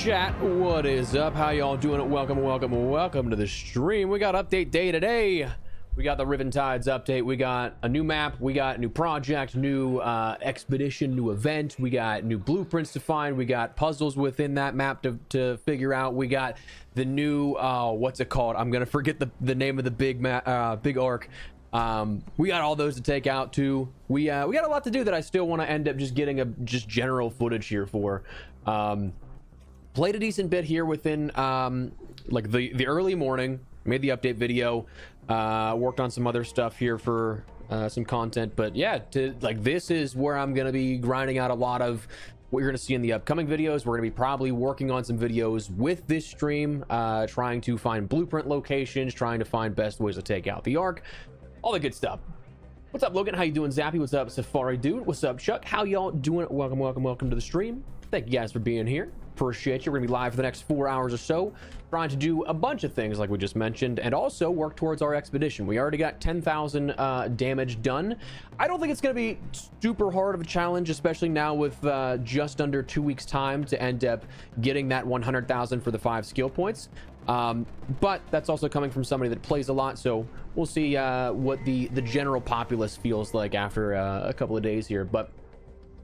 chat, what is up? How y'all doing? Welcome to the stream. We got update day today. We got the Riven Tides update. We got a new map. We got new project, new expedition, new event. We got new blueprints to find. We got puzzles within that map to figure out. We got the new what's it called? I'm gonna forget the name of the big arc. We got all those to take out too. We got a lot to do that I still want to end up just getting just general footage here for. Played a decent bit here within like the early morning, made the update video, worked on some other stuff here for some content, but yeah, this is where I'm gonna be grinding out a lot of what you're gonna see in the upcoming videos. We're gonna be probably working on some videos with this stream, trying to find blueprint locations, trying to find best ways to take out the arc, all the good stuff. What's up, Logan? How you doing, Zappy? What's up, Safari Dude? What's up, Chuck? How y'all doing? Welcome to the stream. Thank you guys for being here. Appreciate you. We're gonna be live for the next 4 hours or so, trying to do a bunch of things like we just mentioned, and also work towards our expedition. We already got 10,000 damage done. I don't think it's gonna be super hard of a challenge, especially now with just under 2 weeks time to end up getting that 100,000 for the 5 skill points. But that's also coming from somebody that plays a lot, so we'll see what the general populace feels like after a couple of days here. But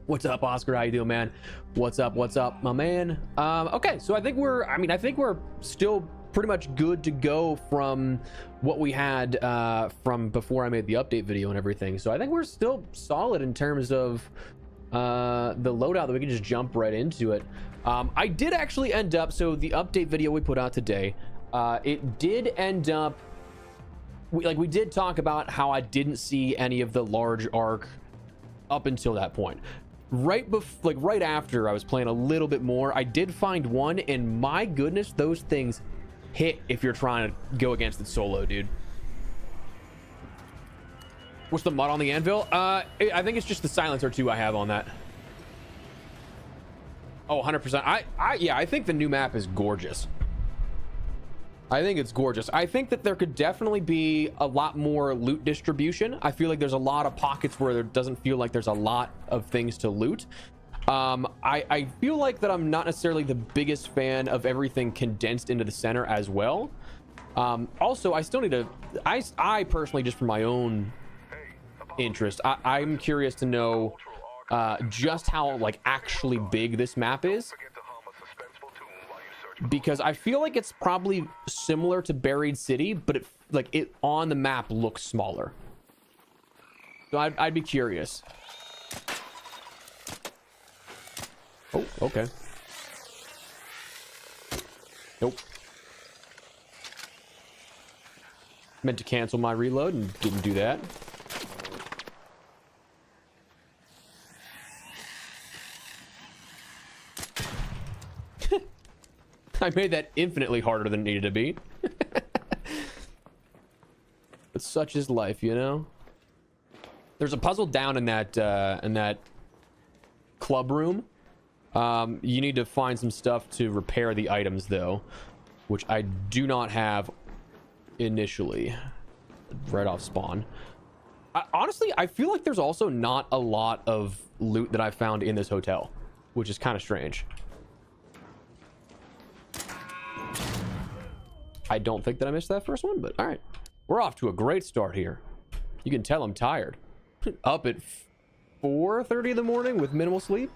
what's up, Oscar? How you doing, man? What's up, my man? Okay, so I think we're still pretty much good to go from what we had from before I made the update video and everything. So I think we're still solid in terms of the loadout, that we can just jump right into it. I did actually end up, so the update video we put out today, it did end up, we did talk about how I didn't see any of the large arc up until that point. Right after I was playing a little bit more, I did find one, and my goodness, those things hit if you're trying to go against it solo, dude. What's the mud on the anvil? I think it's just the silencer too I have on that. Oh, 100%. Yeah, I think the new map is gorgeous. I think it's gorgeous. I think that there could definitely be a lot more loot distribution. I feel like there's a lot of pockets where there doesn't feel like there's a lot of things to loot. I feel like that I'm not necessarily the biggest fan of everything condensed into the center as well. Also, I still need to, I personally, just for my own interest, I'm curious to know just how actually big this map is, because I feel like it's probably similar to Buried City, but it on the map looks smaller. So I'd be curious. Oh, okay. Nope. Meant to cancel my reload and didn't do that. I made that infinitely harder than it needed to be. But such is life, you know? There's a puzzle down in that club room. You need to find some stuff to repair the items though, which I do not have initially right off spawn. Honestly, I feel like there's also not a lot of loot that I found in this hotel, which is kind of strange. I don't think that I missed that first one, but all right. We're off to a great start here. You can tell I'm tired. Up at 4:30 in the morning with minimal sleep.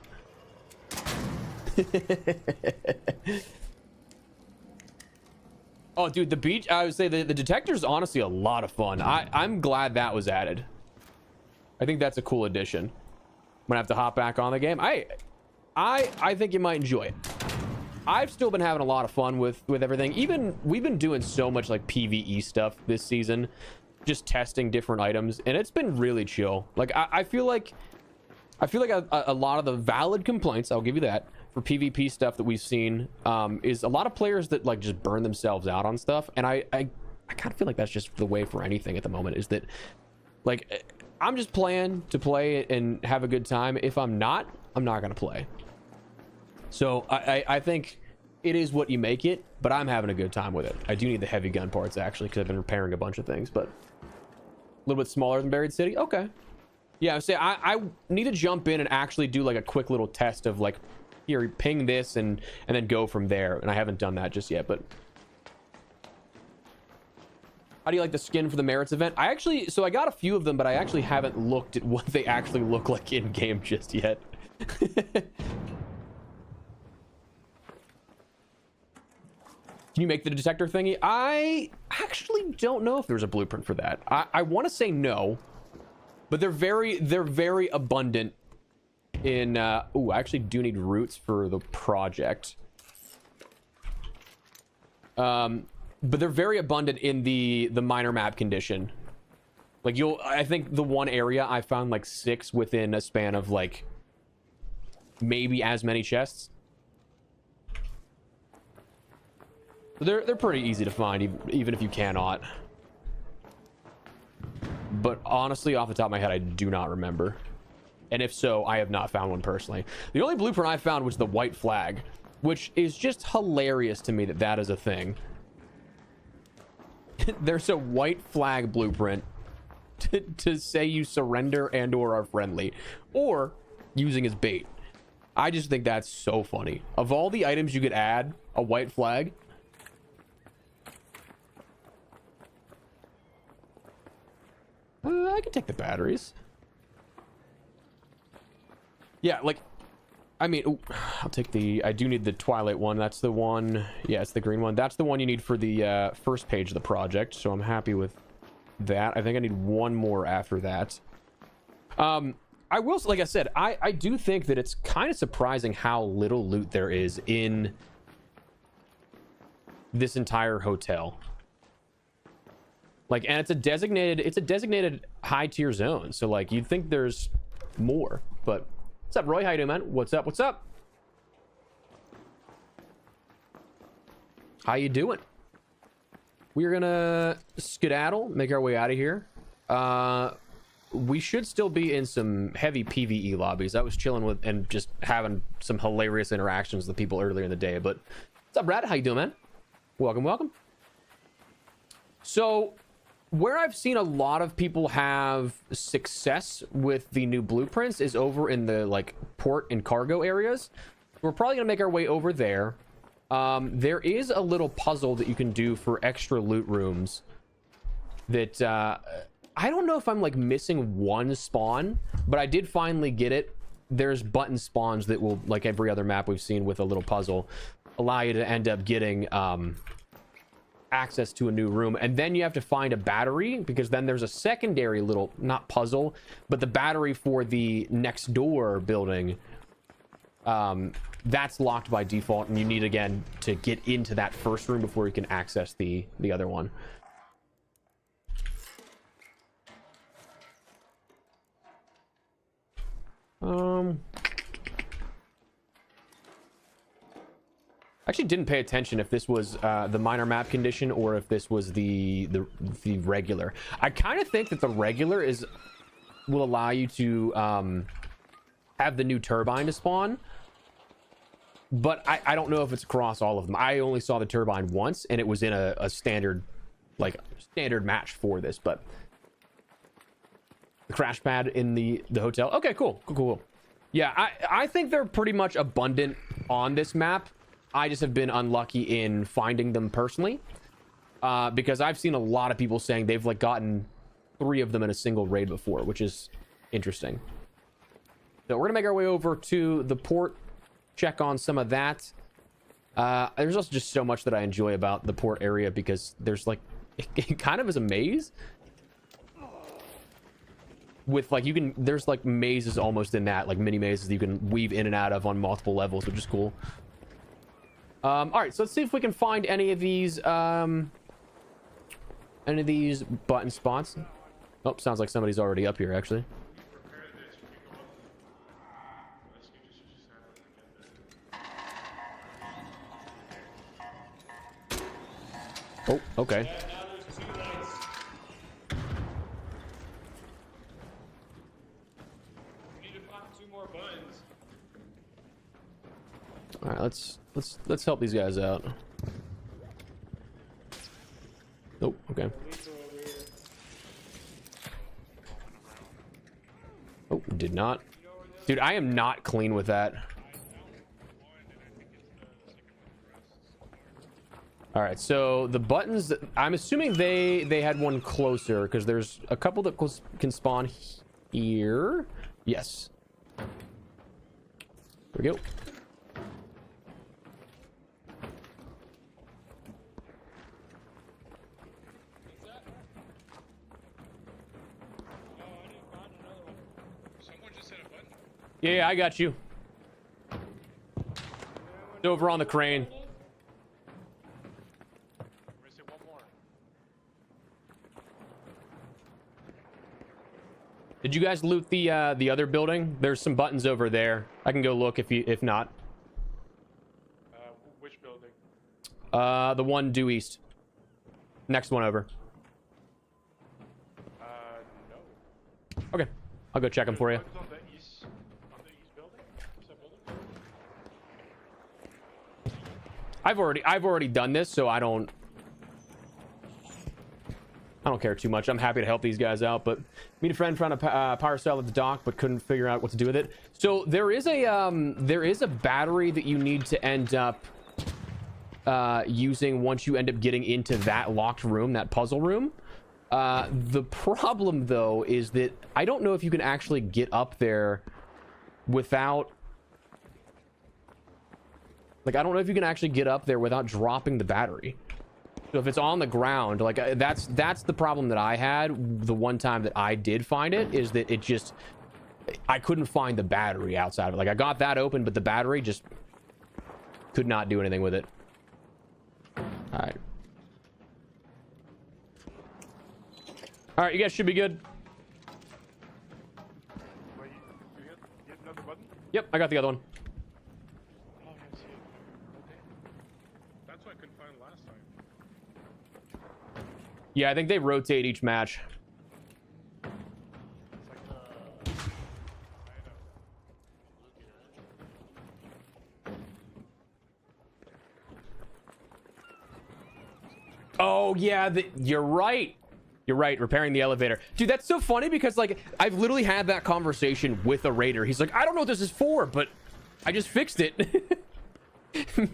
Oh, dude, the beach, I would say the detector is honestly a lot of fun. I'm glad that was added. I think that's a cool addition. I'm gonna have to hop back on the game. I think you might enjoy it. I've still been having a lot of fun with everything. Even we've been doing so much PvE stuff this season, just testing different items, and it's been really chill. I feel like a lot of the valid complaints, I'll give you that, for PvP stuff that we've seen is a lot of players that just burn themselves out on stuff, and I kind of feel like that's just the way for anything at the moment, is that I'm just playing to play and have a good time. If I'm not gonna play. So I think it is what you make it, but I'm having a good time with it. I do need the heavy gun parts actually, because I've been repairing a bunch of things, but a little bit smaller than Buried City. Okay. Yeah, I need to jump in and actually do a quick little test of here, ping this and then go from there. And I haven't done that just yet. But how do you like the skin for the merits event? So I got a few of them, but I actually haven't looked at what they actually look like in game just yet. Can you make the detector thingy? I actually don't know if there's a blueprint for that. I want to say no, but they're very abundant in ooh, I actually do need roots for the project. But they're very abundant in the minor map condition. Like I think the one area I found like 6 within a span of like maybe as many chests. They're pretty easy to find, even if you cannot. But honestly, off the top of my head, I do not remember. And if so, I have not found one personally. The only blueprint I found was the white flag, which is just hilarious to me that that is a thing. There's a white flag blueprint to say you surrender and or are friendly, or using as bait. I just think that's so funny. Of all the items you could add, a white flag. I can take the batteries. Yeah, like, I mean, ooh, I'll take I do need the Twilight one. That's the one. Yeah, it's the green one. That's the one you need for the first page of the project. So I'm happy with that. I think I need one more after that. I will, like I said, I do think that it's kind of surprising how little loot there is in this entire hotel. Like, and it's a designated high tier zone. So like, you'd think there's more, but what's up, Roy? How you doing, man? What's up? What's up? How you doing? We're gonna skedaddle, make our way out of here. We should still be in some heavy PvE lobbies. I was chilling with and just having some hilarious interactions with people earlier in the day. But what's up, Brad? How you doing, man? Welcome, welcome. So where I've seen a lot of people have success with the new blueprints is over in the like port and cargo areas. We're probably gonna make our way over there. There is a little puzzle that you can do for extra loot rooms that I don't know if I'm like missing one spawn, but I did finally get it. There's button spawns that will, like every other map we've seen with a little puzzle, allow you to end up getting access to a new room. And then you have to find a battery, because then there's a secondary little, not puzzle, but the battery for the next door building, that's locked by default, and you need again to get into that first room before you can access the other one. Actually didn't pay attention if this was the minor map condition or if this was the regular. I kind of think that the regular will allow you to have the new turbine to spawn, but I don't know if it's across all of them. I only saw the turbine once, and it was in a standard match for this. But the crash pad in the hotel. Okay, cool. Yeah, I think they're pretty much abundant on this map. I just have been unlucky in finding them personally, because I've seen a lot of people saying they've like gotten 3 of them in a single raid before, which is interesting. So we're gonna make our way over to the port, check on some of that. There's also just so much that I enjoy about the port area, because there's like, it kind of is a maze with like, there's like mazes almost in that, like mini mazes that you can weave in and out of on multiple levels, which is cool. All right, so let's see if we can find any of these button spots. Oh, sounds like somebody's already up here, actually. Oh, okay. All right, let's help these guys out. Oh, okay. Oh, did not. Dude, I am not clean with that. All right, so the buttons, I'm assuming they had one closer because there's a couple that can spawn here. Yes. There we go. Yeah, I got you. It's over on the crane. Did you guys loot the other building? There's some buttons over there. I can go look if not. Which building? The one due east. Next one over. No. Okay, I'll go check them for you. On the east building? Is that building? I've already done this, so I don't care too much. I'm happy to help these guys out, but meet a friend found a power cell at the dock, but couldn't figure out what to do with it. So there is a battery that you need to end up using once you end up getting into that locked room, that puzzle room. The problem though is that I don't know if you can actually get up there without, like, I don't know if you can actually get up there without dropping the battery. So if it's on the ground, like, that's the problem that I had the one time that I did find it, is that I couldn't find the battery outside of it. Like, I got that open, but the battery just could not do anything with it. All right, you guys should be good. Wait, you hit another button? Yep, I got the other one. Oh, I see it. Okay. That's what I couldn't find last time. Yeah, I think they rotate each match. It's like the... Oh yeah, you're right. You're right, repairing the elevator. Dude, that's so funny because, like, I've literally had that conversation with a raider. He's like, I don't know what this is for, but I just fixed it.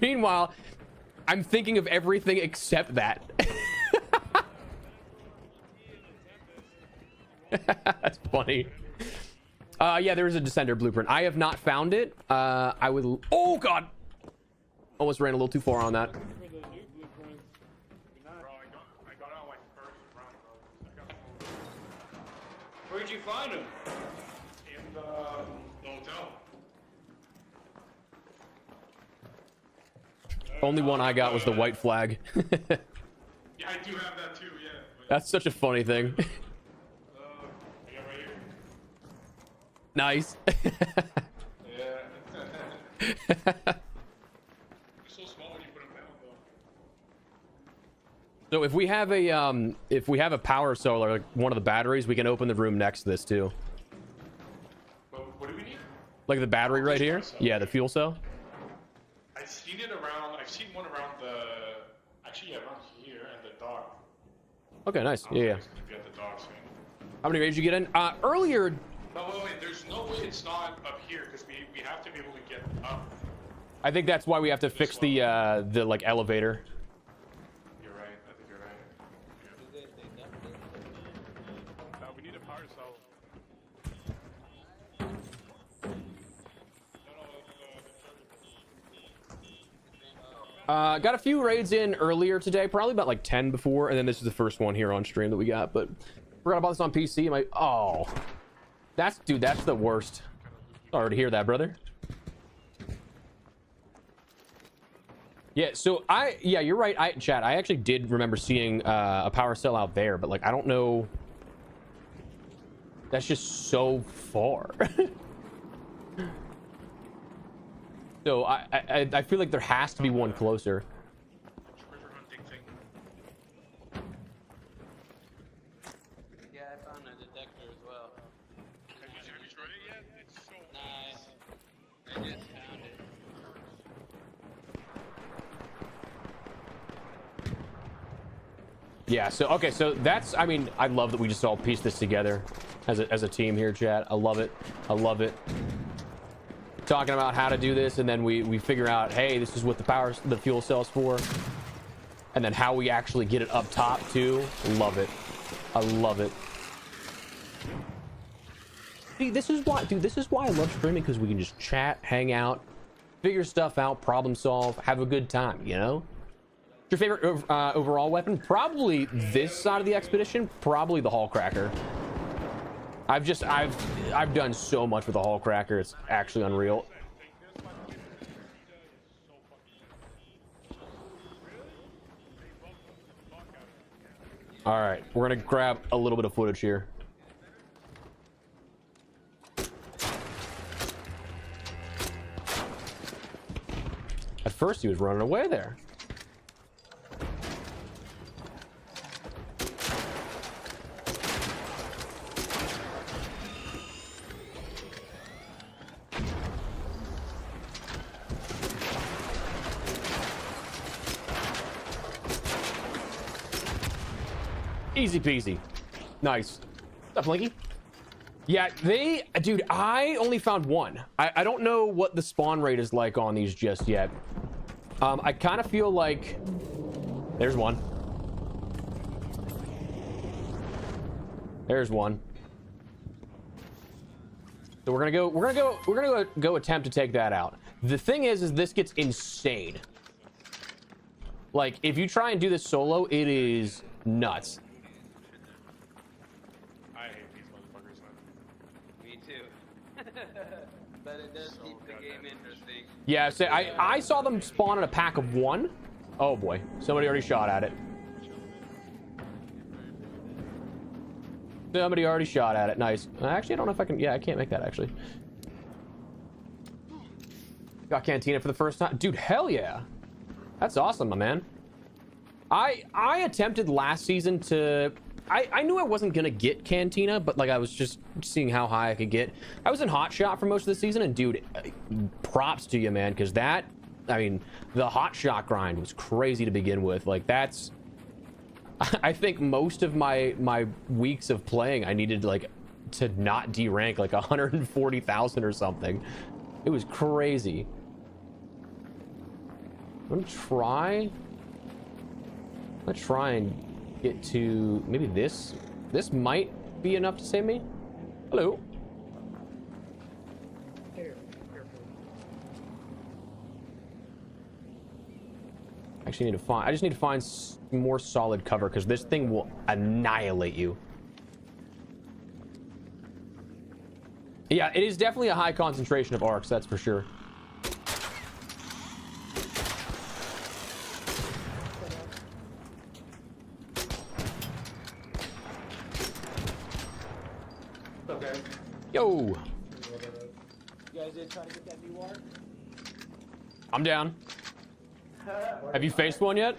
Meanwhile, I'm thinking of everything except that. That's funny. Yeah, there is a descender blueprint. I have not found it. I would... Oh, God! Almost ran a little too far on that. Where'd you find him? In the hotel. Only one I got was the white flag. Yeah, I do have that too, yeah. But, That's such a funny thing. I got right here. Nice. Yeah. They're so small when you put them down, though. So if we have a power solar, like one of the batteries, we can open the room next to this too. But what do we need? Like the battery right here? Yeah, the fuel cell. I've seen it around. I've seen one around actually around here and the dock. Okay, nice. Yeah. It's gonna be at the dock soon. How many raids did you get in? Earlier. No, wait. There's no way it's not up here because we have to be able to get up. I think that's why we have to fix the like elevator. You're right. I think you're right. We need a power cell. Got a few raids in earlier today, probably about like 10 before, and then this is the first one here on stream that we got. But forgot about this on PC. Oh, that's the worst. Sorry to hear that, brother. Yeah, so yeah, you're right. Chat, I actually did remember seeing a power cell out there, but like I don't know. That's just so far. So I feel like there has to be one closer. River hunting thing. Yeah, I found a detector as well. Have you tried it yet? It's so Nice. I just found it. Yeah, so okay, so that's, I mean, I love that we just all pieced this together as a team here, chat. I love it. I love it. Talking about how to do this, and then we figure out, hey, this is what the fuel cell's for. and then how we actually get it up top too. Love it. I love it. See, this is why, dude, this is why I love streaming, because we can just chat, hang out, figure stuff out, problem solve, have a good time, you know? Your favorite overall weapon? Probably this side of the expedition, probably the Hull Cracker. I've done so much with the Hull Cracker, it's actually unreal. All right, we're gonna grab a little bit of footage here. At first he was running away there. Easy peasy. Nice. What's up, Blinky? Yeah, dude, I only found one. I don't know what the spawn rate is like on these just yet. I kind of feel like there's one. There's one. So we're gonna go attempt to take that out. The thing is this gets insane. Like, if you try and do this solo, it is nuts. But it does keep the game interesting. Yeah, so I saw them spawn in a pack of one. Oh boy, somebody already shot at it. Somebody already shot at it. Nice. Actually, I don't know if I can. Yeah, I can't make that actually. Got Cantina for the first time, dude. Hell yeah, that's awesome, my man. I attempted last season to. I knew I wasn't gonna get Cantina, but like I was just seeing how high I could get. I was in Hot Shot for most of the season, and dude, props to you, man, because that, I mean, the Hot Shot grind was crazy to begin with. Like that's, I think most of my weeks of playing, I needed like to not D-rank like 140,000 or something. It was crazy. I'm gonna try. Let's try and get to maybe this. This might be enough to save me. Hello. Actually need to find, I just need to find more solid cover, because this thing will annihilate you. Yeah, it is definitely a high concentration of arcs, that's for sure. Yo! You guys did try to get that new arc? I'm down. Have you faced one yet?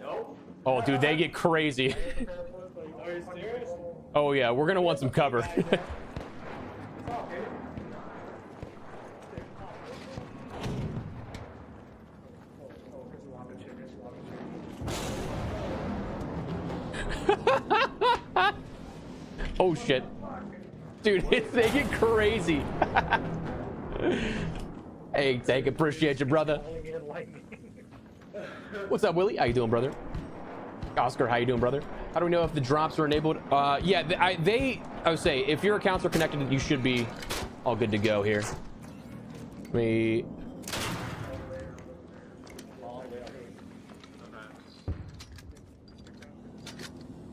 Nope. Oh, dude, they get crazy. Are you serious? Oh yeah, we're gonna want some cover. Oh shit. Dude, they get crazy. Hey, Tank, appreciate you, brother. What's up, Willie? How you doing, brother? Oscar, how you doing, brother? How do we know if the drops are enabled? Yeah, I would say, if your accounts are connected, you should be all good to go here. We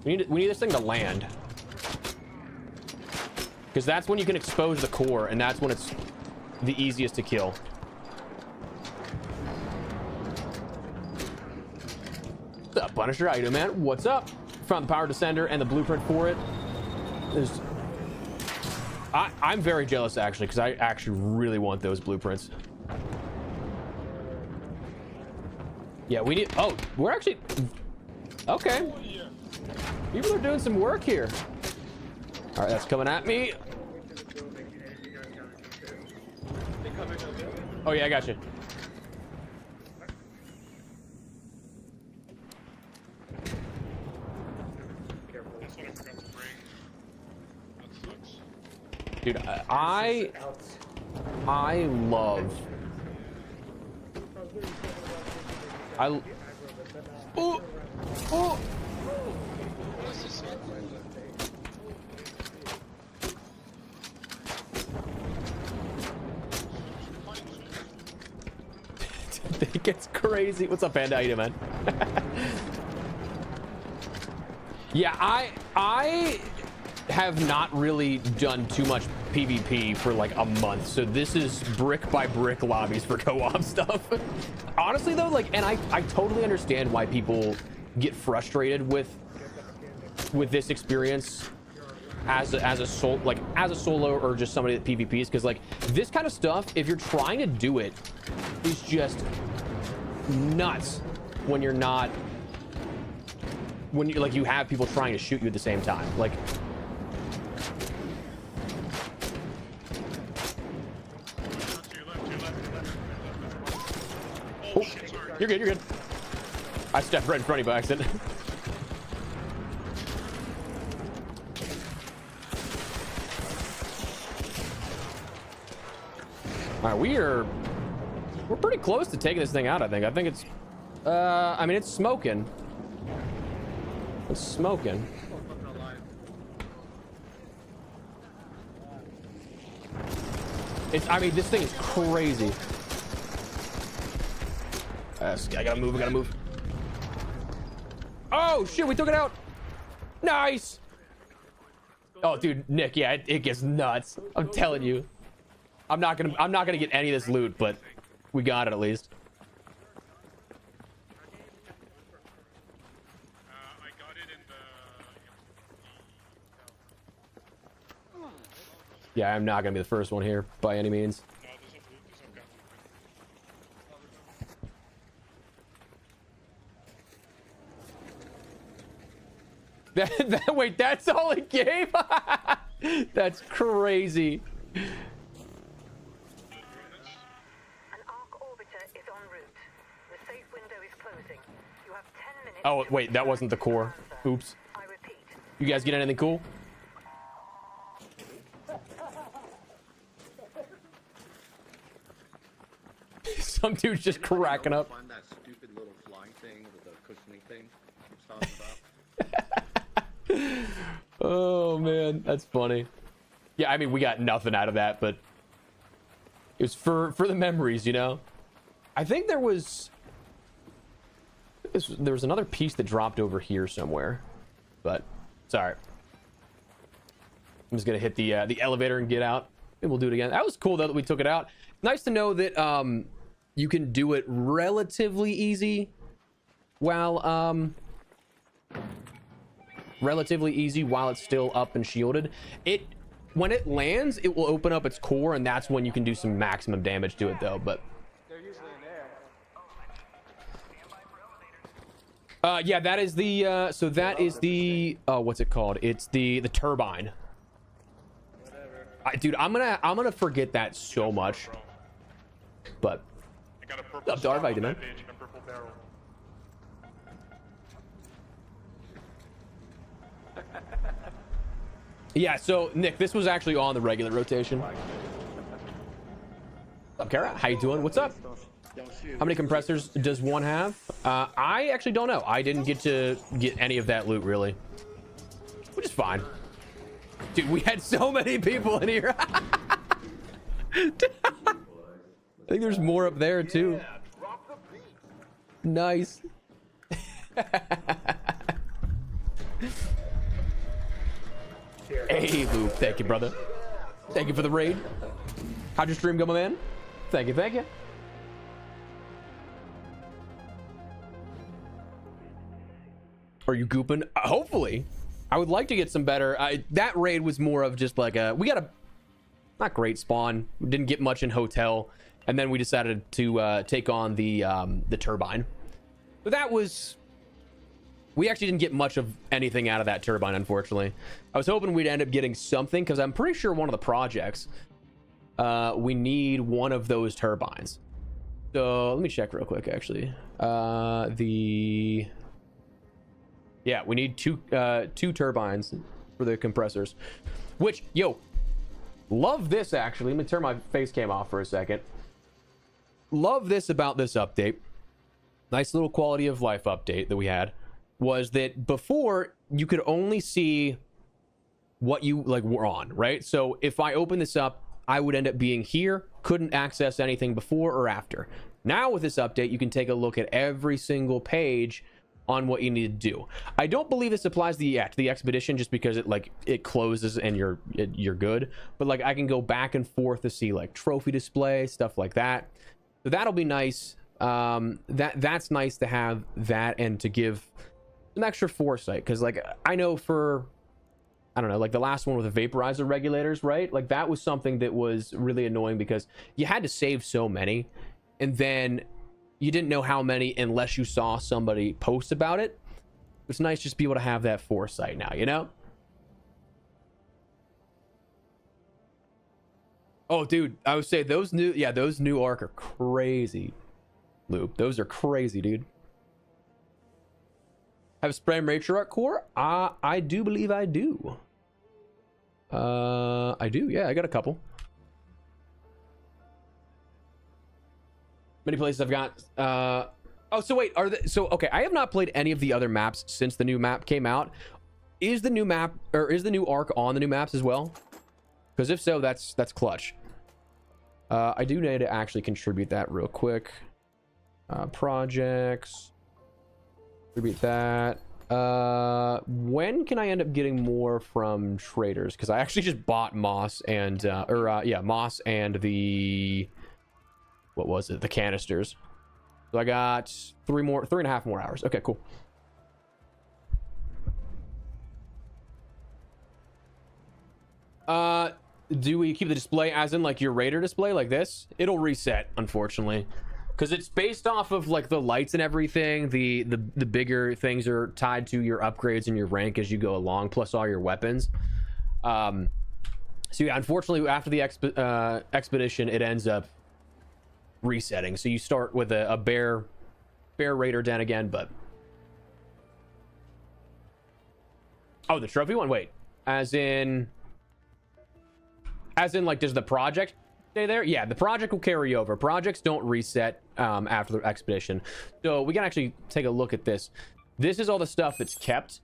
need this thing to land. Because that's when you can expose the core, and that's when it's the easiest to kill. What's up, Punisher? How you doing, man? What's up? Found the power descender and the blueprint for it. I'm very jealous, actually, because I actually really want those blueprints. Yeah, we need... Oh, we're actually... Okay. People are doing some work here. All right, that's coming at me. Oh yeah, I got you. Dude, I love. Oh! Oh! What's this one? It gets crazy. What's up, Panda? How you doing, man? Yeah, I have not really done too much PvP for like a month, so this is brick by brick lobbies for co-op stuff. Honestly though, like, and I totally understand why people get frustrated with this experience as a solo or just somebody that PvPs, because like this kind of stuff, if you're trying to do it, is just nuts when you're not, when you like you have people trying to shoot you at the same time. Like, oh, you're good, you're good. I stepped right in front of you by accident. All right, we're pretty close to taking this thing out. I think it's I mean, it's smoking. It's smoking. I mean, this thing is crazy. I gotta move. Oh shit, we took it out. Nice. Oh dude, Nick, yeah, it gets nuts. I'm telling you. I'm not gonna get any of this loot, but we got it at least. I got it in the... Yeah, I'm not gonna be the first one here by any means. No, there's a Wait, that's all it gave? That's crazy. An arc orbiter is en route. The safe window is closing. You have 10 minutes. Oh, wait, that wasn't the core. Oops. I repeat. You guys get anything cool? Some dude's just cracking up. Find that stupid little flying thing with the cushioning thing I was talking about. Oh man, that's funny. Yeah, I mean, we got nothing out of that, but it was for the memories, you know. I think there was another piece that dropped over here somewhere, but it's all right. I'm just gonna hit the elevator and get out, and we'll do it again. That was cool though that we took it out. Nice to know that you can do it relatively easy while it's still up and shielded. When it lands, it will open up its core, and that's when you can do some maximum damage to it though. But They're usually in there. yeah, that is the so that is the what's it called? It's the turbine. Dude, I'm gonna forget that so much. But I got a purple Up, Darth, star how you on doing? that bitch and a purple barrel. yeah, so Nick, this was actually on the regular rotation. What's up, Kara? How you doing? What's up? How many compressors does one have? I actually don't know. I didn't get to get any of that loot really, which is fine. Dude, we had so many people in here. I think there's more up there too. Nice. Hey, Luke. Thank you, brother. Thank you for the raid. How'd your stream go, my man? Thank you, thank you. Are you gooping? Hopefully. I would like to get some better. That raid was more of just like we got a not great spawn. We didn't get much in hotel, and then we decided to take on the turbine. But that was, we actually didn't get much of anything out of that turbine, unfortunately. I was hoping we'd end up getting something, because I'm pretty sure one of the projects we need one of those turbines. So let me check real quick. Actually, yeah, we need two turbines for the compressors, which, yo, love this actually. Let me turn my face cam off for a second. Love this about this update. nice little quality of life update that we had was that before you could only see what you like were on, right? So if I open this up, I would end up being here, couldn't access anything before or after. Now with this update, you can take a look at every single page on what you need to do. I don't believe this applies to the expedition, just because it closes and you're good. But like I can go back and forth to see like trophy display, stuff like that. So that'll be nice. That's nice to have that and to give some extra foresight, because like I know for, I don't know, like the last one with the vaporizer regulators, right? Like that was something that was really annoying because you had to save so many, and then you didn't know how many unless you saw somebody post about it. It's nice just to be able to have that foresight now, you know? Oh, dude, I would say those new arc are crazy, Lube. Those are crazy, dude. Have spray matriarch core? I do believe I do. I do, yeah, I got a couple. Many places I've got. Oh, so wait, okay, I have not played any of the other maps since the new map came out. Is the new map, or is the new arc on the new maps as well? Because if so, that's clutch. I do need to actually contribute that real quick. Projects. Contribute that. When can I end up getting more from traders? Because I actually just bought Moss and Moss and the, what was it, the canisters. So I got 3.5 more hours. Okay, cool. Do we keep the display as in like your raider display like this? It'll reset, unfortunately, because it's based off of like the lights and everything. The bigger things are tied to your upgrades and your rank as you go along, plus all your weapons. So yeah, unfortunately, after the expedition, it ends up resetting. So you start with a bear raider den again, but oh, the trophy one. Wait, as in like, does the project stay there? Yeah, the project will carry over. Projects don't reset after the expedition. So we can actually take a look at this. This is all the stuff that's kept.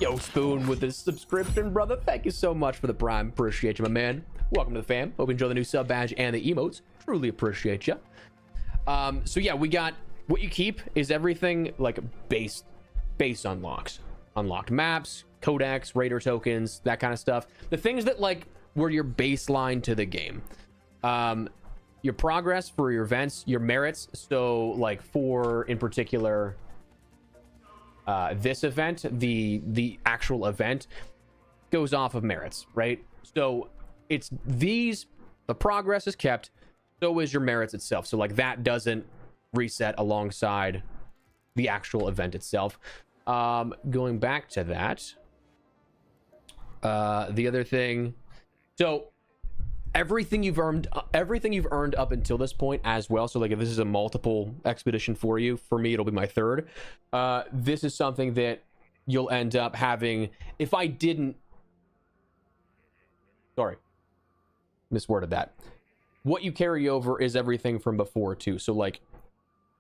Yo, Spoon with the subscription, brother. Thank you so much for the prime. Appreciate you, my man. Welcome to the fam. Hope you enjoy the new sub badge and the emotes. Truly appreciate you. So yeah, we got what you keep is everything like base unlocks, unlocked maps, codex, raider tokens, that kind of stuff. The things that like were your baseline to the game. Your progress for your events, your merits. So like for in particular this event, the actual event goes off of merits, right? So it's these, the progress is kept, so is your merits itself. So like that doesn't reset alongside the actual event itself. Going back to that, the other thing, so everything you've earned up until this point as well. So like if this is a multiple expedition for you, for me it'll be my third. This is something that you'll end up having if I didn't, sorry, misworded that. What you carry over is everything from before too. So like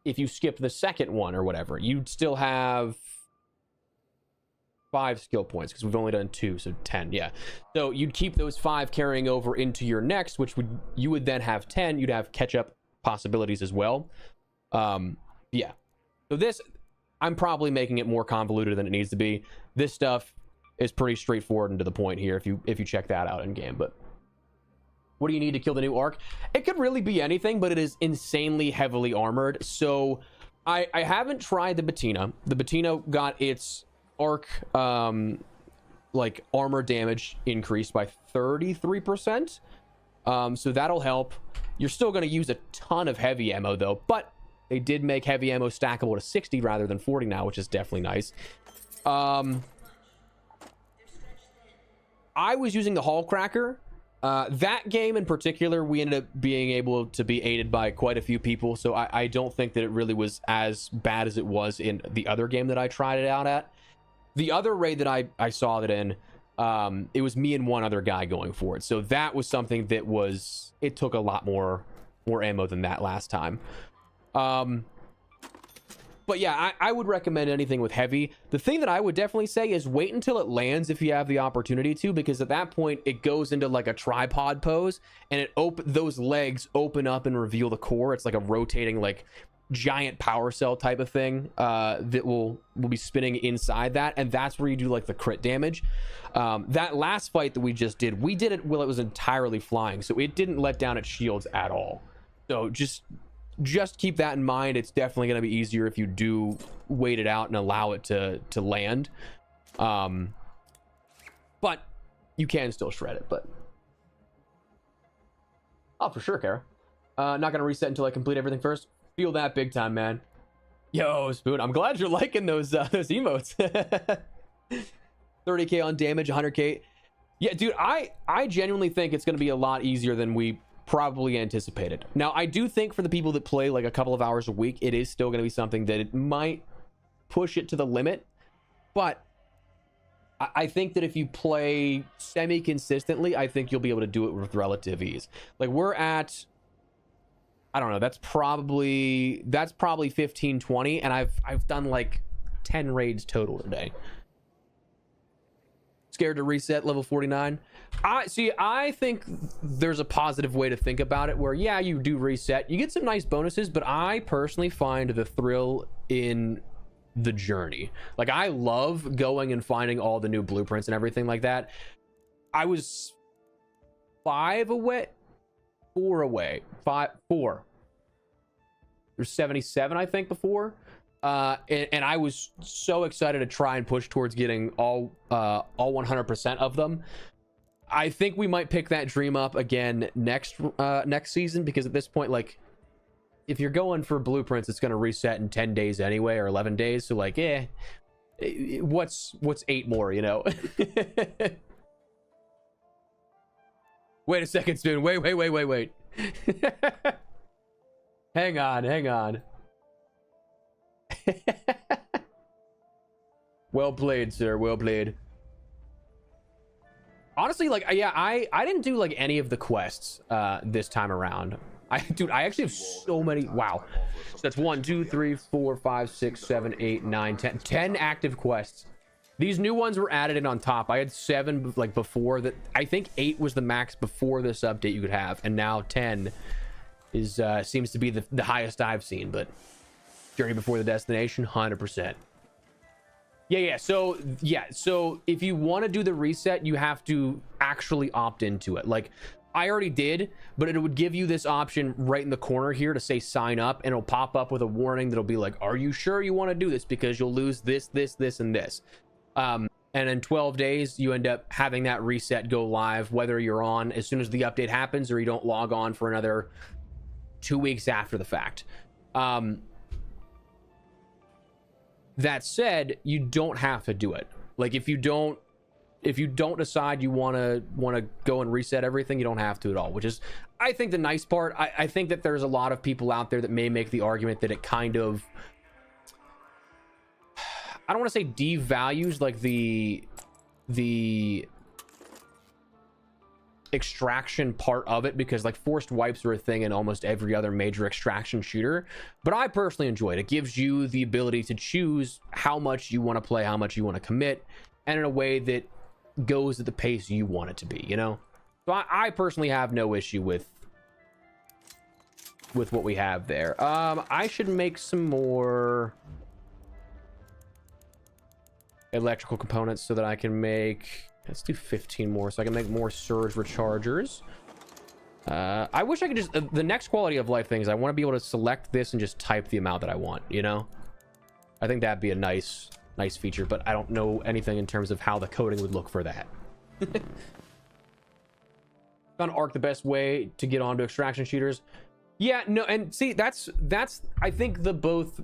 if you skip the second one or whatever, you'd still have 5 skill points because we've only done 2, so 10. Yeah, so you'd keep those 5 carrying over into your next, which you would then have 10. You'd have catch up possibilities as well. Yeah, so this, I'm probably making it more convoluted than it needs to be. This stuff is pretty straightforward and to the point here if you check that out in game. But what do you need to kill the new arc? It could really be anything, but it is insanely heavily armored. So I haven't tried the Bettina. The Bettina got its arc like armor damage increased by 33%. So that'll help. You're still going to use a ton of heavy ammo though, but they did make heavy ammo stackable to 60 rather than 40 now, which is definitely nice. I was using the Hall Cracker. That game in particular, we ended up being able to be aided by quite a few people, so I don't think that it really was as bad as it was in the other game that I tried it out at. The other raid that I saw that in, it was me and one other guy going for it, so that was something that it took a lot more ammo than that last time. But yeah, I would recommend anything with heavy. The thing that I would definitely say is wait until it lands if you have the opportunity to, because at that point it goes into like a tripod pose, and those legs open up and reveal the core. It's like a rotating like giant power cell type of thing that will be spinning inside that, and that's where you do like the crit damage. That last fight that we did it while it was entirely flying, so it didn't let down its shields at all. So just keep that in mind. It's definitely going to be easier if you do wait it out and allow it to land. But you can still shred it. But oh, for sure, Kara. Not going to reset until I complete everything first. Feel that big time, man. Yo, Spoon, I'm glad you're liking those emotes. 30k on damage, 100k. Yeah, dude, I genuinely think it's going to be a lot easier than we probably anticipated. Now, I do think for the people that play like a couple of hours a week, it is still going to be something that it might push it to the limit. But I think that if you play semi-consistently, I think you'll be able to do it with relative ease. Like we're at, I don't know, that's probably 15, 20, and I've done like 10 raids total today. Scared to reset level 49. I think there's a positive way to think about it where, yeah, you do reset, you get some nice bonuses, but I personally find the thrill in the journey. Like I love going and finding all the new blueprints and everything like that. I was 4 away. There's 77, I think, before. And I was so excited to try and push towards getting all 100% of them. I think we might pick that dream up again next season, because at this point, like, if you're going for blueprints, it's going to reset in 10 days anyway, or 11 days. So like, what's 8 more, you know? Wait a second, Spoon. Wait. Hang on. Well played, sir. Well played. Honestly, like, yeah, I didn't do like any of the quests this time around. I actually have so many. Wow. So that's 1, 2, 3, 4, 5, 6, 7, 8, 9, 10. 10 active quests. These new ones were added in on top. I had 7 like before that. I think 8 was the max before this update you could have, and now 10 is seems to be the highest I've seen. But journey before the destination, 100%. Yeah. So if you want to do the reset, you have to actually opt into it. Like I already did, but it would give you this option right in the corner here to say sign up, and it'll pop up with a warning that'll be like, are you sure you want to do this, because you'll lose this, and this. And in 12 days you end up having that reset go live, whether you're on as soon as the update happens or you don't log on for another 2 weeks after the fact. That said, you don't have to do it. Like if you don't decide you want to go and reset everything, you don't have to at all, which is, I think, the nice part. I think that there's a lot of people out there that may make the argument that it kind of, I don't want to say devalues like the extraction part of it, because like forced wipes are a thing in almost every other major extraction shooter, but I personally enjoy it. It gives you the ability to choose how much you want to play, how much you want to commit, and in a way that goes at the pace you want it to be, you know? So I personally have no issue with what we have there. I should make some more electrical components so that I can make, let's do 15 more so I can make more surge rechargers. I wish I could just, the next quality of life things, I want to be able to select this and just type the amount that I want, you know? I think that'd be a nice feature, but I don't know anything in terms of how the coding would look for that. Found Arc the best way to get onto extraction shooters. Yeah, no, and see, that's I think the both,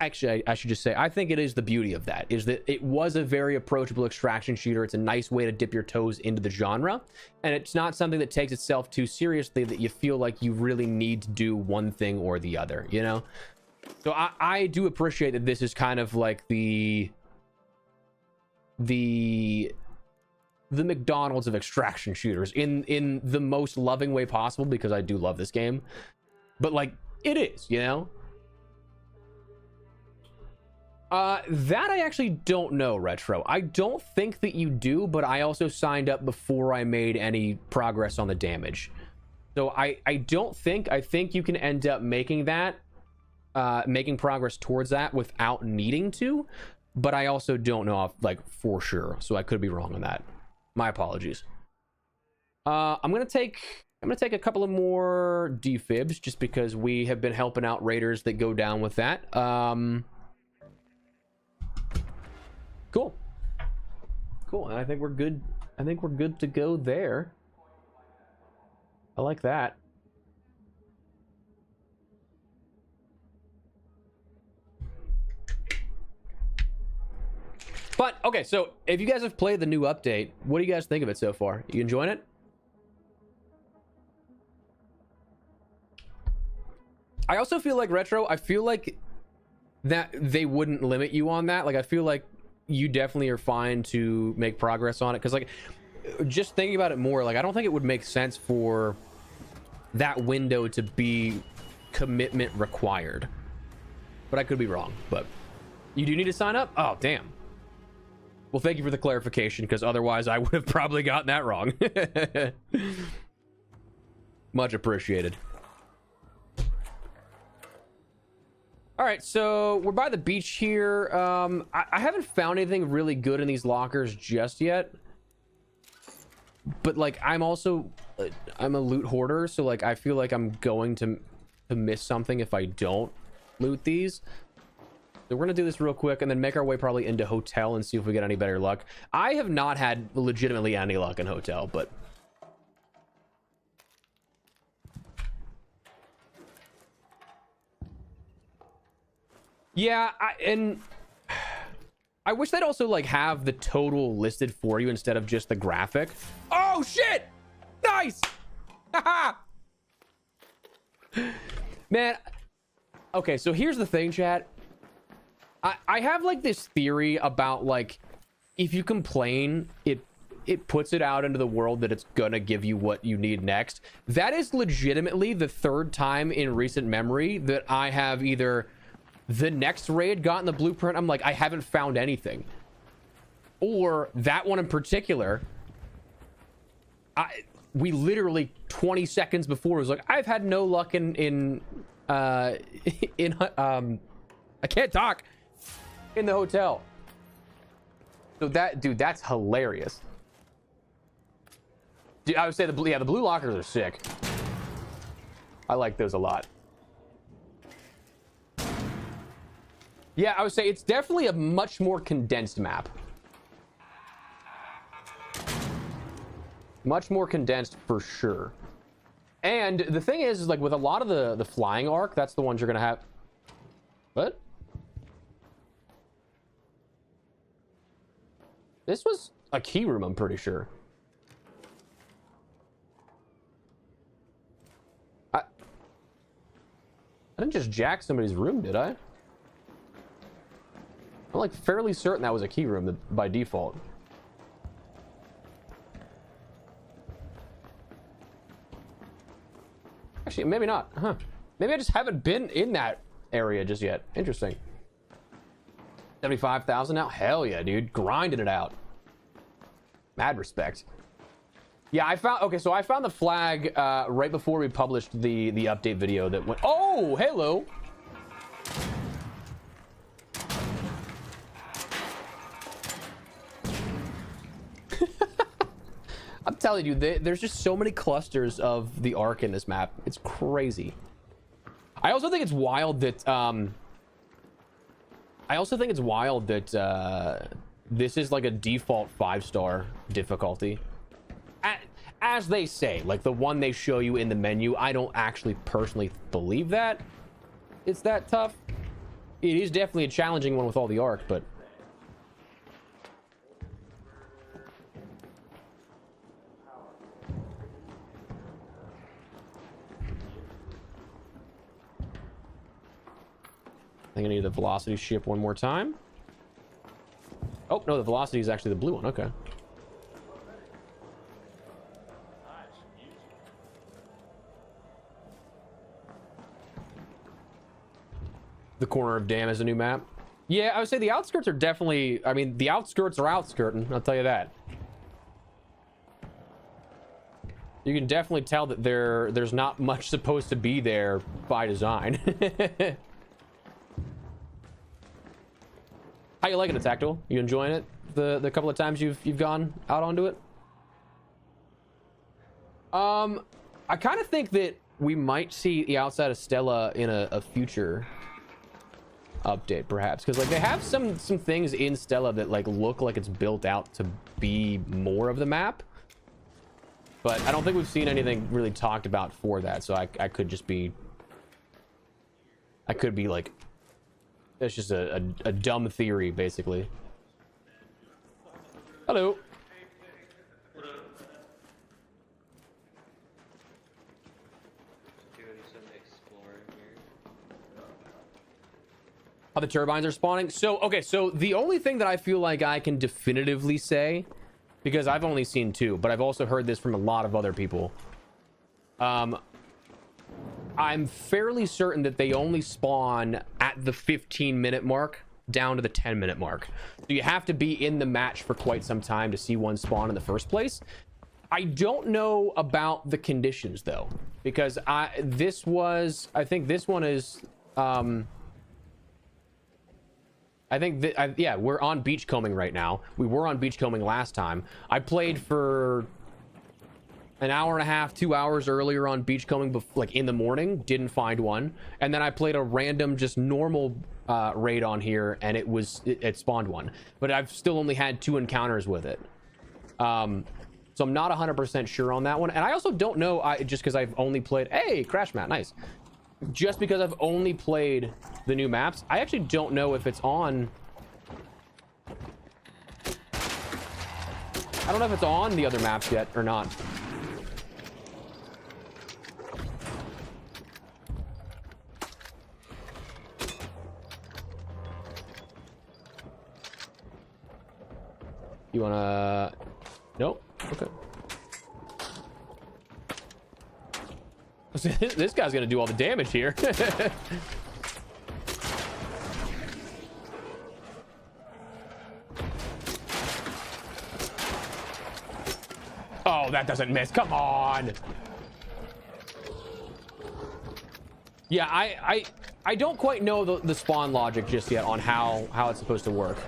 actually I should just say, I think it is the beauty of that, is that it was a very approachable extraction shooter. It's a nice way to dip your toes into the genre, and it's not something that takes itself too seriously that you feel like you really need to do one thing or the other, you know? So I do appreciate that this is kind of like the McDonald's of extraction shooters in the most loving way possible, because I do love this game, but like it is, you know? That I actually don't know, Retro. I don't think that you do, but I also signed up before I made any progress on the damage. So I don't think, I think you can end up making that, making progress towards that without needing to, but I also don't know if, like, for sure. So I could be wrong on that. My apologies. I'm gonna take a couple of more defibs just because we have been helping out raiders that go down with that. Cool. And I think we're good. I think we're good to go there. I like that. But okay, so if you guys have played the new update, what do you guys think of it so far? You enjoying it? I also feel like, Retro, I feel like that they wouldn't limit you on that. Like, I feel like you definitely are fine to make progress on it, because, like, just thinking about it more, like, I don't think it would make sense for that window to be commitment required, but I could be wrong. But you do need to sign up. Oh, damn. Well, thank you for the clarification, because otherwise I would have probably gotten that wrong. Much appreciated. All right, so we're by the beach here. I haven't found anything really good in these lockers just yet. But, like, I'm also... I'm a loot hoarder, so, like, I feel like I'm going to miss something if I don't loot these. So we're gonna do this real quick and then make our way probably into hotel and see if we get any better luck. I have not had legitimately any luck in hotel, but... Yeah, I wish they'd also, like, have the total listed for you instead of just the graphic. Oh, shit! Nice! Haha! Man, okay, so here's the thing, chat. I have, like, this theory about, like, if you complain, it puts it out into the world that it's gonna give you what you need next. That is legitimately the third time in recent memory that I have either... the next raid got in the blueprint, I'm like, I haven't found anything. Or that one in particular, we literally 20 seconds before was like, I've had no luck in I can't talk, in the hotel. So that, dude, that's hilarious. Dude, I would say the blue lockers are sick. I like those a lot. Yeah, I would say it's definitely a much more condensed map. Much more condensed for sure. And the thing is like with a lot of the flying arc, that's the ones you're gonna have. What? This was a key room, I'm pretty sure. I didn't just jack somebody's room, did I? I'm like fairly certain that was a key room by default. Actually, maybe not. Huh. Maybe I just haven't been in that area just yet. Interesting. 75,000 now? Hell yeah, dude. Grinding it out. Mad respect. Yeah, I found... Okay, so I found the flag right before we published the update video that went... Oh, hello! I'm telling you, there's just so many clusters of the Ark in this map. It's crazy. I also think it's wild that this is like a default 5-star difficulty. As they say, like the one they show you in the menu, I don't actually personally believe that it's that tough. It is definitely a challenging one with all the Ark, but I think I need the velocity ship one more time. Oh, no, the velocity is actually the blue one. Okay. The Corner of Dam is a new map. Yeah, I would say the outskirts are definitely, I mean, the outskirts are outskirting, I'll tell you that. You can definitely tell that there's not much supposed to be there by design. How you liking it, Tactile? You enjoying it? The couple of times you've gone out onto it? I kind of think that we might see the outside of Stella in a future update, perhaps, because like they have some things in Stella that like look like it's built out to be more of the map, but I don't think we've seen anything really talked about for that. So I could just be, I could be like, it's just a dumb theory, basically. Hello. How the turbines are spawning. So, okay, so the only thing that I feel like I can definitively say, because I've only seen 2, but I've also heard this from a lot of other people. I'm fairly certain that they only spawn at the 15-minute mark down to the 10-minute mark. So you have to be in the match for quite some time to see one spawn in the first place. I don't know about the conditions though, because I think this one is yeah, we're on beachcombing right now. We were on beachcombing last time. I played for an hour and a half, 2 hours earlier on beachcombing, like in the morning, didn't find one. And then I played a random, just normal raid on here, and it spawned one. But I've still only had 2 encounters with it. So I'm not 100% sure on that one. And I also don't know, just because I've only played, hey, Crash Mat, nice. Just because I've only played the new maps, I actually don't know if it's on. I don't know if it's on the other maps yet or not. You wanna? Nope. Okay. This guy's gonna do all the damage here. Oh, that doesn't miss. Come on. Yeah, I don't quite know the spawn logic just yet on how it's supposed to work.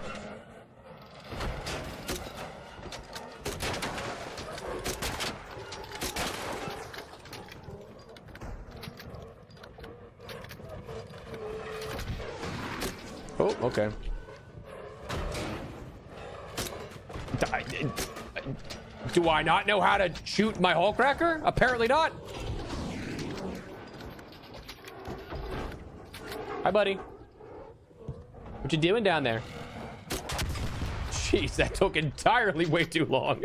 Oh, okay. Do I not know how to shoot my hull cracker? Apparently not. Hi, buddy. What you doing down there? Jeez, that took entirely way too long.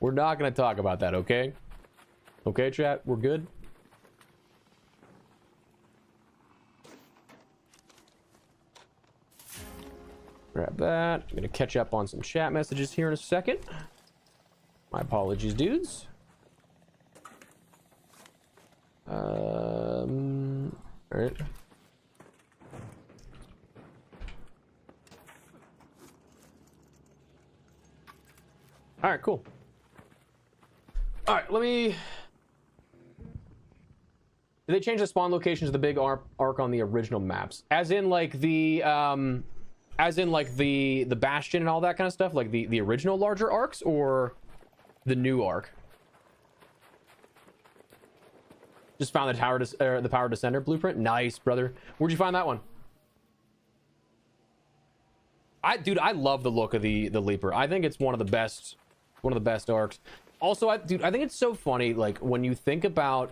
We're not going to talk about that, okay? Okay, chat? We're good? Grab that. I'm gonna catch up on some chat messages here in a second. My apologies, dudes. All right. All right, cool. All right, let me. Did they change the spawn locations of the big arc on the original maps? As in, like the the bastion and all that kind of stuff, like the original larger arcs, or the new arc? Just found the the power descender blueprint. Nice, brother. Where'd you find that one? Dude, I love the look of the leaper. I think it's one of the best arcs. Also, dude, I think it's so funny, like when you think about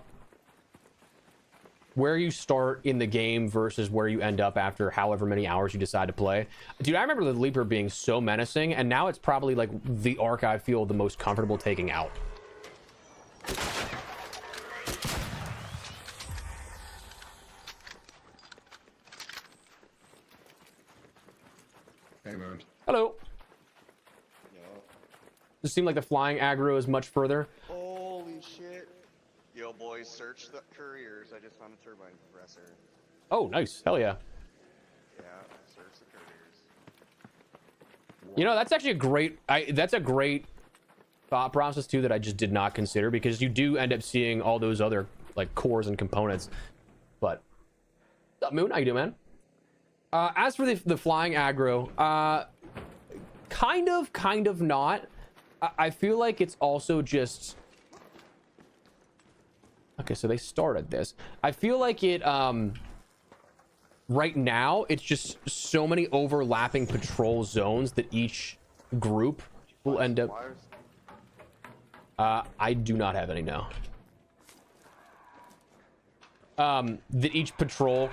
where you start in the game versus where you end up after however many hours you decide to play. Dude, I remember the Leaper being so menacing, and now it's probably like the arc I feel the most comfortable taking out. Hey, man. Hello. Yo. Does it seem like the flying aggro is much further? Holy shit. Yo, boys, search the couriers. I just found a turbine compressor. Oh, nice. Hell yeah. You know, that's actually a great that's a great thought process too that I just did not consider, because you do end up seeing all those other like cores and components. But what's up, Moon? How you doing, man? As for the flying aggro, kind of not. I feel like it's also just okay. So they started this. I feel like it right now it's just so many overlapping patrol zones that each group will end up. I do not have any now. That each patrol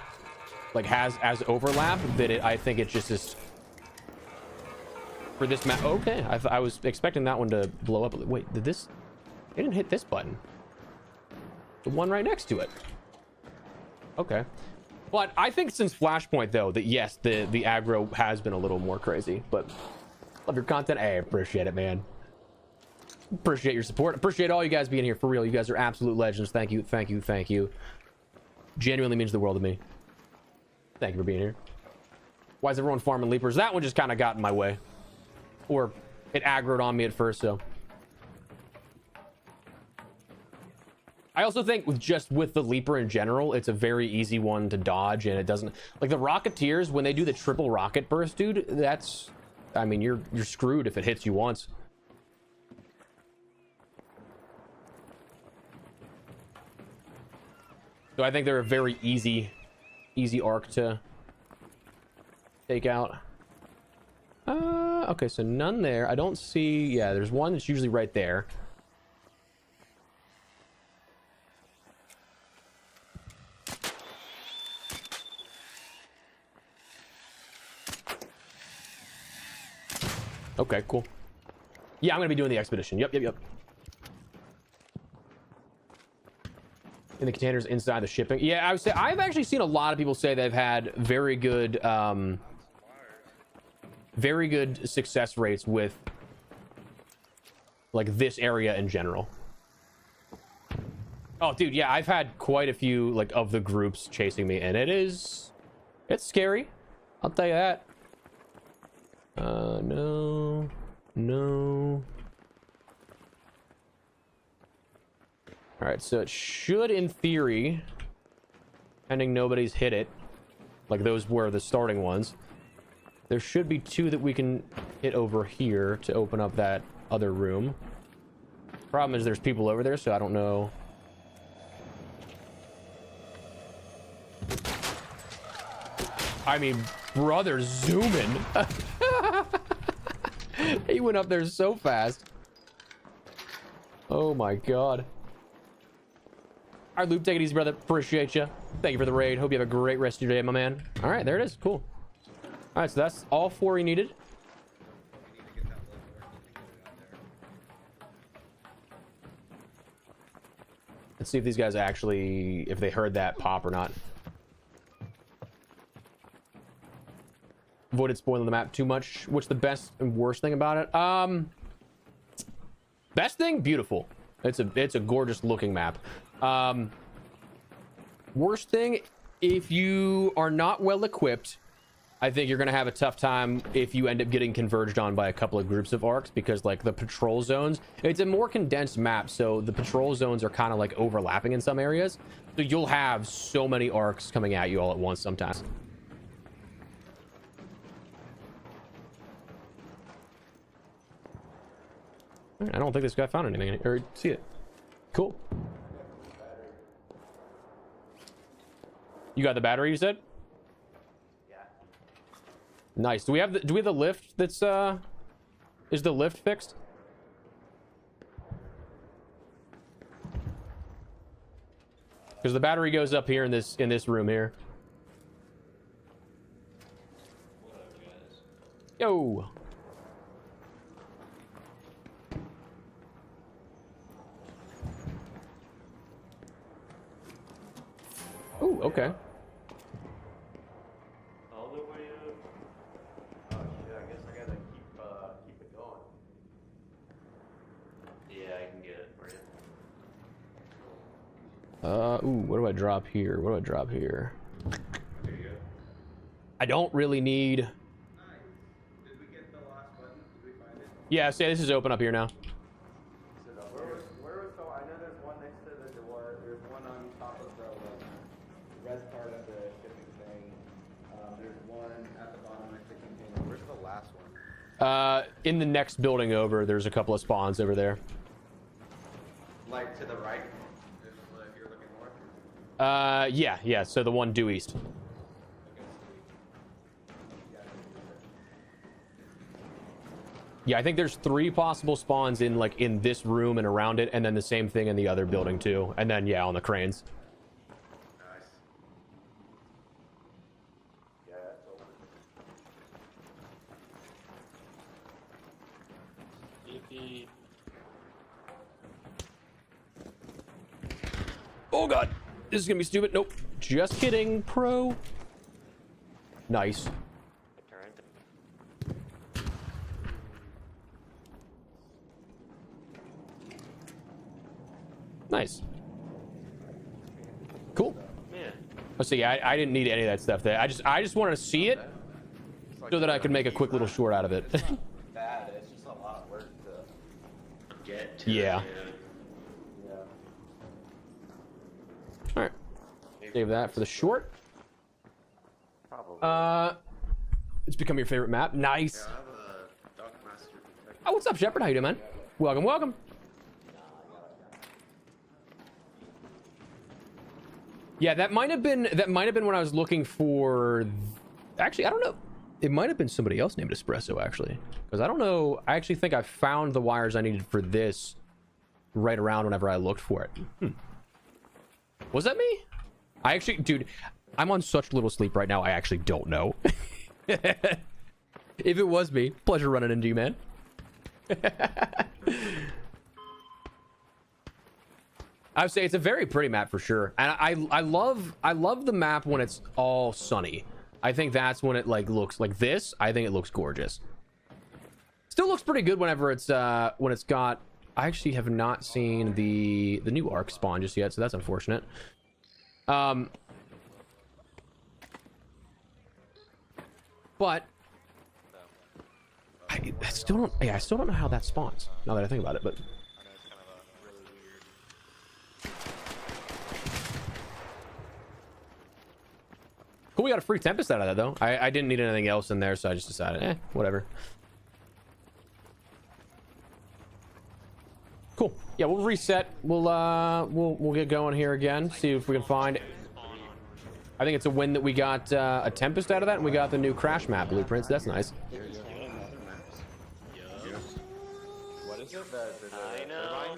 like has as overlap that I think it just is for this map. Okay, I was expecting that one to blow up. Wait, did this? It didn't hit this button. The one right next to it. Okay, but I think since Flashpoint though that yes, the aggro has been a little more crazy. But love your content. Hey, appreciate it, man. Appreciate your support. Appreciate all you guys being here for real. You guys are absolute legends. Thank you, thank you, thank you. Genuinely means the world to me. Thank you for being here. Why is everyone farming leapers? That one just kind of got in my way. Or it aggroed on me at first, so. I also think with the leaper in general, it's a very easy one to dodge, and it doesn't like the Rocketeers when they do the triple rocket burst, dude. That's, I mean, you're screwed if it hits you once. So I think they're a very easy arc to take out. Okay, so none there. I don't see. Yeah, there's one that's usually right there. Okay, cool. Yeah, I'm gonna be doing the expedition. Yep. In the containers inside the shipping. Yeah, I would say I've actually seen a lot of people say they've had very good success rates with like this area in general. Oh, dude, yeah, I've had quite a few like of the groups chasing me, and it's scary. I'll tell you that. No. All right, so it should, in theory, pending nobody's hit it, like those were the starting ones, there should be two that we can hit over here to open up that other room. Problem is there's people over there, so I don't know. I mean, brother, zooming. He went up there so fast. Oh my god. All right, Luke, take it easy, brother. Appreciate you. Thank you for the raid. Hope you have a great rest of your day, my man. All right, there it is. Cool. All right, so that's all 4 you needed. Let's see if these guys actually, if they heard that pop or not. Avoided spoiling the map too much. What's the best and worst thing about it? Best thing, beautiful. It's a gorgeous looking map. Worst thing, if you are not well equipped, I think you're gonna have a tough time if you end up getting converged on by a couple of groups of arcs, because like the patrol zones, it's a more condensed map, so the patrol zones are kind of like overlapping in some areas, so you'll have so many arcs coming at you all at once sometimes. I don't think this guy found anything or see it. Cool. You got the battery, you said? Yeah. Nice. Do we have the lift that's is the lift fixed? Because the battery goes up here in this room here. Yo. Ooh, okay. All the way up. Oh shit, I guess I gotta keep it going. Yeah, I can get it for you. Ooh, what do I drop here? What do I drop here? There you go. I don't really need. Did we get the last button? Yeah, say this is open up here now. Where was so I know there's one next to the door. There's one on top of the res part of the shipping thing. There's one at the bottom next to the container. Where's the last one? In the next building over, there's a couple of spawns over there. Like to the right? If you're looking north? Yeah, so the one due east. Yeah, I think there's 3 possible spawns in this room and around it, and then the same thing in the other building too. And then yeah, on the cranes. Nice. Yeah, that's over. DP. Oh god, this is gonna be stupid. Nope, just kidding, pro. Nice. Nice. Cool. Yeah. Let's see. I didn't need any of that stuff there. I just wanted to see it so that I could make a quick little short out of it. Bad. It's just a lot of work to Get to Yeah. it, yeah. All right. Save that for the short. Probably. It's become your favorite map. Nice. I have a Dark Master Detective. Oh, what's up, Shepard? How you doing, man? Welcome, welcome. Yeah, that might have been when I was looking for. Actually, I don't know. It might have been somebody else named Espresso, actually, because I don't know. I actually think I found the wires I needed for this right around whenever I looked for it. Was that me? I actually, dude, I'm on such little sleep right now. I actually don't know. If it was me, pleasure running into you, man. I would say it's a very pretty map for sure, and I love the map when it's all sunny. I think that's when it looks like this. I think it looks gorgeous. Still looks pretty good whenever it's when it's got. I actually have not seen the new arc spawn just yet, so that's unfortunate. But I still don't. Yeah, I still don't know how that spawns. Now that I think about it, but. Cool, we got a free Tempest out of that, though. I didn't need anything else in there, so I just decided, whatever. Cool. Yeah, we'll reset. We'll get going here again. See if we can find. I think it's a win that we got a Tempest out of that, and we got the new Crash map blueprints. That's nice. What is it? I know.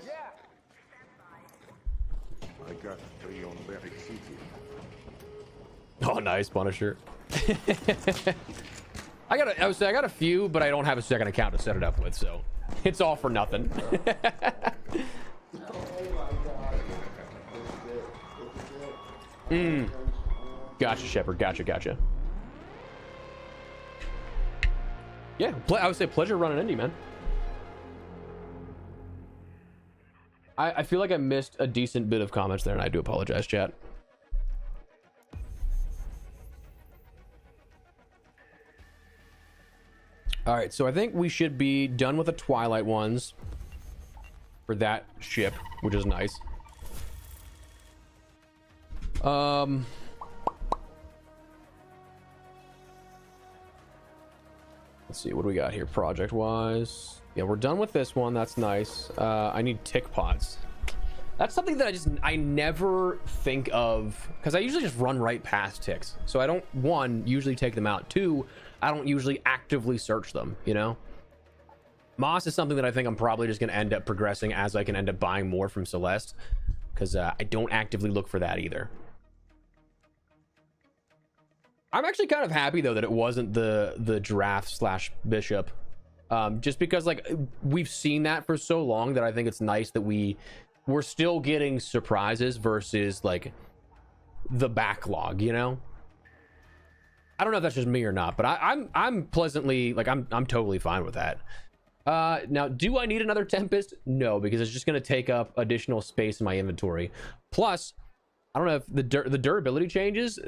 I got 3 on very city. Oh, nice, Punisher. I got a few, but I don't have a second account to set it up with, so it's all for nothing. Gotcha, Shepard. Gotcha. Yeah, I would say pleasure running into you, man. I feel like I missed a decent bit of comments there, and I do apologize, chat. All right, so I think we should be done with the Twilight ones for that ship, which is nice. Let's see, what do we got here project-wise? Yeah, we're done with this one. That's nice. I need tick pods. That's something that I never think of, because I usually just run right past ticks. So I don't, 1, usually take them out. 2, I don't usually actively search them, you know? Moss is something that I think I'm probably just going to end up progressing as I can end up buying more from Celeste, because I don't actively look for that either. I'm actually kind of happy, though, that it wasn't the giraffe/bishop. Just because, like, we've seen that for so long that I think it's nice that we're still getting surprises versus, like, the backlog, you know? I don't know if that's just me or not, but I'm pleasantly, like, I'm totally fine with that. Now, do I need another Tempest? No, because it's just going to take up additional space in my inventory. Plus, I don't know if the durability changes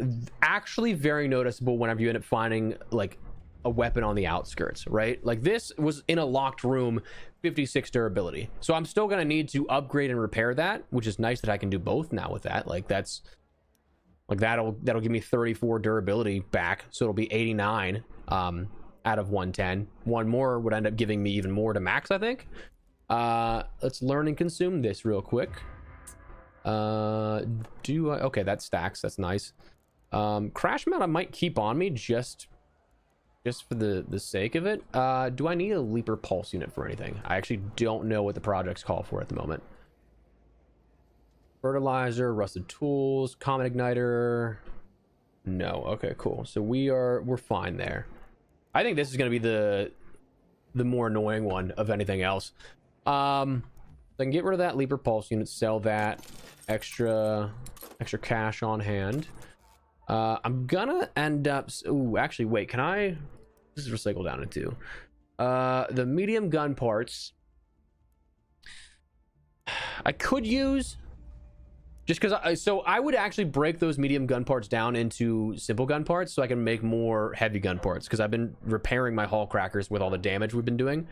actually very noticeable whenever you end up finding, like, a weapon on the outskirts, right? Like this was in a locked room, 56 durability. So I'm still gonna need to upgrade and repair that, which is nice that I can do both now with that. Like that's like that'll give me 34 durability back, so it'll be 89 out of 110. One more would end up giving me even more to max, I think. Let's learn and consume this real quick. Okay, that stacks, that's nice. Crash mount I might keep on me just for the sake of it. Do I need a leaper pulse unit for anything? I actually don't know what the projects call for at the moment. Fertilizer, rusted tools, comet igniter. No. Okay, cool. So we're fine there. I think this is going to be the more annoying one of anything else. I can get rid of that leaper pulse unit, sell that, extra cash on hand. I'm gonna end up, ooh, actually wait, can I, this is recycle down into the medium gun parts. I could use, just because so I would actually break those medium gun parts down into simple gun parts so I can make more heavy gun parts, because I've been repairing my hull crackers with all the damage we've been doing.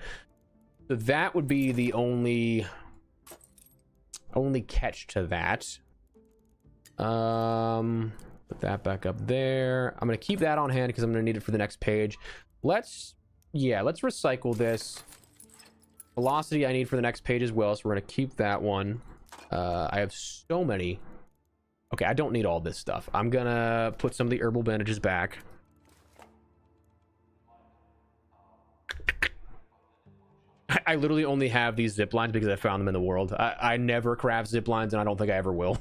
So that would be the only catch to that. Put that back up there. I'm gonna keep that on hand because I'm gonna need it for the next page. Let's recycle this. Velocity I need for the next page as well, so we're gonna keep that one. I have so many. Okay, I don't need all this stuff. I'm gonna put some of the herbal bandages back. I literally only have these zip lines because I found them in the world. I never craft zip lines, and I don't think I ever will.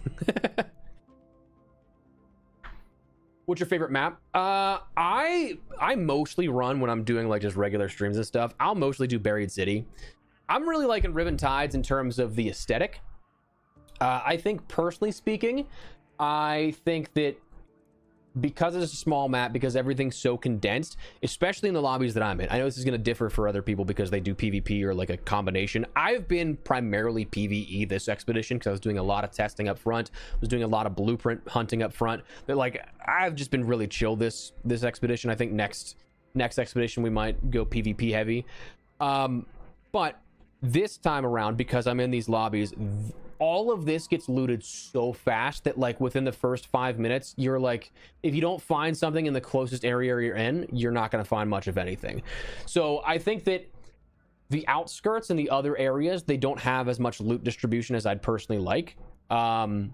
What's your favorite map? I mostly run when I'm doing like just regular streams and stuff. I'll mostly do Buried City. I'm really liking Riven Tides in terms of the aesthetic. I think personally speaking, I think that because it's a small map, because everything's so condensed, especially in the lobbies that I'm in. I know this is going to differ for other people because they do PvP or like a combination. I've been primarily PvE this expedition because I was doing a lot of testing up front. I was doing a lot of blueprint hunting up front. But like, I've just been really chill this expedition. I think next expedition we might go PvP heavy. But this time around, because I'm in these lobbies, all of this gets looted so fast that like within the first 5 minutes, you're like, if you don't find something in the closest area you're in, you're not going to find much of anything. So I think that the outskirts and the other areas, they don't have as much loot distribution as I'd personally like. And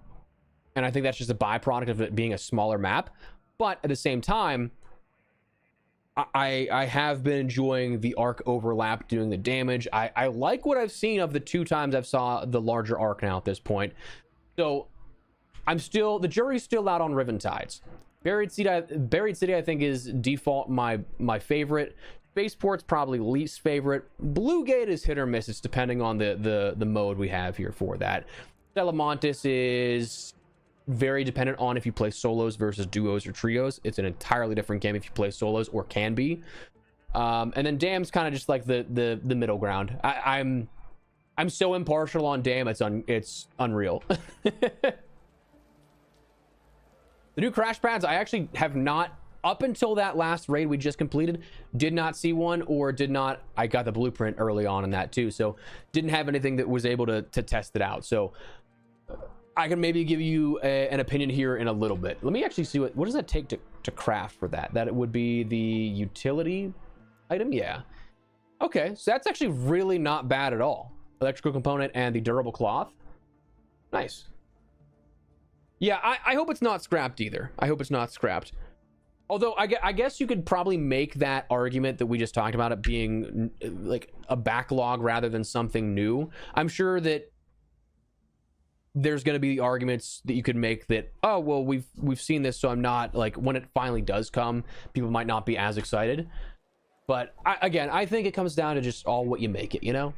I think that's just a byproduct of it being a smaller map. But at the same time, I have been enjoying the arc overlap doing the damage. I like what I've seen of the 2 times I've saw the larger arc now at this point. So the jury's still out on Riven Tides. Buried City I think is default my favorite. Spaceport's probably least favorite. Blue Gate is hit or miss. It's depending on the mode we have here for that. Stella is very dependent on if you play solos versus duos or trios. It's an entirely different game if you play solos, or can be. And then Dam's kind of just like the middle ground. I'm so impartial on Dam, it's unreal. The new crash pads, I actually have not, up until that last raid we just completed, did not see one, or I got the blueprint early on in that too, so didn't have anything that was able to test it out. So I can maybe give you an opinion here in a little bit. Let me actually see what does that take to craft for that. That it would be the utility item. Yeah. Okay, so that's actually really not bad at all. Electrical component and the durable cloth. Nice. Yeah, I hope it's not scrapped either. I hope it's not scrapped. Although I guess you could probably make that argument that we just talked about, it being like a backlog rather than something new. I'm sure that there's going to be arguments that you could make that, oh well, we've seen this, so I'm not, like, when it finally does come, people might not be as excited. But I think it comes down to just all what you make it, you know.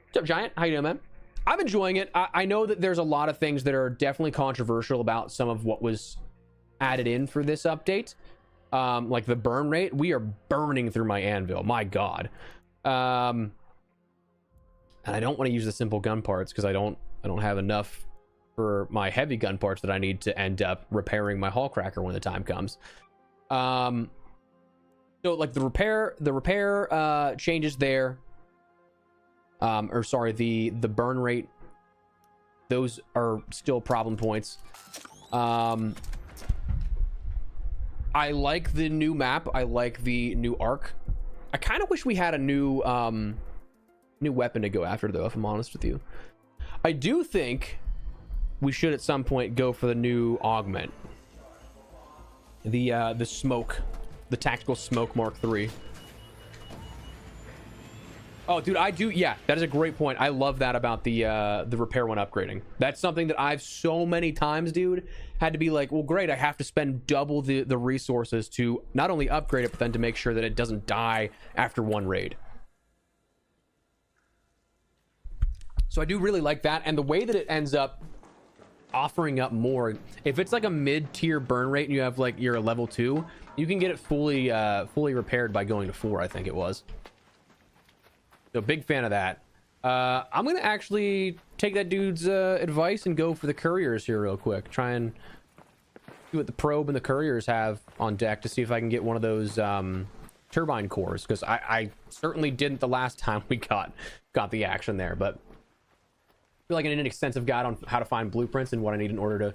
What's up, Giant? How you doing, man? I'm enjoying it. I know that there's a lot of things that are definitely controversial about some of what was added in for this update, like the burn rate. We are burning through my anvil, my god. And I don't want to use the simple gun parts because I don't have enough for my heavy gun parts that I need to end up repairing my hull cracker when the time comes. So So like the repair changes there. Or sorry, the burn rate. Those are still problem points. I like the new map. I like the new arc. I kind of wish we had a new weapon to go after, though, if I'm honest with you. I do think we should at some point go for the new augment. The smoke. The tactical smoke Mark III. Oh, dude, I do. Yeah, that is a great point. I love that about the repair one upgrading. That's something that I've so many times, dude, had to be like, well, great. I have to spend double the resources to not only upgrade it, but then to make sure that it doesn't die after one raid. So I do really like that. And the way that it ends up offering up more, if it's like a mid-tier burn rate and you have like you're a level 2, you can get it fully repaired by going to 4, I think it was. So big fan of that. I'm gonna actually take that dude's advice and go for the couriers here real quick. Try and see what the probe and the couriers have on deck to see if I can get one of those turbine cores, because I certainly didn't the last time we got the action there. But I feel like an extensive guide on how to find blueprints and what I need in order to.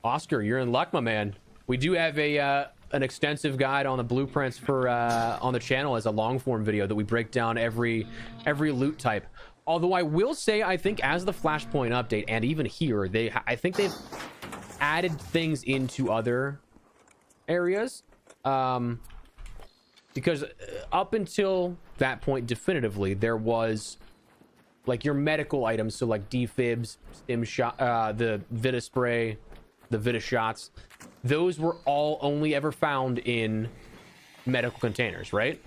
Oscar, you're in luck, my man. We do have an extensive guide on the blueprints for on the channel as a long form video that we break down every loot type. Although I will say, I think as the Flashpoint update and even here, I think they've added things into other areas, because up until that point, definitively, there was like your medical items, so like defibs, stim shot, the Vita spray, the Vita shots. Those were all only ever found in medical containers, right?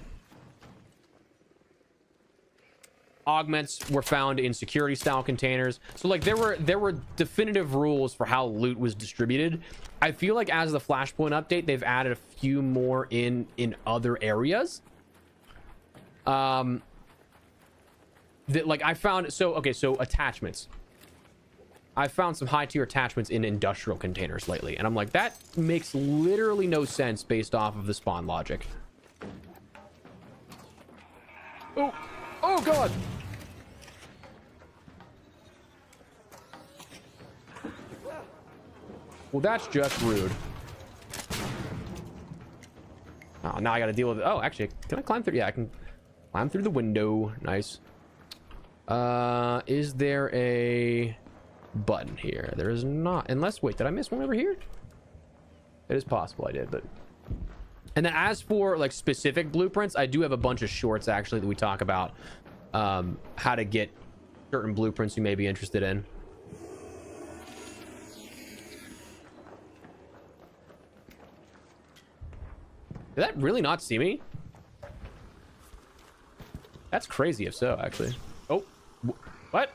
Augments were found in security style containers. So like there were definitive rules for how loot was distributed. I feel like as the Flashpoint update, they've added a few more in other areas. That like I found, so okay, so attachments. I found some high tier attachments in industrial containers lately, and I'm like, that makes literally no sense based off of the spawn logic. Oh god. Well, that's just rude. Oh, now I gotta deal with it. Oh, actually, can I climb through? Yeah, I can climb through the window. Nice. Is there a button here? There is not, unless, wait, did I miss one over here? It is possible I did, but. And then as for like specific blueprints, I do have a bunch of shorts actually that we talk about how to get certain blueprints you may be interested in. Did that really not see me? That's crazy if so, actually. Oh, what?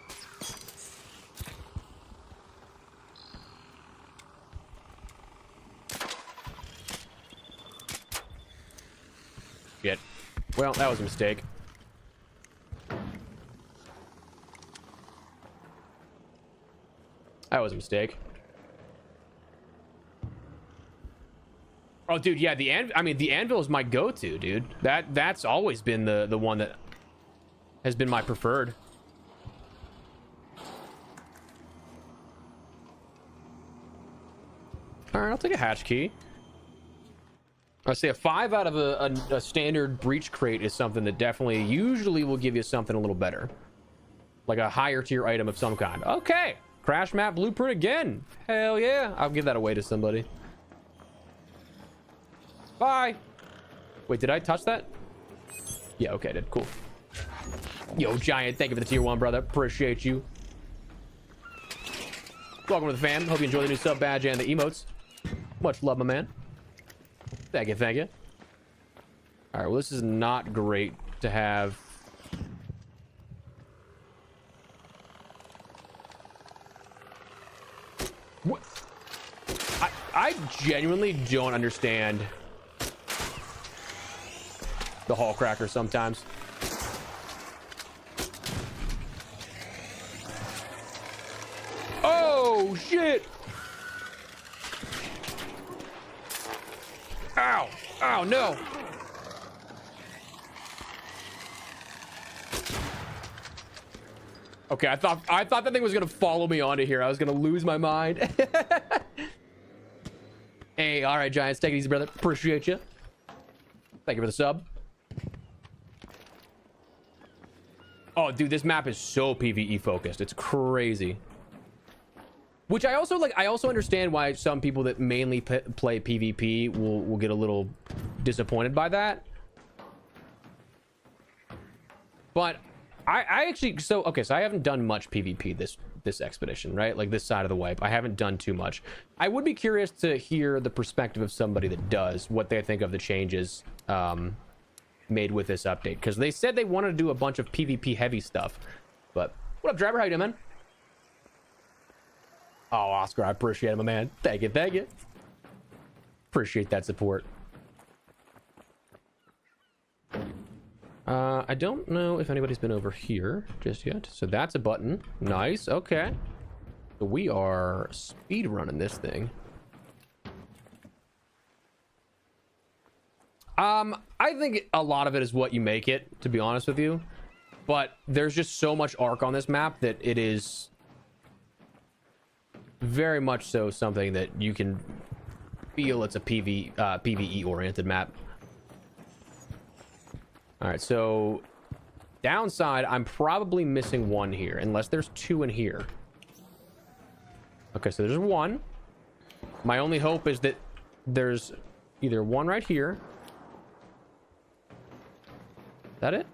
Shit. Well, that was a mistake. That was a mistake. Oh, dude, yeah, the anvil is my go-to, dude. That's always been the one that has been my preferred. All right, I'll take a hatch key. I say a 5 out of a standard breach crate is something that definitely usually will give you something a little better, like a higher tier item of some kind. Okay, crash map blueprint again. Hell yeah, I'll give that away to somebody. Bye. Wait, did I touch that? Yeah, okay, I did. Cool. Yo, Giant, thank you for the tier 1, brother. Appreciate you. Welcome to the fam. Hope you enjoy the new sub badge and the emotes. Much love, my man. Thank you, thank you. All right, well, this is not great to have. What? I genuinely don't understand the hall cracker sometimes. Oh, shit. Ow. Oh no. Okay, I thought that thing was gonna follow me onto here. I was gonna lose my mind. Hey, all right, Giants, take it easy, brother. Appreciate you. Thank you for the sub. Oh, dude, this map is so PvE focused. It's crazy. Which I also like. I also understand why some people that mainly play PvP will get a little disappointed by that. But I actually so I haven't done much PvP this expedition, right? Like this side of the wipe. I haven't done too much. I would be curious to hear the perspective of somebody that does, what they think of the changes made with this update, because they said they wanted to do a bunch of PvP heavy stuff. But what up, driver? How you doing, man? Oh, Oscar, I appreciate it, my man. Thank you. Appreciate that support. I don't know if anybody's been over here just yet. So that's a button. Nice. Okay. So we are speed running this thing. I think a lot of it is what you make it, to be honest with you. But there's just so much arc on this map that it is very much so something that you can feel it's a PvE oriented map. All right, so downside, I'm probably missing one here, unless there's two in here. Okay, so there's one. My only hope is that there's either one right here. Is that it?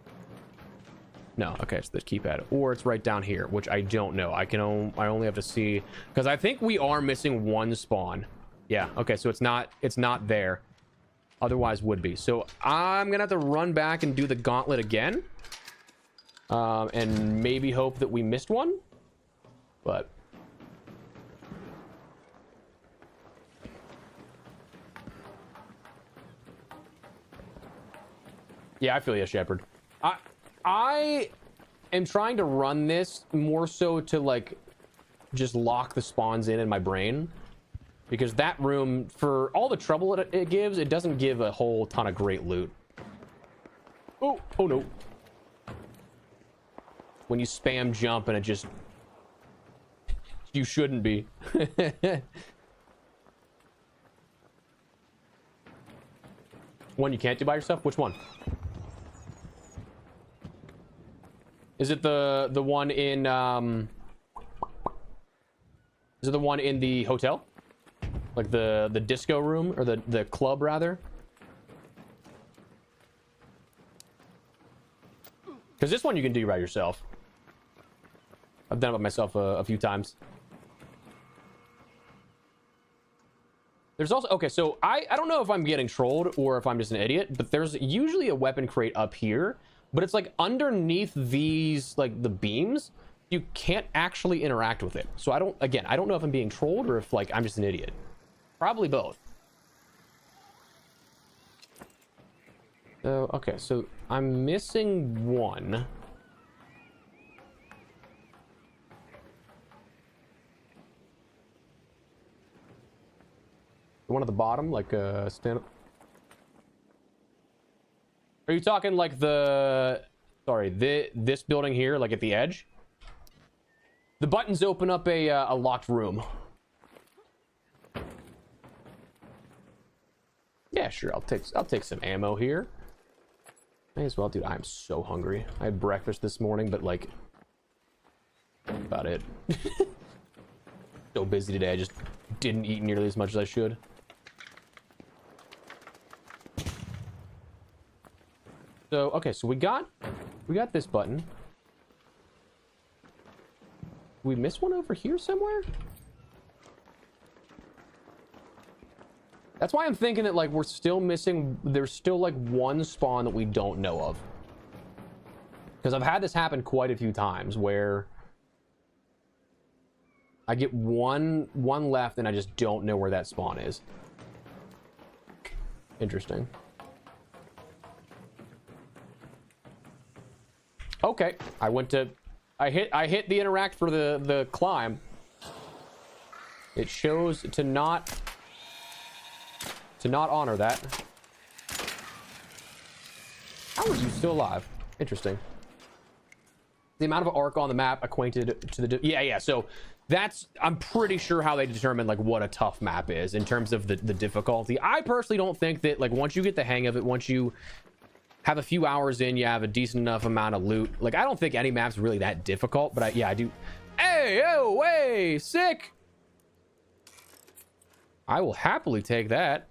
No, okay, so the keypad, or it's right down here, which I don't know. I only have to see, because I think we are missing one spawn. Yeah, okay, so it's not there. Otherwise would be. So I'm gonna have to run back and do the gauntlet again, and maybe hope that we missed one, but yeah, I feel you, Shepard. I am trying to run this more so to like just lock the spawns in my brain, because that room, for all the trouble it gives, it doesn't give a whole ton of great loot. Oh no. When you spam jump and it just, you shouldn't be. One you can't do by yourself? Which one? Is it the one in is it the one in the hotel? Like the disco room, or the club rather? Because this one you can do by yourself. I've done it by myself a few times. There's also, okay, so I don't know if I'm getting trolled or if I'm just an idiot, but there's usually a weapon crate up here, but it's like underneath these, like the beams, you can't actually interact with it. So I don't know if I'm being trolled or if like I'm just an idiot. Probably both. So, okay, so I'm missing one. The one at the bottom, like stand up. Are you talking like this building here, like at the edge? The buttons open up a locked room. Yeah, sure. I'll take some ammo here. May as well, dude. I'm so hungry. I had breakfast this morning, but like, about it. So busy today. I just didn't eat nearly as much as I should. So okay, so we got this button. We missed one over here somewhere? That's why I'm thinking that like we're still missing, there's still like one spawn that we don't know of. Because I've had this happen quite a few times where I get one left and I just don't know where that spawn is. Interesting. Okay, I hit the interact for the climb. It shows to not honor that. How are you still alive? Interesting. The amount of arc on the map acquainted to the... Yeah. So that's... I'm pretty sure how they determine like what a tough map is in terms of the difficulty. I personally don't think that like once you get the hang of it, once you have a few hours in, you have a decent enough amount of loot. Like I don't think any map's really that difficult, but I do... Hey, oh, way, sick! I will happily take that.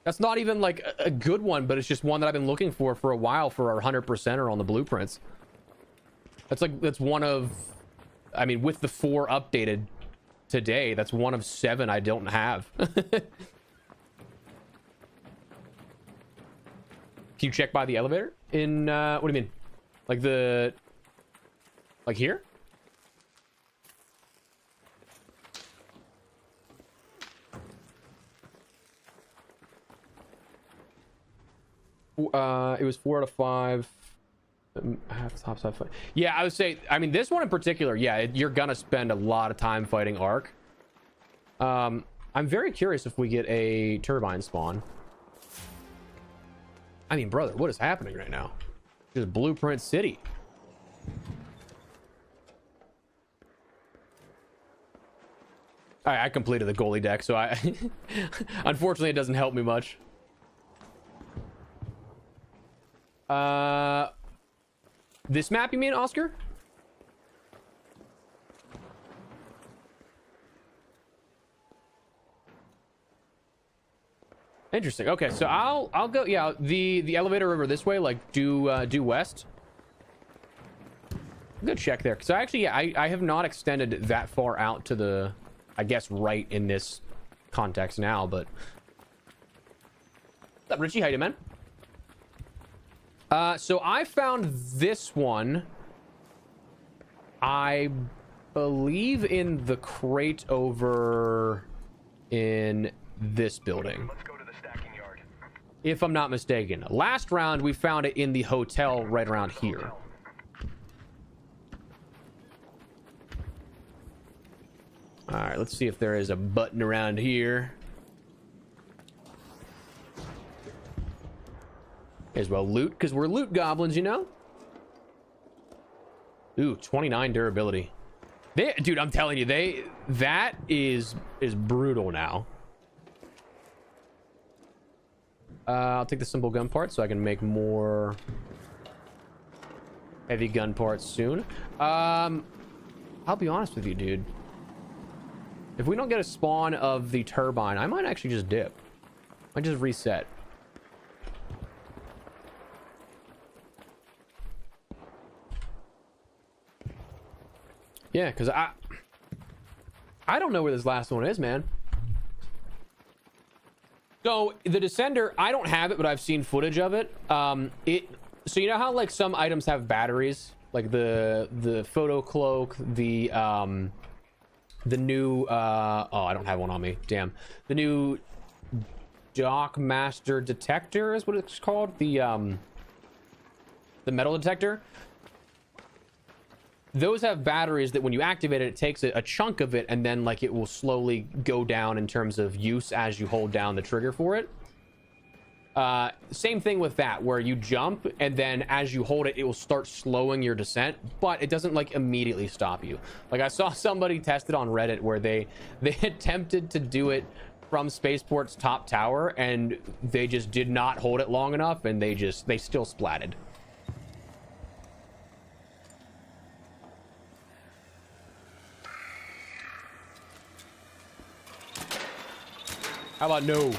That's not even like a good one, but it's just one that I've been looking for a while for our 100%er on the blueprints. That's one of, I mean, with the 4 updated today, that's one of 7 I don't have. Can you check by the elevator in, what do you mean? Like like here? It was 4 out of 5. Top side fight. Yeah, I would say, I mean, this one in particular, yeah, you're gonna spend a lot of time fighting Arc. I'm very curious if we get a turbine spawn. I mean, brother, what is happening right now? Just Blueprint City. I completed the goalie deck, so I unfortunately it doesn't help me much. This map, you mean, Oscar? Interesting. Okay, so I'll go. Yeah, the elevator over this way, like due west. Good check there, because I have not extended that far out to the, I guess, right in this context now. But what's up, Richie? How you doing, man? So I found this one, I believe, in the crate over in this building. Let's go to the stacking yard. If I'm not mistaken. Last round, we found it in the hotel right around here. All right, let's see if there is a button around here. As well loot, because we're loot goblins, you know. Ooh, 29 durability. Dude, I'm telling you, that is brutal now. I'll take the simple gun part so I can make more heavy gun parts soon. I'll be honest with you, dude. If we don't get a spawn of the turbine, I might actually just dip. I just reset. Yeah, because I don't know where this last one is, man. So the Descender, I don't have it, but I've seen footage of it. So you know how like some items have batteries, like the photo cloak, the new oh, I don't have one on me. Damn. The new Dock Master detector is what it's called. The metal detector. Those have batteries that when you activate it, it takes a chunk of it, and then like it will slowly go down in terms of use as you hold down the trigger for it. Same thing with that, where you jump and then as you hold it, it will start slowing your descent, but it doesn't like immediately stop you. Like I saw somebody test it on Reddit where they attempted to do it from Spaceport's top tower, and they just did not hold it long enough, and they still splatted. How about no?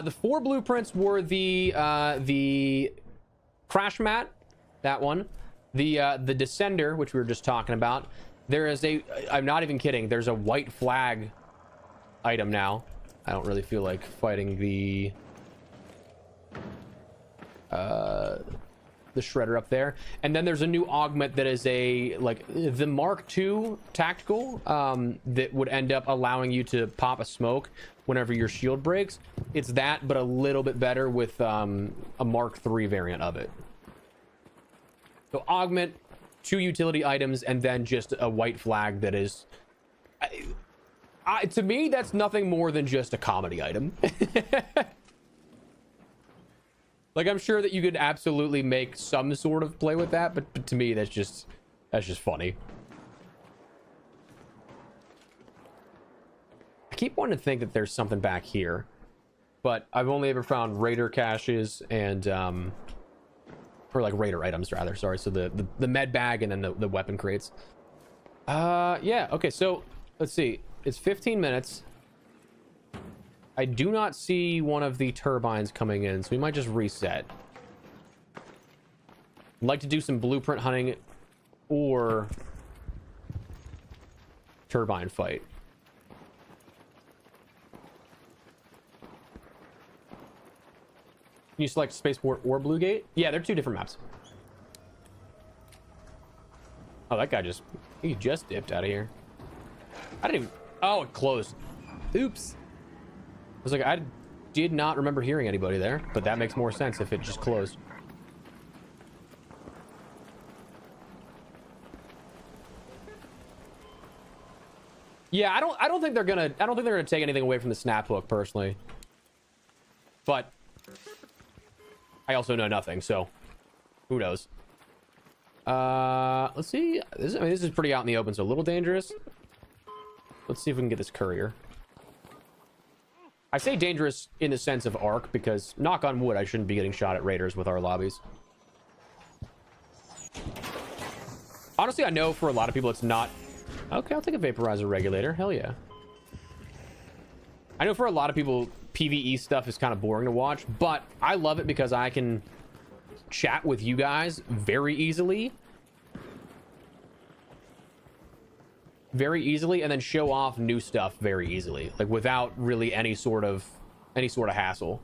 The 4 blueprints were the crash mat, that one, the Descender, which we were just talking about. There is I'm not even kidding, there's a white flag item now. I don't really feel like fighting the shredder up there. And then there's a new augment that is like the Mark II tactical that would end up allowing you to pop a smoke whenever your shield breaks. It's that, but a little bit better with a Mark III variant of it. So augment, 2 utility items, and then just a white flag that is... To me, that's nothing more than just a comedy item. Like, I'm sure that you could absolutely make some sort of play with that, but to me, that's just funny. I keep wanting to think that there's something back here, but I've only ever found raider caches and or like raider items rather. Sorry, so the med bag and then the weapon crates. Yeah. Okay, so let's see. It's 15 minutes. I do not see one of the turbines coming in, so we might just reset. I'd like to do some blueprint hunting or turbine fight. Can you select Spaceport or Blue Gate? Yeah, they're two different maps. Oh, that guy he just dipped out of here. I didn't even... Oh, it closed. Oops. I was like, I did not remember hearing anybody there, but that makes more sense if it just closed. Yeah, I don't think they're gonna take anything away from the snap hook personally. But I also know nothing, so who knows? Let's see. This is pretty out in the open, so a little dangerous. Let's see if we can get this courier. I say dangerous in the sense of arc because, knock on wood, I shouldn't be getting shot at raiders with our lobbies. Honestly, I know for a lot of people it's not... Okay, I'll take a vaporizer regulator. Hell yeah. I know for a lot of people, PvE stuff is kind of boring to watch, but I love it because I can chat with you guys very easily. Very easily, and then show off new stuff very easily, like without really any sort of hassle.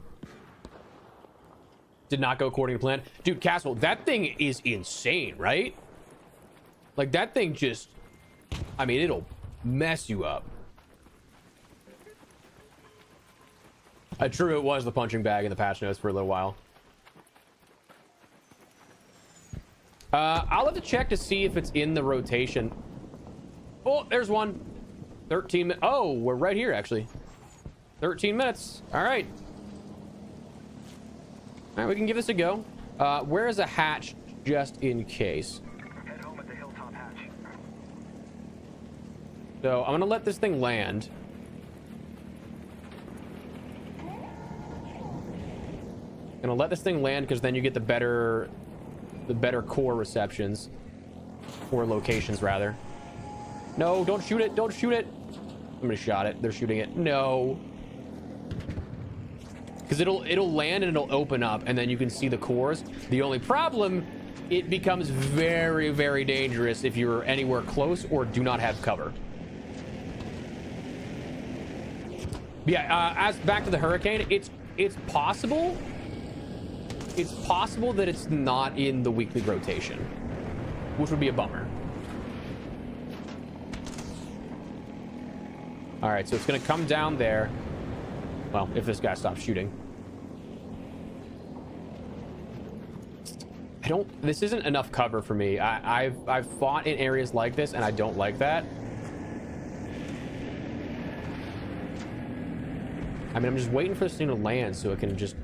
Did not go according to plan. Dude, Castle, that thing is insane, right? Like, that thing just... I mean, it'll mess you up. True, it was the punching bag in the patch notes for a little while. I'll have to check to see if it's in the rotation. Oh, there's one. 13 minutes. Oh, we're right here, actually. 13 minutes. All right. All right, we can give this a go. Where is a hatch just in case? Head home at the hilltop hatch. So I'm going to let this thing land. Going to let this thing land because then you get the better core receptions. Or locations, rather. No, don't shoot it. Don't shoot it. Somebody shot it. They're shooting it. No. Because it'll land and it'll open up and then you can see the cores. The only problem, it becomes very, very dangerous if you're anywhere close or do not have cover. Yeah, as back to the Hurricane, it's possible. It's possible that it's not in the weekly rotation, which would be a bummer. All right, so it's going to come down there. Well, if this guy stops shooting. This isn't enough cover for me. I've fought in areas like this, and I don't like that. I mean, I'm just waiting for this thing to land so it can just...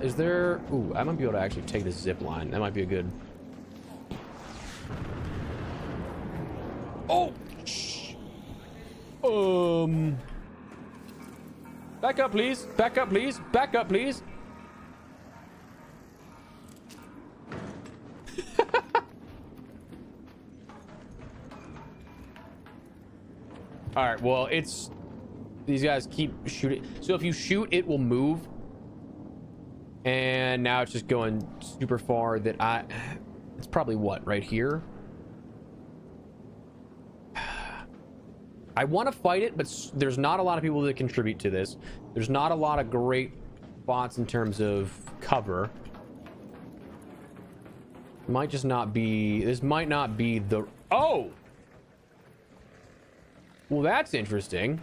is there... Ooh, I might be able to actually take this zip line. That might be a good... Oh! Back up, please. Back up, please. Back up, please. All right, well, it's... These guys keep shooting. So if you shoot, it will move. And now it's just going super far that it's probably what, right here? I want to fight it, but there's not a lot of people that contribute to this. There's not a lot of great spots in terms of cover. Might just not be... This might not be the... Oh! Well, that's interesting.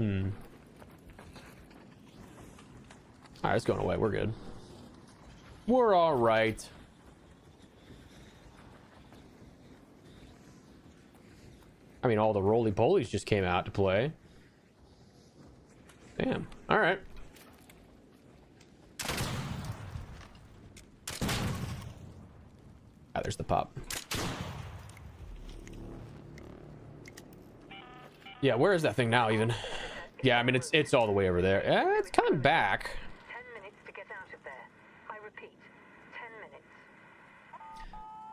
Alright, it's going away. We're good. We're alright. I mean, all the roly-polies just came out to play. Damn. Alright. Ah, there's the pop. Yeah, where is that thing now even? Yeah, I mean, it's all the way over there. It's coming back. 10 minutes to get out of there. I repeat, 10 minutes.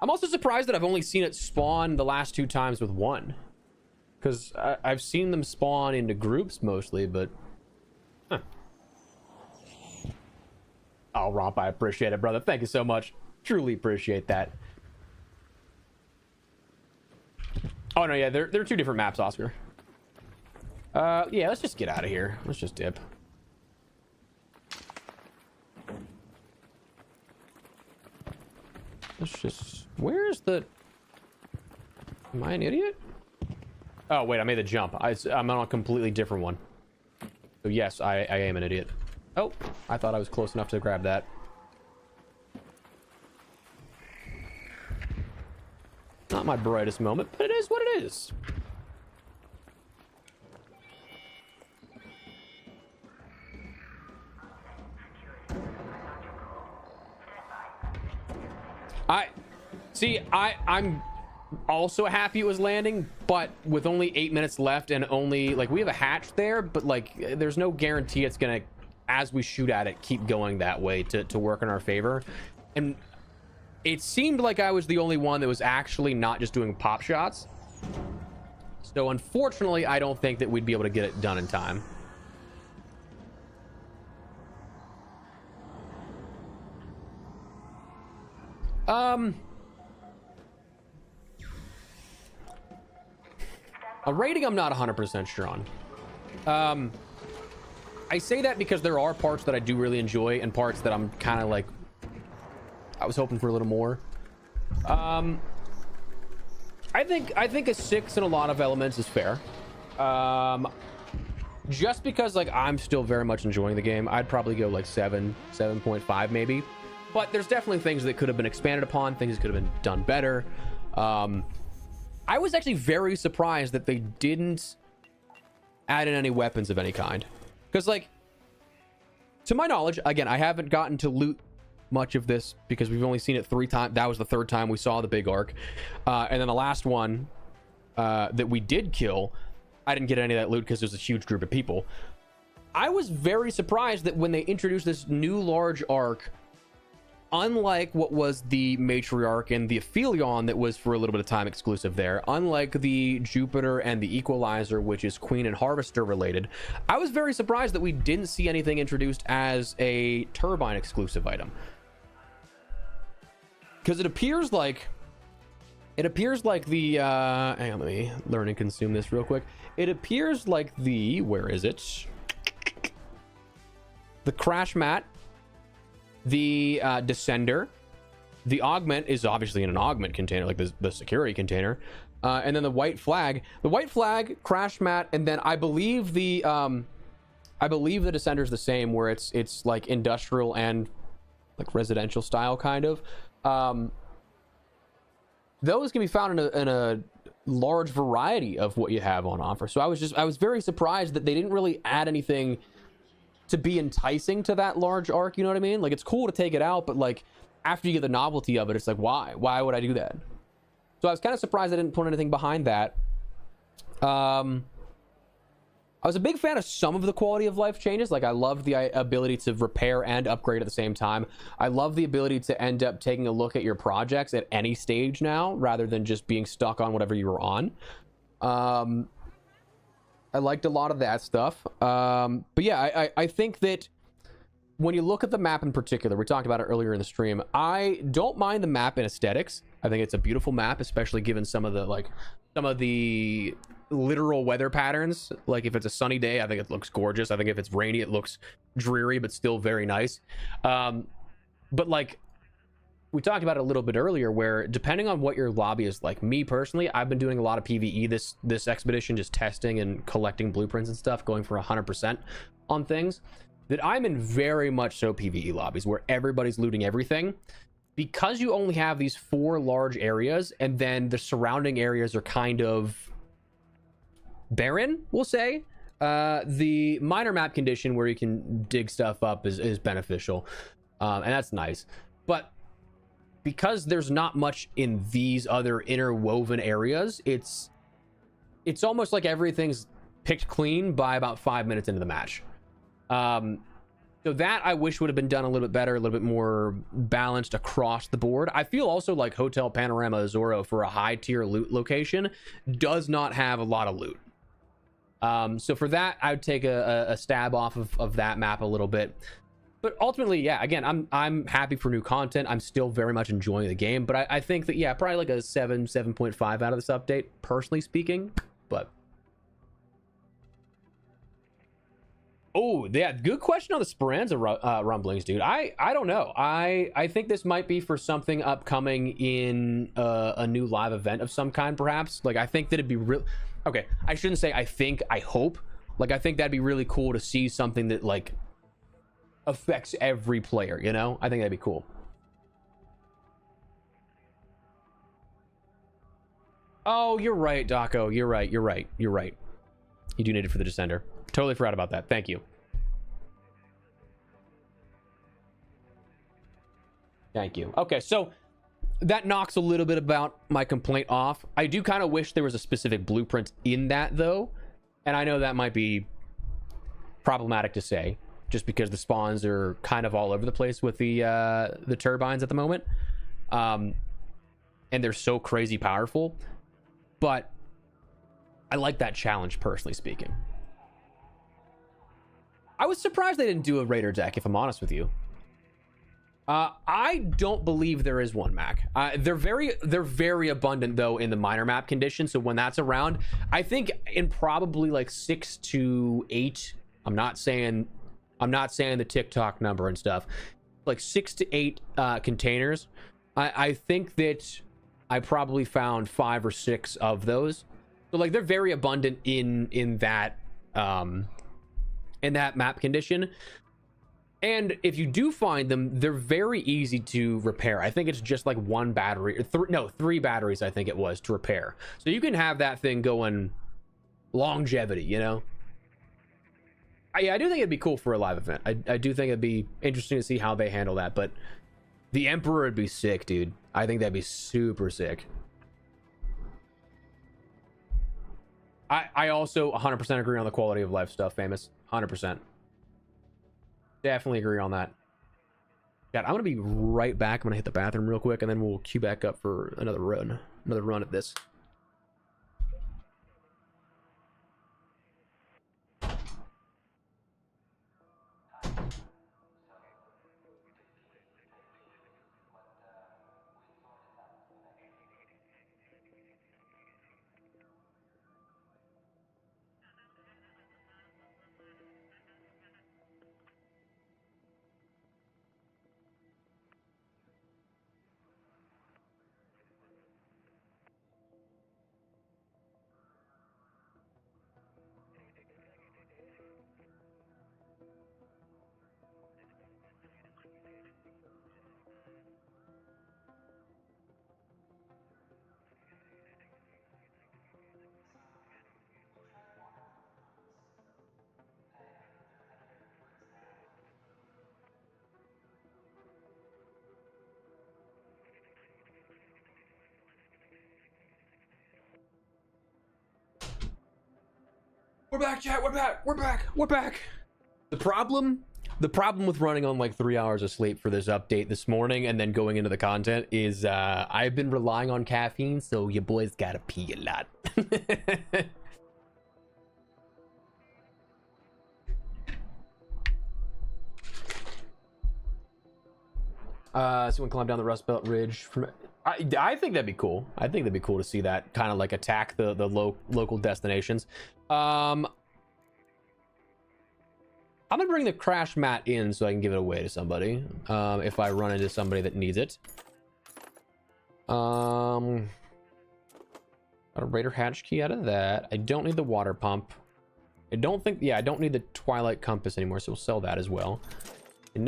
I'm also surprised that I've only seen it spawn the last 2 times with one. Because I've seen them spawn into groups mostly, but... Huh. Oh, Romp, I appreciate it, brother. Thank you so much. Truly appreciate that. Oh, no, yeah, they're 2 different maps, Oscar. Yeah, let's just get out of here. Let's just dip. Let's just... Where's the... Am I an idiot? Oh, wait, I made the jump. I'm on a completely different one. So, yes, I am an idiot. Oh, I thought I was close enough to grab that. Not my brightest moment, but it is what it is. I'm also happy it was landing, but with only 8 minutes left and only, like, we have a hatch there, but, like, there's no guarantee it's gonna, as we shoot at it, keep going that way to work in our favor. And it seemed like I was the only one that was actually not just doing pop shots. So, unfortunately, I don't think that we'd be able to get it done in time. A rating I'm not 100% sure on. I say that because there are parts that I do really enjoy and parts that I'm kind of like, I was hoping for a little more. I think a 6 in a lot of elements is fair. Just because, like, I'm still very much enjoying the game, I'd probably go like 7.5 maybe. But there's definitely things that could have been expanded upon, things that could have been done better. I was actually very surprised that they didn't add in any weapons of any kind. Because, like, to my knowledge, again, I haven't gotten to loot much of this because we've only seen it 3 times. That was the 3rd time we saw the big arc. And then the last one that we did kill, I didn't get any of that loot because there's a huge group of people. I was very surprised that when they introduced this new large arc, unlike what was the Matriarch and the Aphelion that was for a little bit of time exclusive there, unlike the Jupiter and the Equalizer, which is Queen and Harvester related, I was very surprised that we didn't see anything introduced as a Turbine exclusive item. Because it appears like the hang on, let me learn and consume this real quick. It appears like the, where is it? The Crash Mat, the Descender, the Augment is obviously in an Augment container, like the security container, and then the White Flag, Crash Mat, and then I believe the Descender is the same, where it's like industrial and like residential style kind of. Those can be found in a large variety of what you have on offer. So I was very surprised that they didn't really add anything to be enticing to that large arc, you know what I mean? Like, it's cool to take it out, but like after you get the novelty of it, it's like, why would I do that? So I was kind of surprised I didn't put anything behind that. I was a big fan of some of the quality of life changes. Like, I loved the ability to repair and upgrade at the same time. I love the ability to end up taking a look at your projects at any stage now, rather than just being stuck on whatever you were on. I liked a lot of that stuff. But yeah, I think that when you look at the map in particular, we talked about it earlier in the stream, I don't mind the map in aesthetics. I think it's a beautiful map, especially given some of the literal weather patterns. Like, if it's a sunny day, I think it looks gorgeous. I think if it's rainy, it looks dreary, but still very nice. But like, we talked about it a little bit earlier, where depending on what your lobby is like, me personally, I've been doing a lot of PvE this expedition, just testing and collecting blueprints and stuff, going for 100% on things, that I'm in very much so PvE lobbies where everybody's looting everything. Because you only have these 4 large areas, and then the surrounding areas are kind of barren, we'll say. The minor map condition where you can dig stuff up is beneficial, and that's nice. But because there's not much in these other interwoven areas, it's almost like everything's picked clean by about 5 minutes into the match. So that I wish would have been done a little bit better, a little bit more balanced across the board. I feel also like Hotel Panorama Azoro, for a high tier loot location, does not have a lot of loot. So for that, I would take a stab off of that map a little bit. But ultimately, yeah, again, I'm happy for new content. I'm still very much enjoying the game, but I think that, yeah, probably like a 7.5 out of this update, personally speaking. But oh, yeah, good question on the Speranza rumblings, dude. I don't know. I think this might be for something upcoming in a new live event of some kind, perhaps. Like, I think that it'd be real. Okay, I shouldn't say I think, I hope. Like, I think that'd be really cool to see something that, like, affects every player, you know? I think that'd be cool. Oh, you're right, Daco. You're right. You do need it for the Descender. Totally forgot about that. Thank you. Okay, so that knocks a little bit about my complaint off. I do kind of wish there was a specific blueprint in that, though. And I know that might be problematic to say, just because the spawns are kind of all over the place with the turbines at the moment. And they're so crazy powerful. But I like that challenge, personally speaking. I was surprised they didn't do a Raider deck, if I'm honest with you. I don't believe there is one, Mac. They're very abundant, though, in the minor map condition. So when that's around, I think in probably like 6 to 8. I'm not saying the TikTok number and stuff. Like 6 to 8 containers. I think that I probably found 5 or 6 of those. So like they're very abundant in that map condition. And if you do find them, they're very easy to repair. I think it's just like 1 battery, or 3 batteries, I think it was, to repair. So you can have that thing going longevity, you know? Yeah, I do think it'd be cool for a live event. I do think it'd be interesting to see how they handle that. But the Emperor would be sick, dude. I think that'd be super sick. I also 100% agree on the quality of life stuff, Famous. 100%. Definitely agree on that. Yeah, I'm gonna be right back. I'm gonna hit the bathroom real quick, and then we'll queue back up for another run at this. We're back, chat. We're back. The problem with running on like 3 hours of sleep for this update this morning and then going into the content is I've been relying on caffeine, so your boys gotta pee a lot. Someone climb down the Rust Belt Ridge from. I think that'd be cool. I think that'd be cool to see that kind of like attack the local destinations. I'm gonna bring the crash mat in so I can give it away to somebody if I run into somebody that needs it. Got a Raider hatch key out of that. I don't need the water pump. I don't need the Twilight Compass anymore, so we'll sell that as well. You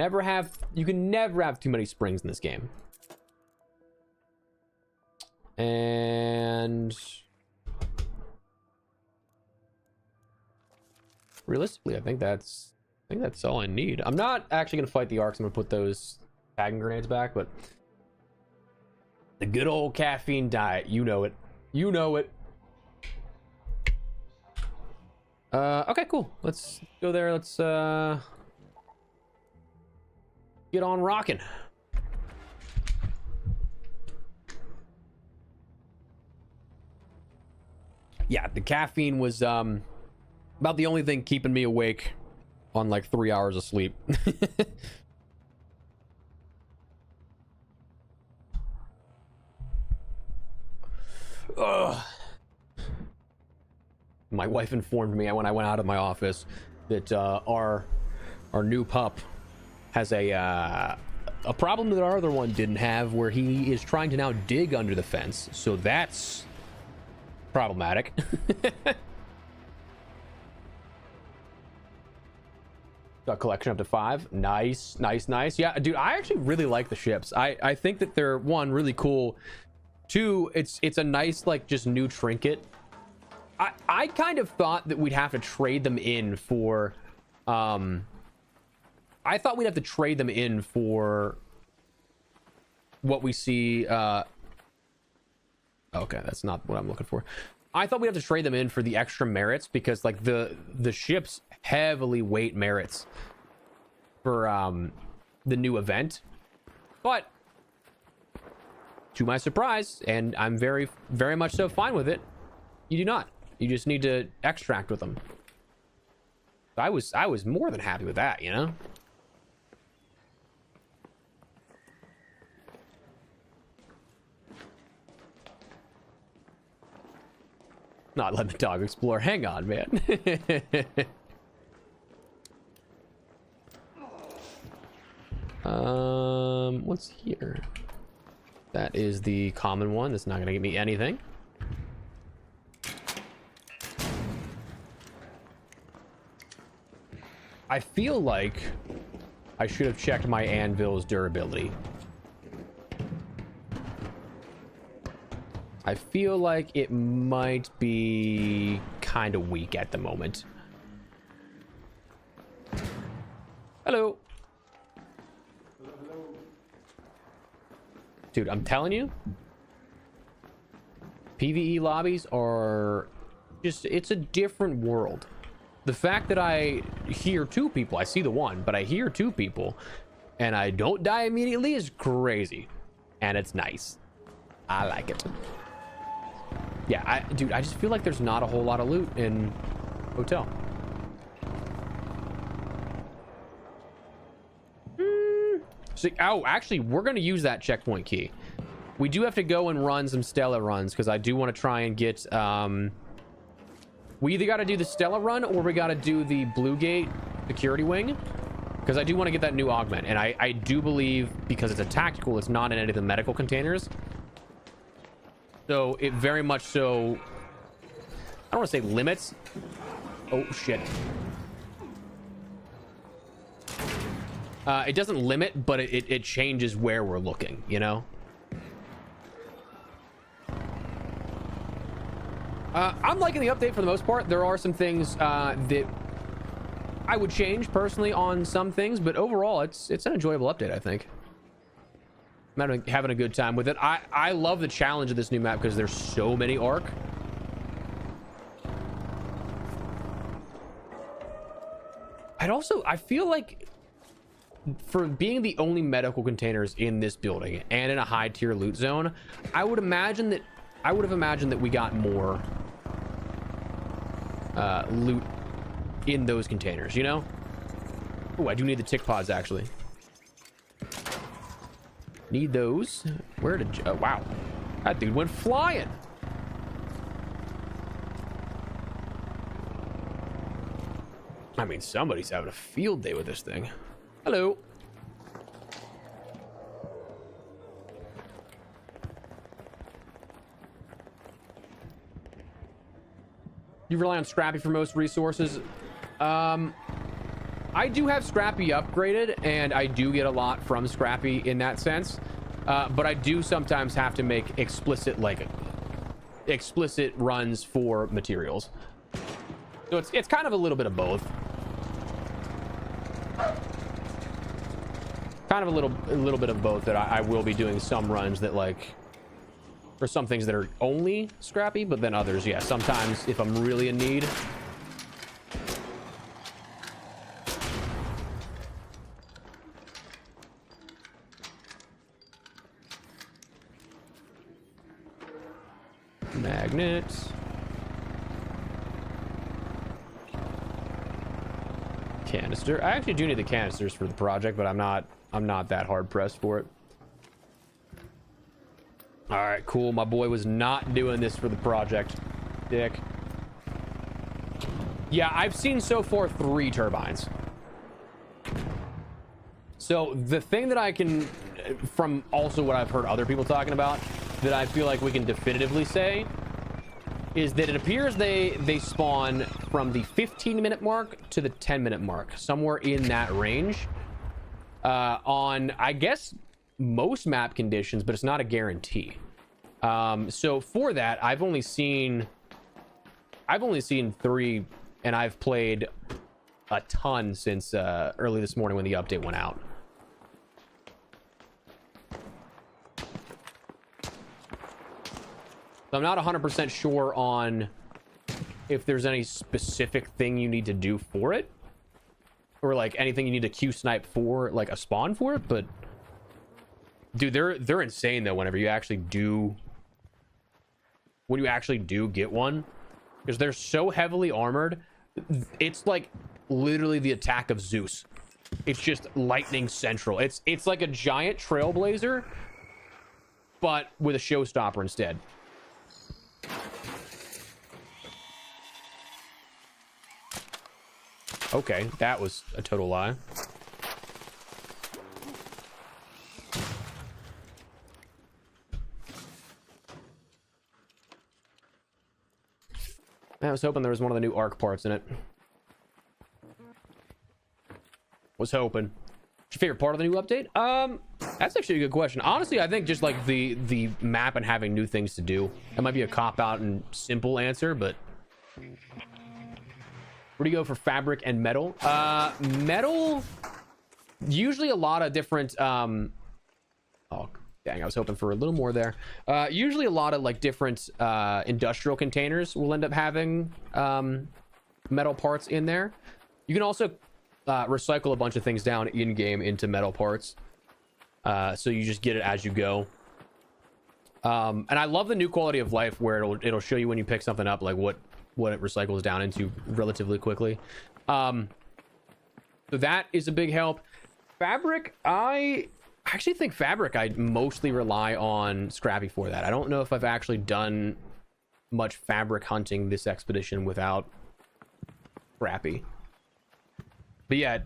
can never have too many springs in this game. And realistically, I think that's all I need. I'm not actually gonna fight the arcs. I'm gonna put those tagging grenades back, but the good old caffeine diet, you know it. You know it. Okay, cool. Let's go there. Let's get on rocking. Yeah, the caffeine was about the only thing keeping me awake on like 3 hours of sleep. Ugh. My wife informed me when I went out of my office that our new pup has a problem that our other one didn't have, where he is trying to now dig under the fence. So that's problematic. Got collection up to 5. Nice. Yeah, dude, I actually really like the ships. I think that they're, one, really cool. Two, it's a nice, like, just new trinket. I kind of thought that we'd have to trade them in for I thought we'd have to trade them in for what we see. Okay, that's not what I'm looking for. I thought we'd have to trade them in for the extra merits, because like the ships heavily weight merits for the new event. But to my surprise, and I'm very, very much so fine with it, you do not. You just need to extract with them. I was more than happy with that, you know? Not letting the dog explore. Hang on, man. What's here? That is the common one. That's not gonna give me anything. I feel like I should have checked my anvil's durability. I feel like it might be kind of weak at the moment. Hello. Dude, I'm telling you, PvE lobbies are just, it's a different world. The fact that I hear 2 people, I see the one, but I hear 2 people and I don't die immediately is crazy. And it's nice. I like it. Yeah, dude, I just feel like there's not a whole lot of loot in Hotel. So, oh, actually, we're going to use that checkpoint key. We do have to go and run some Stella runs, because I do want to try and get... we either got to do the Stella run, or we got to do the Blue Gate security wing, because I do want to get that new augment. And I do believe, because it's a tactical, it's not in any of the medical containers. So it very much so, I don't want to say limits. Oh, shit. It doesn't limit, but it changes where we're looking, you know? I'm liking the update for the most part. There are some things that I would change personally on some things, but overall, it's an enjoyable update, I think. I'm having a good time with it. I love the challenge of this new map because there's so many arc. I feel like for being the only medical containers in this building and in a high tier loot zone, I would have imagined that we got more loot in those containers, you know? Oh, I do need the tick pods actually. Need those. Where did wow, that dude went flying. I mean, somebody's having a field day with this thing. Hello. You rely on Scrappy for most resources. I do have Scrappy upgraded, and I do get a lot from Scrappy in that sense. But I do sometimes have to make explicit runs for materials. So it's kind of a little bit of both. Kind of a little bit of both, that I will be doing some runs that like, for some things that are only Scrappy, but then others, yeah, sometimes if I'm really in need. Magnets. Canister. I actually do need the canisters for the project, but I'm not that hard pressed for it. All right, cool. My boy was not doing this for the project. Dick. Yeah, I've seen so far 3 turbines. So the thing that I can, from also what I've heard other people talking about, that I feel like we can definitively say is that it appears they spawn from the 15-minute mark to the 10-minute mark, somewhere in that range, on, I guess, most map conditions, but it's not a guarantee. So for that, I've only seen 3, and I've played a ton since early this morning when the update went out. So I'm not 100% sure on if there's any specific thing you need to do for it, or like anything you need to Q snipe for, like a spawn for it. But dude, they're insane though whenever you actually do, when you actually do get one, because they're so heavily armored. It's like literally the attack of Zeus. It's just lightning central. It's like a giant trailblazer, but with a showstopper instead. Okay, that was a total lie. I was hoping there was one of the new arc parts in it. Was hoping. What's your favorite part of the new update? That's actually a good question. Honestly, I think just like the map and having new things to do. That might be a cop-out and simple answer, but where do you go for fabric and metal? Metal, usually a lot of different oh dang, I was hoping for a little more there. Usually a lot of like different industrial containers will end up having metal parts in there. You can also recycle a bunch of things down in game into metal parts, so you just get it as you go. And I love the new quality of life where it'll show you when you pick something up, like what it recycles down into relatively quickly. So that is a big help. Fabric, I actually think fabric I mostly rely on Scrappy for that. I don't know if I've actually done much fabric hunting this expedition without Scrappy. But yeah,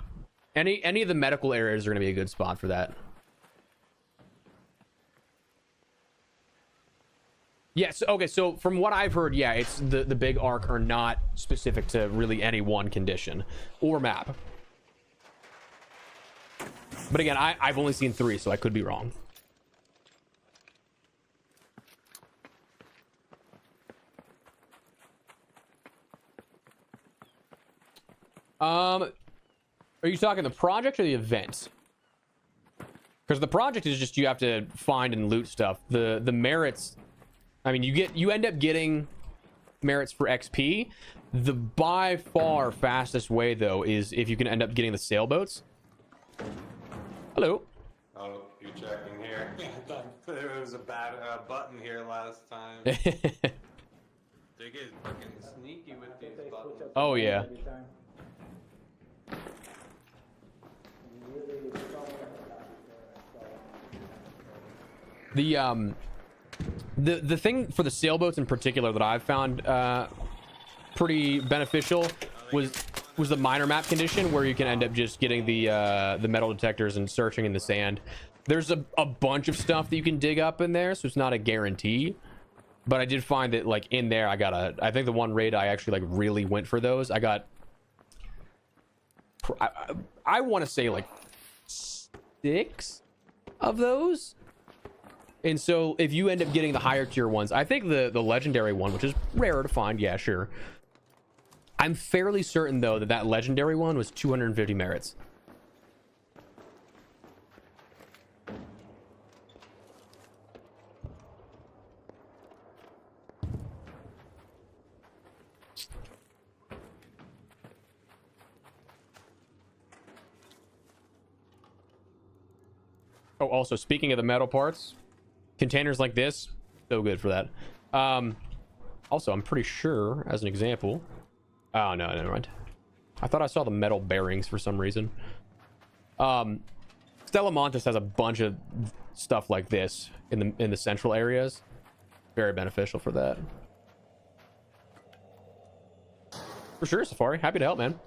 any of the medical areas are going to be a good spot for that. Yes. Okay. So from what I've heard, yeah, it's the big arc are not specific to really any one condition or map. But again, I've only seen 3, so I could be wrong. Are you talking the project or the event? Because the project is just you have to find and loot stuff. The merits, I mean, you end up getting merits for XP. The by far fastest way though is if you can end up getting the sailboats. Hello. Oh, you checking here? There was a bad button here last time. They get fucking sneaky with these buttons. Oh yeah. The thing for the sailboats in particular that I've found pretty beneficial was the minor map condition, where you can end up just getting the metal detectors and searching in the sand. There's a bunch of stuff that you can dig up in there, so it's not a guarantee. But I did find that like in there I think the one raid I actually like really went for those. I got I want to say like 6 of those. And so if you end up getting the higher tier ones, I think the legendary one, which is rarer to find, yeah, sure. I'm fairly certain though that legendary one was 250 merits. Oh, also speaking of the metal parts, containers like this, so good for that. Also, I'm pretty sure, as an example, oh no, never mind. I thought I saw the metal bearings for some reason. Stella Montes has a bunch of stuff like this in the central areas. Very beneficial for that. For sure, Safari. Happy to help, man.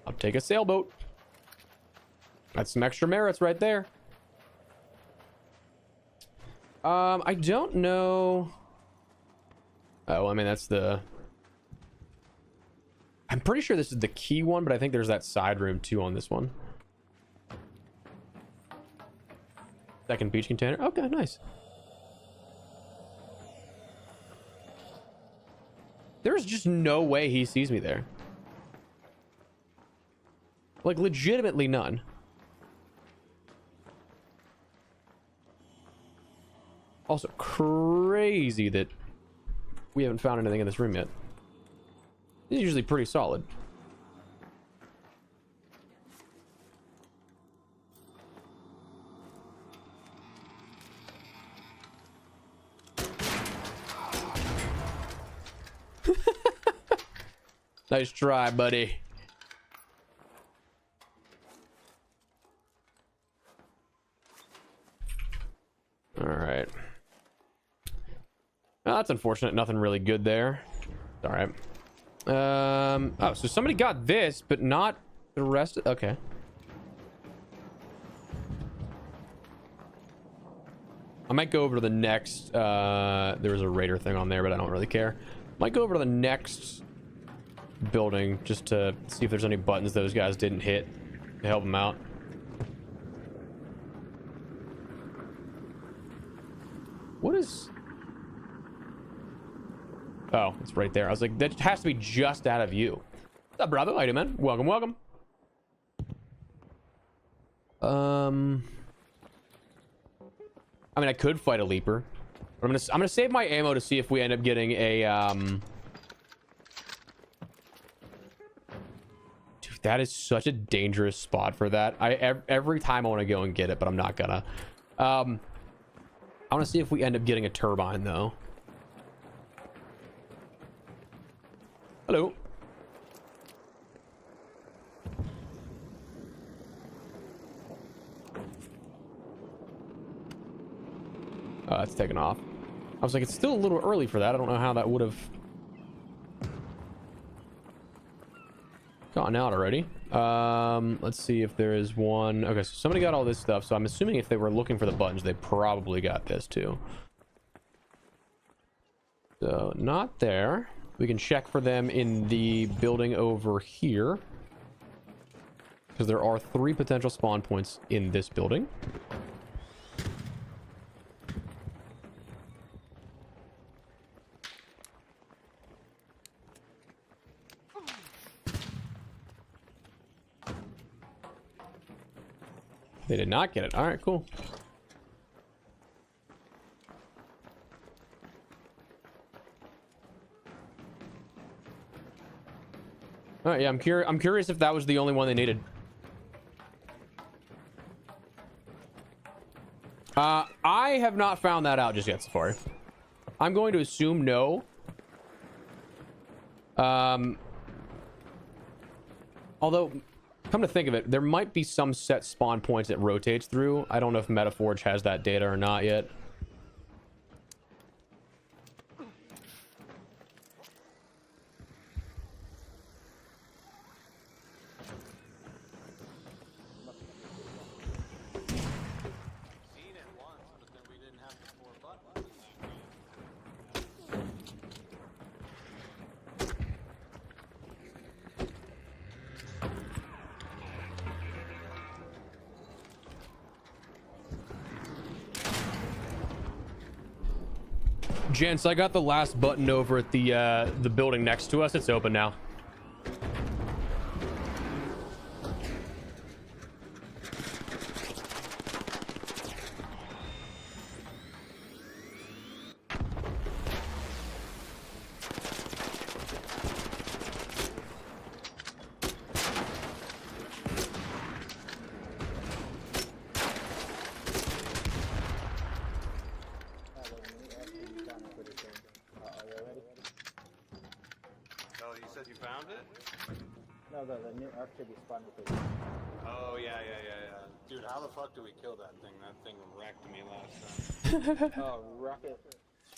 I'll take a sailboat. That's some extra merits right there. I don't know. Oh, I mean, that's the... I'm pretty sure this is the key one, but I think there's that side room too on this one. Second beach container. Okay, nice. There's just no way he sees me there. Like, legitimately none. Also, crazy that we haven't found anything in this room yet. It's usually pretty solid. Nice try, buddy. All right. Well, that's unfortunate. Nothing really good there. All right. Oh, so somebody got this, but not the rest. Okay. I might go over to the next. There was a raider thing on there, but I don't really care. Might go over to the next building just to see if there's any buttons those guys didn't hit to help them out. What is... Oh, it's right there. I was like, that has to be just out of view. What's up, brother? How you doing, man? Welcome, welcome. I mean, I could fight a leaper. But I'm gonna save my ammo to see if we end up getting a Dude, that is such a dangerous spot for that. Every time I want to go and get it, but I'm not gonna. I want to see if we end up getting a turbine though. Hello. Oh, it's taken off. I was like, it's still a little early for that. I don't know how that would have gotten out already. Let's see if there is one. Okay, so somebody got all this stuff, so I'm assuming if they were looking for the buttons, they probably got this too. So not there. We can check for them in the building over here, because there are 3 potential spawn points in this building. They did not get it. All right, cool. All right, yeah, I'm curious if that was the only one they needed. I have not found that out just yet, Safari. I'm going to assume no. Although, come to think of it, there might be some set spawn points it rotates through. I don't know if Metaforge has that data or not yet. Gents, I got the last button over at the building next to us. It's open now. Oh, you said you found it? No, the new arc should be spawned with it. Oh, yeah. Dude, how the fuck do we kill that thing? That thing wrecked me last time. Oh, rocket.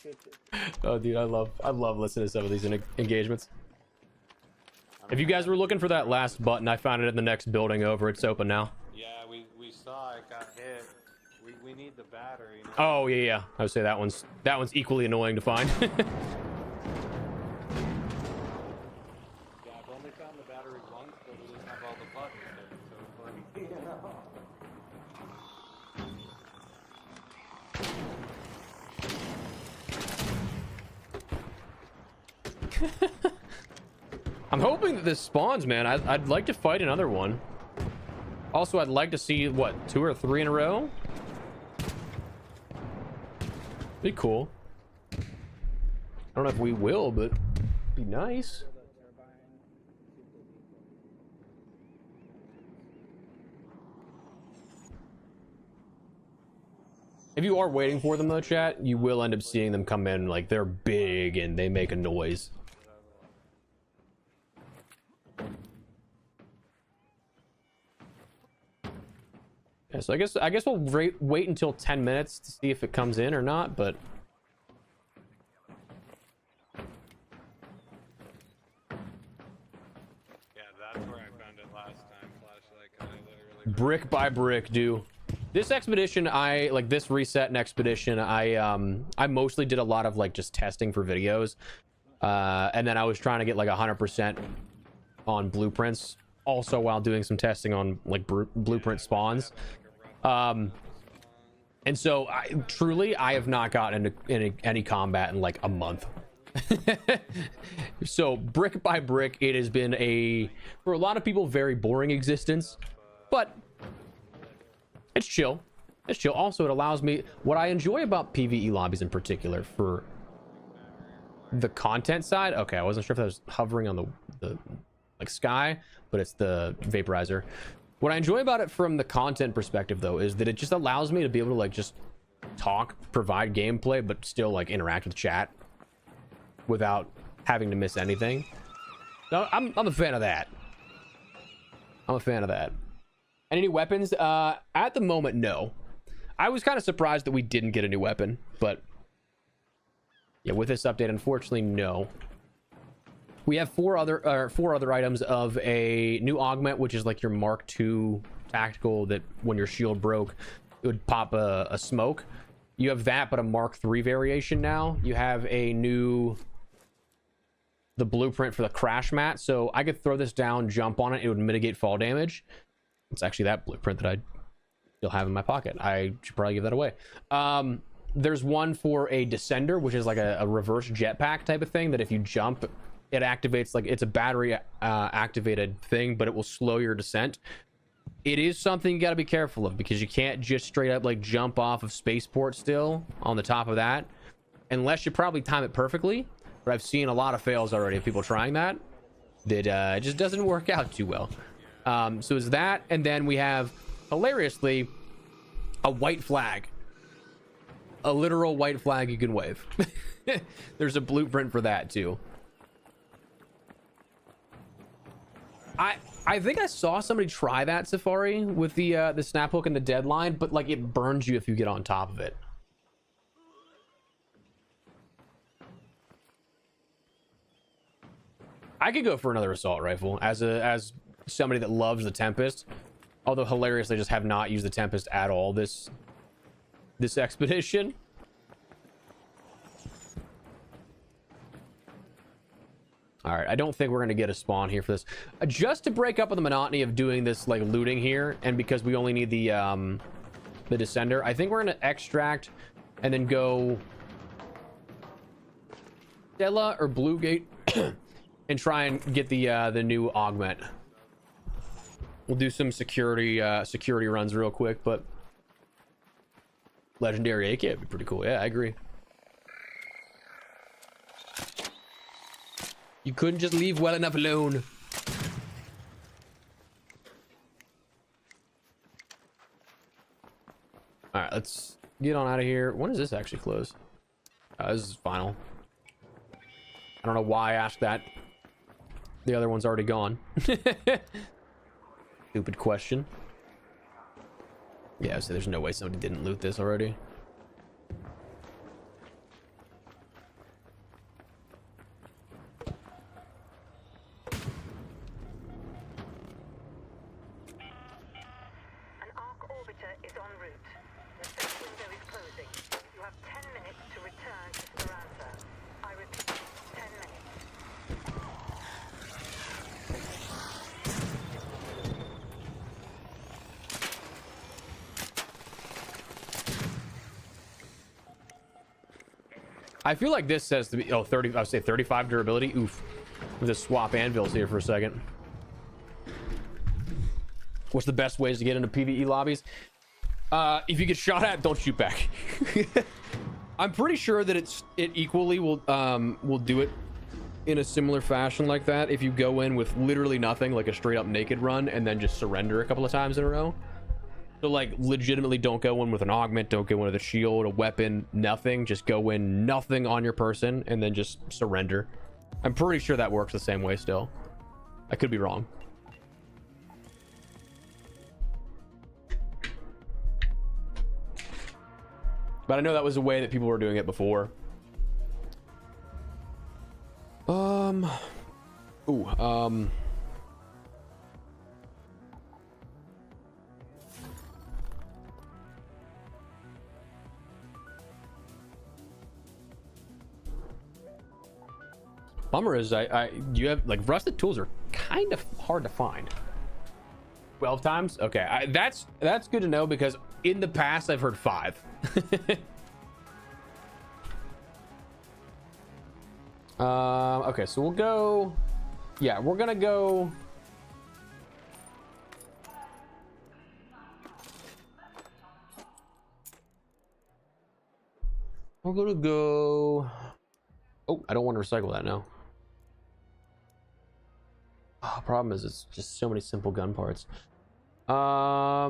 Shoot it. Oh, dude, I love listening to some of these engagements. If you guys were looking for that last button, I found it in the next building over. It's open now. Yeah, we saw it got hit. We need the battery. You know? Oh yeah. I would say that one's equally annoying to find. Yeah, I've only found the battery once, but we didn't have all the buttons. So it's funny. I'm hoping that this spawns, man. I'd like to fight another one. Also, I'd like to see what 2 or 3 in a row. Be cool. I don't know if we will, but it'd be nice. If you are waiting for them though, chat, you will end up seeing them come in. Like, they're big and they make a noise. Yeah, so I guess we'll wait until 10 minutes to see if it comes in or not, but Yeah, that's where I found it last time. Flashlight, 'cause I literally brick by brick, do. This expedition, this reset and expedition, I mostly did a lot of like just testing for videos, and then I was trying to get like 100% on blueprints, also while doing some testing on like blueprint spawns. And so I have not gotten into any combat in like a month. So brick by brick, it has been for a lot of people, very boring existence, but it's chill. It's chill. Also, it allows me, what I enjoy about PvE lobbies in particular for the content side. Okay, I wasn't sure if that was hovering on the like sky, but it's the vaporizer. What I enjoy about it from the content perspective though is that it just allows me to be able to like just talk, provide gameplay, but still like interact with chat without having to miss anything. So I'm a fan of that. I'm a fan of that. Any new weapons? At the moment, no. I was kind of surprised that we didn't get a new weapon, but yeah, with this update, unfortunately, no. We have four other items of a new augment, which is like your Mark II tactical that when your shield broke, it would pop a smoke. You have that, but a Mark III variation now. You have the blueprint for the crash mat. So I could throw this down, jump on it. It would mitigate fall damage. It's actually that blueprint that I still have in my pocket. I should probably give that away. There's one for a descender, which is like a reverse jetpack type of thing that if you jump, it activates, like it's a battery activated thing, but it will slow your descent. It is something you got to be careful of because you can't just straight up like jump off of spaceport still on the top of that unless you probably time it perfectly. But I've seen a lot of fails already of people trying that it just doesn't work out too well. So it's that, and then we have hilariously a white flag, a literal white flag you can wave. There's a blueprint for that too. I think I saw somebody try that, Safari, with the snap hook and the deadline, but like it burns you if you get on top of it. I could go for another assault rifle as somebody that loves the Tempest, although hilariously just have not used the Tempest at all this expedition. All right, I don't think we're going to get a spawn here for this. Just to break up on the monotony of doing this like looting here, and because we only need the descender, I think we're going to extract and then go Stella or Blue Gate and try and get the new augment. We'll do some security runs real quick, but legendary AK would be pretty cool. Yeah, I agree. You couldn't just leave well enough alone. All right, let's get on out of here. When does this actually close? This is final. I don't know why I asked that. The other one's already gone. Stupid question. Yeah, so there's no way somebody didn't loot this already. An Arc orbiter is en route. The safe window is closing. You have 10 minutes to return to Speranza. I repeat, 10 minutes. I feel like this says to be 30. I would say 35 durability. Oof. We'll just swap anvils here for a second. What's the best ways to get into PvE lobbies? If you get shot at, don't shoot back. I'm pretty sure that it equally will do it in a similar fashion like that if you go in with literally nothing, like a straight up naked run, and then just surrender a couple of times in a row. So like legitimately don't go in with an augment, don't go in with a shield, a weapon, nothing. Just go in nothing on your person and then just surrender. I'm pretty sure that works the same way still. I could be wrong. But I know that was a way that people were doing it before. Bummer is you have like rusted tools are kind of hard to find. 12 times? Okay, that's good to know because in the past I've heard 5. Okay, so we'll go. Yeah, we're gonna go. We're gonna go. Oh, I don't want to recycle that now. Oh, problem is it's just so many simple gun parts. I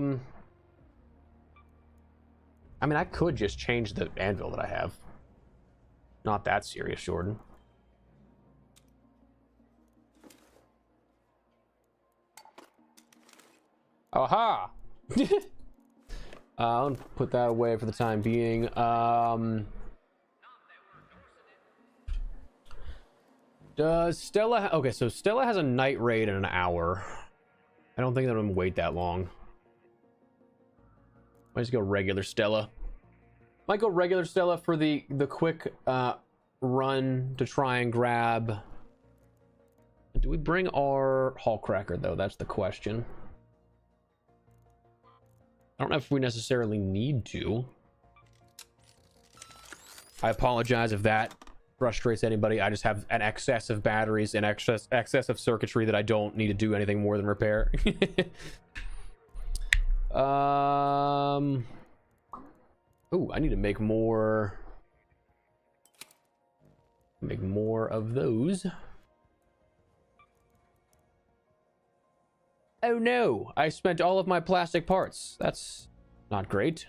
mean, I could just change the anvil that I have. Not that serious, Jordan. Aha! I'll put that away for the time being. Does Stella... Okay, so Stella has a night raid in an hour. I don't think that I'm gonna wait that long. Might just go regular Stella. Might go regular Stella for the quick run to try and grab... Do we bring our Hall Cracker, though? That's the question. I don't know if we necessarily need to. I apologize if that frustrates anybody. I just have an excess of batteries and excess of circuitry that I don't need to do anything more than repair. Oh, I need to make more of those. Oh no, I spent all of my plastic parts. That's not great.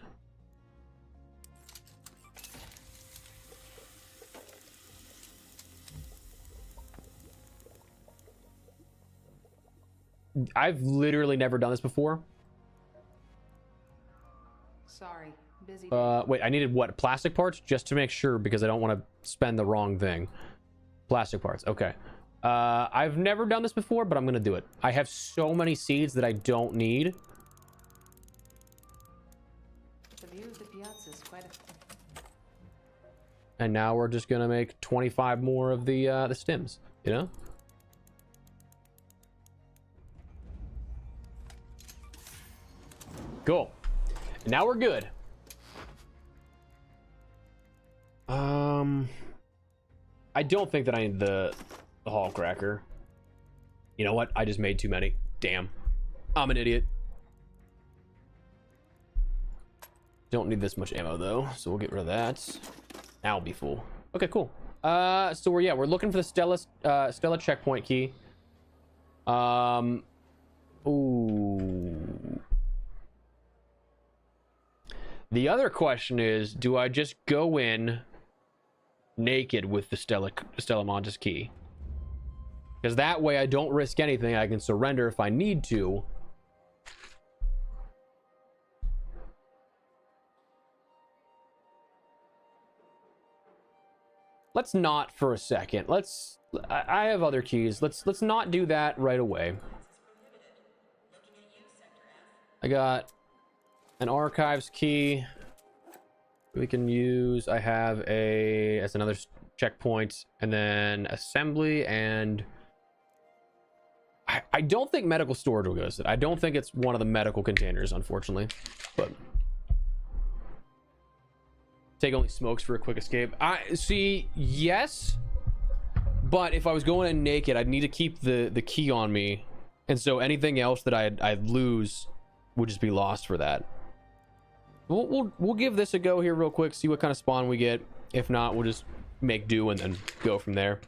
I've literally never done this before. Sorry, busy. Wait, I needed what? Plastic parts? Just to make sure, because I don't want to spend the wrong thing. Plastic parts, okay. I've never done this before, but I'm gonna do it. I have so many seeds that I don't need. The view of the piazza is quite a... And now we're just gonna make 25 more of the stems, you know? Cool. Now we're good. I don't think that I need the hall cracker. You know what? I just made too many. Damn. I'm an idiot. Don't need this much ammo though, so we'll get rid of that. Now I'll be full. Okay, cool. So we're looking for the Stella checkpoint key. Ooh. The other question is, do I just go in naked with the Stella Mantis key? Because that way I don't risk anything. I can surrender if I need to. Let's not for a second. I have other keys. Let's not do that right away. I got an archives key we can use. I have that's another checkpoint, and then assembly, and I don't think medical storage will go. I don't think it's one of the medical containers, unfortunately, but take only smokes for a quick escape. I see. Yes, but if I was going in naked, I'd need to keep the key on me, and so anything else that I'd lose would just be lost for that. We'll give this a go here real quick, see what kind of spawn we get. If not, we'll just make do and then go from there.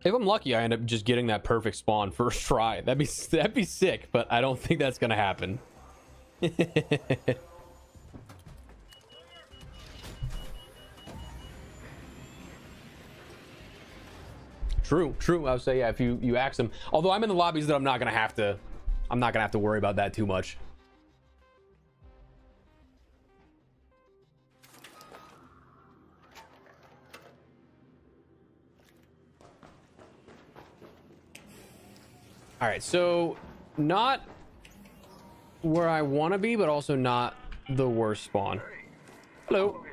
If I'm lucky, I end up just getting that perfect spawn first try. That'd be sick, but I don't think that's gonna happen. True. I would say, yeah, if you ask them. Although I'm in the lobbies that I'm not gonna have to worry about that too much. All right, so not where I want to be, but also not the worst spawn. Hello.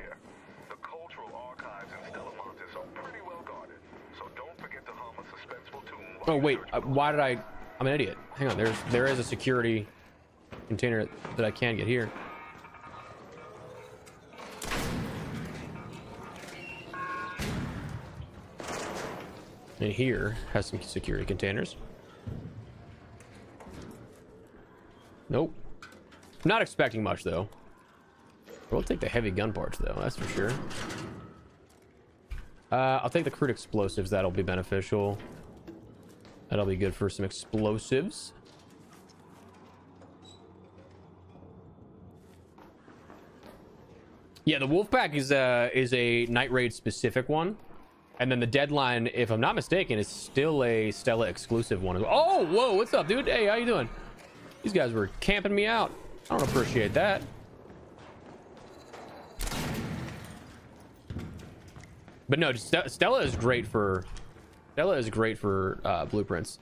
The cultural archives in Stella Mantis are pretty well guarded, so don't forget to hum a suspenseful tune. Oh wait, why did I'm an idiot. Hang on, there is a security container that I can get here. And here has some security containers. Nope. I'm not expecting much though. We'll take the heavy gun parts though, that's for sure. I'll take the crude explosives. That'll be beneficial. That'll be good for some explosives. Yeah, the Wolfpack is a night raid specific one, and then the deadline, if I'm not mistaken, is still a Stella exclusive one as well. Oh, whoa, what's up, dude? Hey, how you doing? These guys were camping me out. I don't appreciate that. But no, Stella is great for blueprints.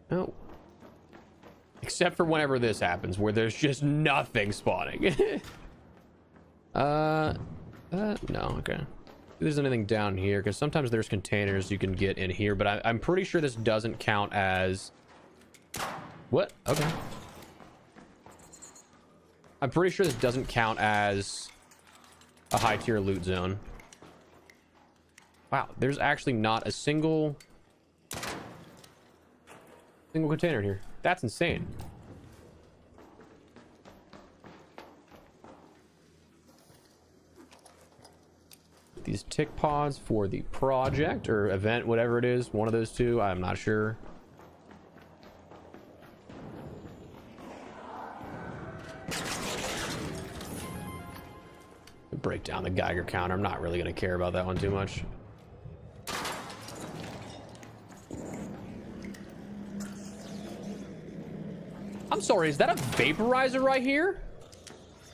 No. Except for whenever this happens, where there's just nothing spawning. No, okay. If there's anything down here, because sometimes there's containers you can get in here, but I'm pretty sure this doesn't count as... What? Okay. I'm pretty sure this doesn't count as a high tier loot zone. Wow, there's actually not a single container here. That's insane. These tick pods for the project or event, whatever it is, one of those two, I'm not sure. Break down the Geiger counter. I'm not really going to care about that one too much. I'm sorry, is that a vaporizer right here?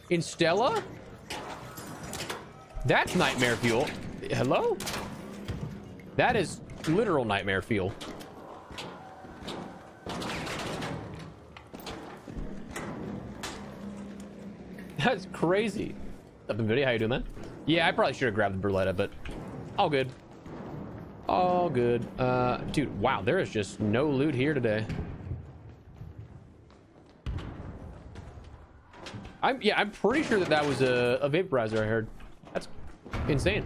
In Stella? That's nightmare fuel. Hello? That is literal nightmare fuel. That's crazy. Up in video, how you doing, man? Yeah, I probably should have grabbed the Berletta, but all good. All good. Dude, wow, there is just no loot here today. I'm pretty sure that was a vaporizer I heard. That's insane.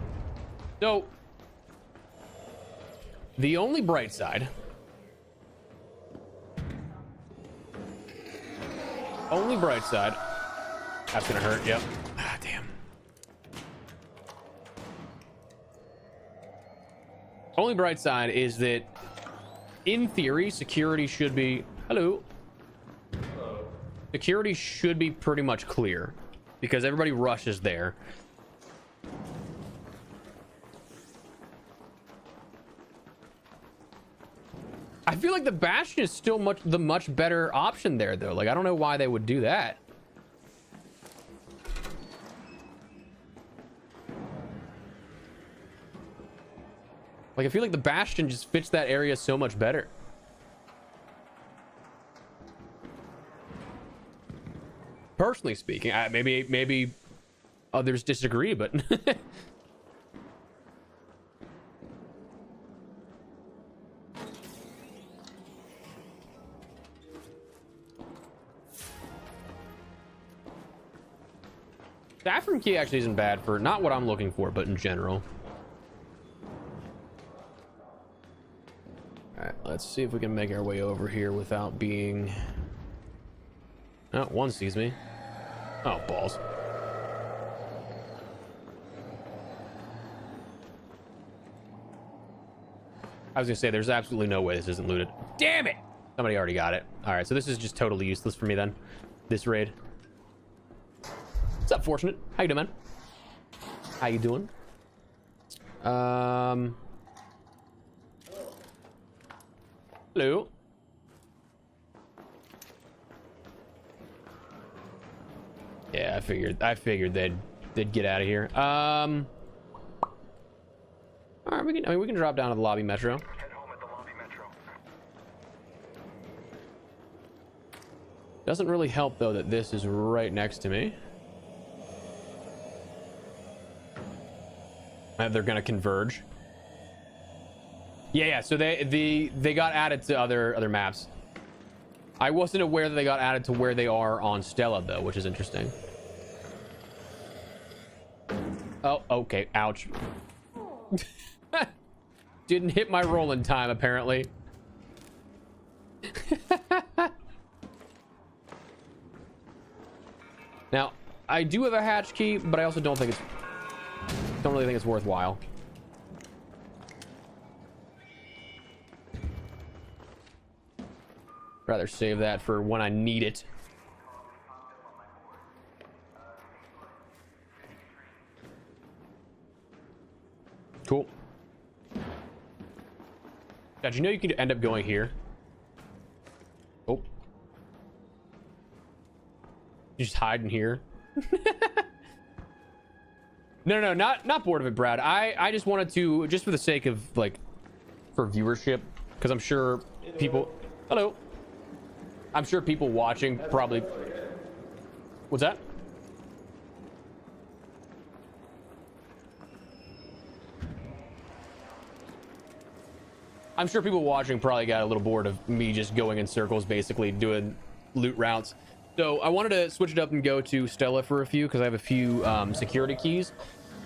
So, the only bright side. Only bright side. That's gonna hurt, yep. Ah, damn. Only bright side is that, in theory, security should be... Hello. Security should be pretty much clear, because everybody rushes there. I feel like the Bastion is still the much better option there, though. Like, I don't know why they would do that. Like, I feel like the Bastion just fits that area so much better. Personally speaking, maybe others disagree, but Saffron Key actually isn't bad for not what I'm looking for, but in general. All right, let's see if we can make our way over here without being... Oh, one sees me. Oh, balls. I was gonna say, there's absolutely no way this isn't looted. Damn it! Somebody already got it. All right, so this is just totally useless for me then. This raid. What's up, Fortunate? How you doing, man? How you doing? Hello. Yeah, I figured they'd get out of here. All right, we can drop down to the lobby metro. Head home at the lobby metro. Doesn't really help though that this is right next to me. They're gonna converge. Yeah. So they got added to other maps. I wasn't aware that they got added to where they are on Stella though, which is interesting. Oh, okay. Ouch. Didn't hit my roll in time, apparently. Now, I do have a hatch key, but I also don't really think it's worthwhile. Rather save that for when I need it. Cool. Did you know you could end up going here? Oh. You just hide in here. No, not bored of it, Brad. I just wanted to, just for the sake of, like, for viewership, because I'm sure people... Hello. I'm sure people watching probably... What's that? I'm sure people watching probably got a little bored of me just going in circles, basically doing loot routes. So I wanted to switch it up and go to Stella for a few, because I have a few security keys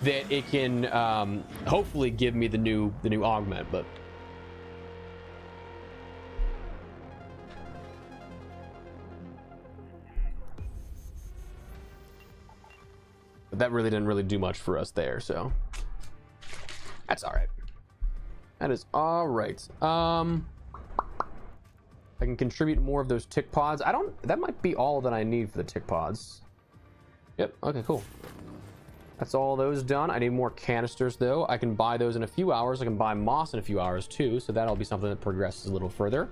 that it can hopefully give me the new augment, but that really didn't do much for us there, so that's all right. That is all right. I can contribute more of those tick pods. That might be all that I need for the tick pods. Yep, okay, cool. That's all those done. I need more canisters though. I can buy those in a few hours. I can buy moss in a few hours too, so that'll be something that progresses a little further.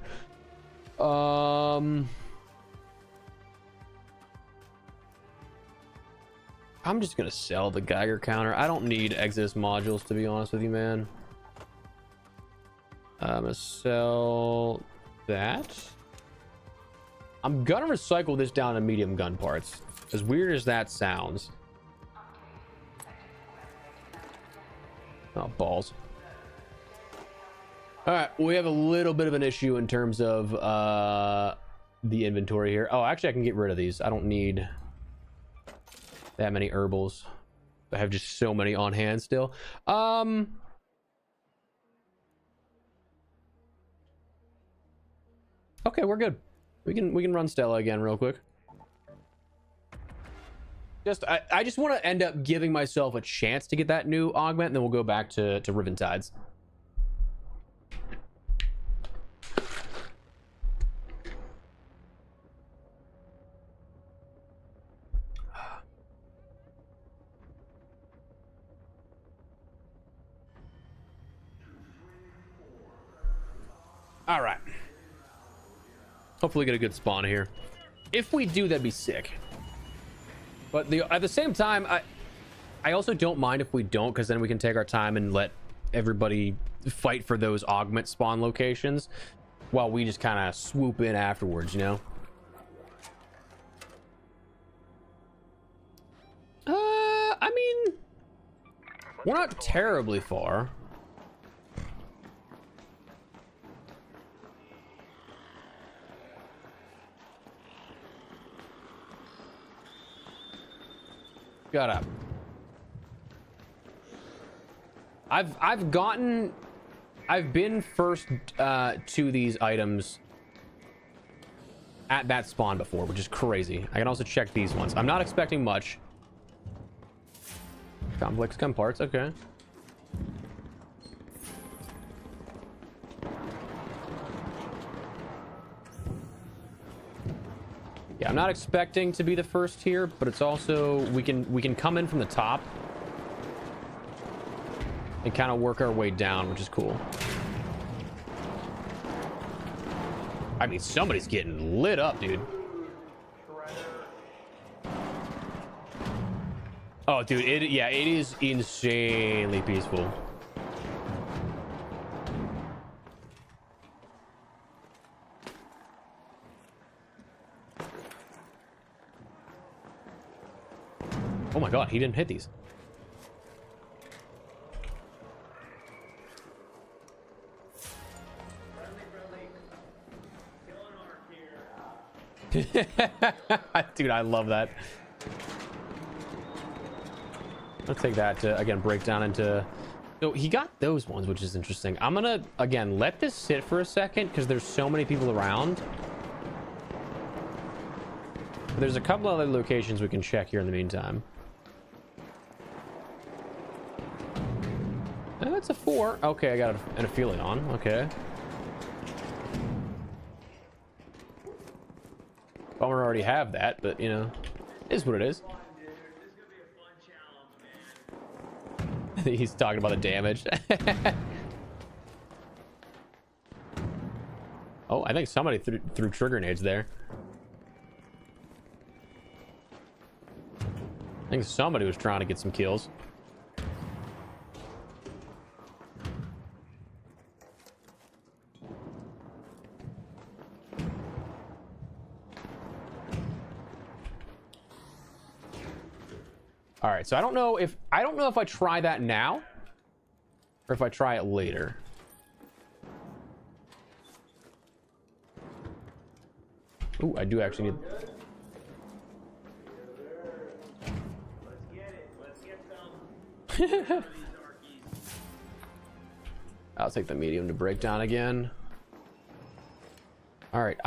I'm just gonna sell the Geiger counter. I don't need Exodus modules, to be honest with you, man. I'm gonna sell that. I'm gonna recycle this down to medium gun parts. As weird as that sounds. Oh, balls. All right, we have a little bit of an issue in terms of the inventory here. Oh, actually, I can get rid of these. I don't need that many herbals. I have just so many on hand still. Okay, we're good. We can run Stella again real quick. I just want to end up giving myself a chance to get that new augment, and then we'll go back to Riven Tides. All right. Hopefully get a good spawn here. If we do, that'd be sick. But at the same time, I also don't mind if we don't, because then we can take our time and let everybody fight for those augment spawn locations while we just kind of swoop in afterwards, you know? I mean, we're not terribly far. Shut up. I've been first to these items at that spawn before, which is crazy. I can also check these ones. I'm not expecting much. Complex gun parts, okay. Yeah, I'm not expecting to be the first here, but it's also we can come in from the top and kind of work our way down, which is cool. I mean, somebody's getting lit up, dude. Oh, dude, it is insanely peaceful. Oh my god, he didn't hit these. Dude, I love that. I'll take that to, again, break down into... So he got those ones, which is interesting. I'm gonna, again, let this sit for a second because there's so many people around. There's a couple other locations we can check here in the meantime. Oh, that's a 4. Okay, I got an affiliate on. Okay. Bummer, already have that, but you know, it is what it is. He's talking about the damage. Oh, I think somebody threw trigger nades there. I think somebody was trying to get some kills. All right, so I don't know if I try that now or if I try it later. Ooh, I do actually need. I'll take the medium to break down again. All right,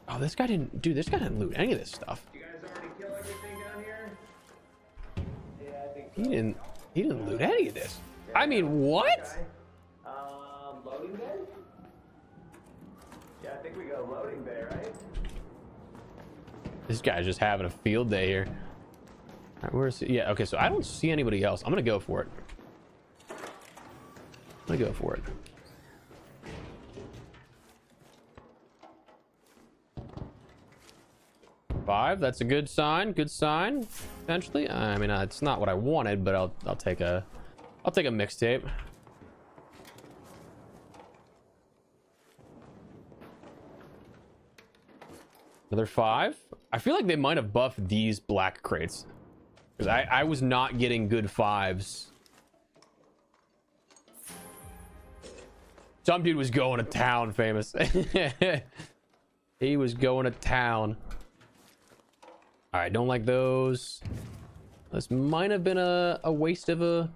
oh, this guy didn't, dude, this guy didn't loot any of this stuff. You guys already kill everything down here? Yeah, I think so. He didn't loot any of this. I mean, what? Loading bay? Yeah, I think we go loading bay, right? This guy's just having a field day here. All right, where's he? Yeah, okay, so I don't see anybody else. I'm gonna go for it. I'm gonna go for it. 5. That's a good sign. Good sign. Potentially. I mean, it's not what I wanted, but I'll take a mixtape. Another 5. I feel like they might have buffed these black crates because I was not getting good 5s. Some dude was going to town, famous. He was going to town. All right, don't like those. This might have been a waste of a...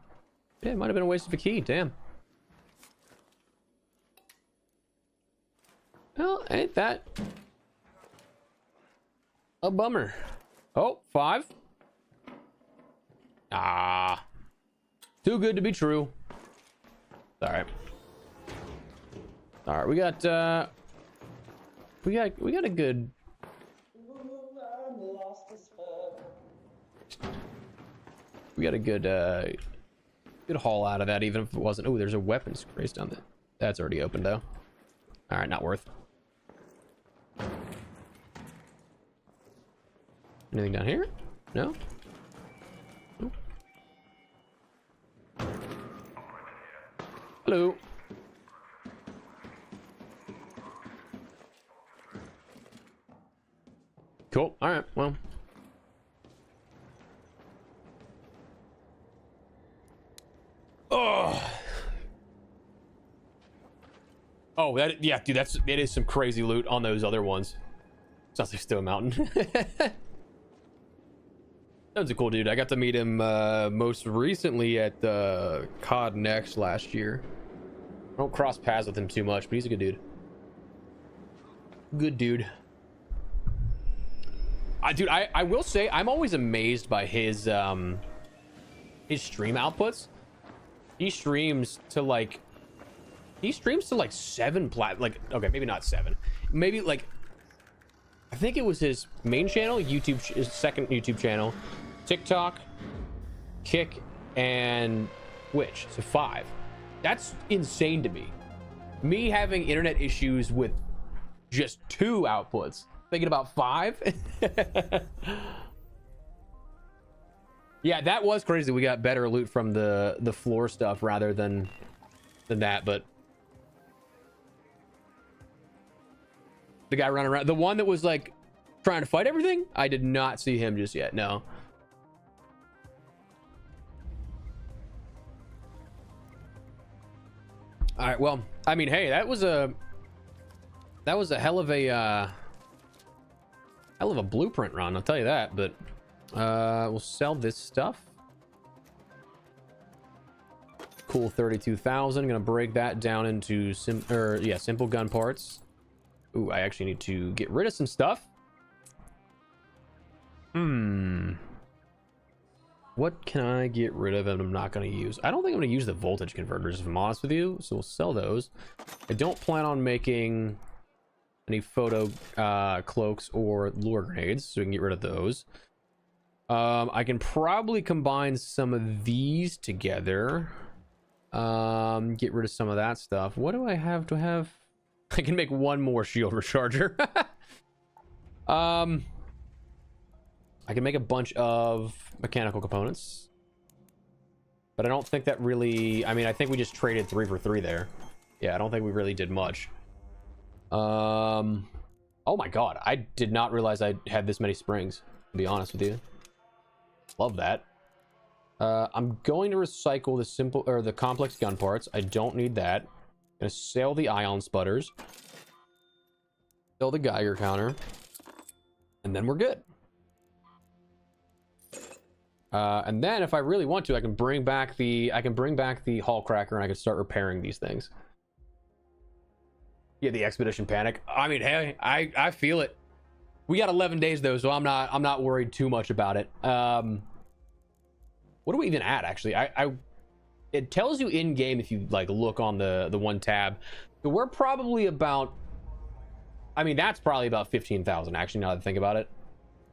Yeah, it might have been a waste of a key. Damn. Well, ain't that a bummer? Oh, 5. Ah. Too good to be true. All right. All right, we got a good... We got a good good haul out of that, even if it wasn't... Oh, there's a weapons crate down there. That's already open though. All right, not worth. Anything down here? No. Nope. Hello. Cool. All right. Well. Oh, that, yeah, dude, it is some crazy loot on those other ones. Sounds like Stone Mountain. That was a cool dude. I got to meet him most recently at COD Next last year. I don't cross paths with him too much, but he's a good dude. Good dude. Dude, I will say I'm always amazed by his stream outputs. He streams to like 7 okay, maybe not 7, maybe like, I think it was his main channel, his second YouTube channel, TikTok, Kick, and Twitch. So 5. That's insane to me. Me having internet issues with just 2 outputs, thinking about 5. Yeah, that was crazy. We got better loot from the floor stuff rather than that, but the guy running around, the one that was like trying to fight everything, I did not see him just yet. No. All right, well, I mean, hey, that was a hell of a blueprint run, I'll tell you that. But we'll sell this stuff. Cool, 32,000. Gonna break that down into simple gun parts. Ooh, I actually need to get rid of some stuff. What can I get rid of and I'm not going to use? I don't think I'm going to use the voltage converters, if I'm honest with you. So we'll sell those. I don't plan on making any photo cloaks or lure grenades, so we can get rid of those. I can probably combine some of these together. Get rid of some of that stuff. What do I have to have? I can make 1 more shield recharger. I can make a bunch of mechanical components, but I don't think that really... I mean, I think we just traded 3 for 3 there. Yeah, I don't think we really did much. Oh my god, I did not realize I had this many springs, to be honest with you. Love that. I'm going to recycle the complex gun parts. I don't need that. I'm gonna sell the ion sputters, sell the Geiger counter, and then we're good. And then if I really want to, I can bring back the hall cracker and I can start repairing these things. Yeah, the expedition panic. I mean, hey, I feel it. We got 11 days though, so I'm not worried too much about it. What are we even at actually? It tells you in game if you like look on the one tab. So we're probably about, I mean, that's probably about 15,000 actually, now that I think about it.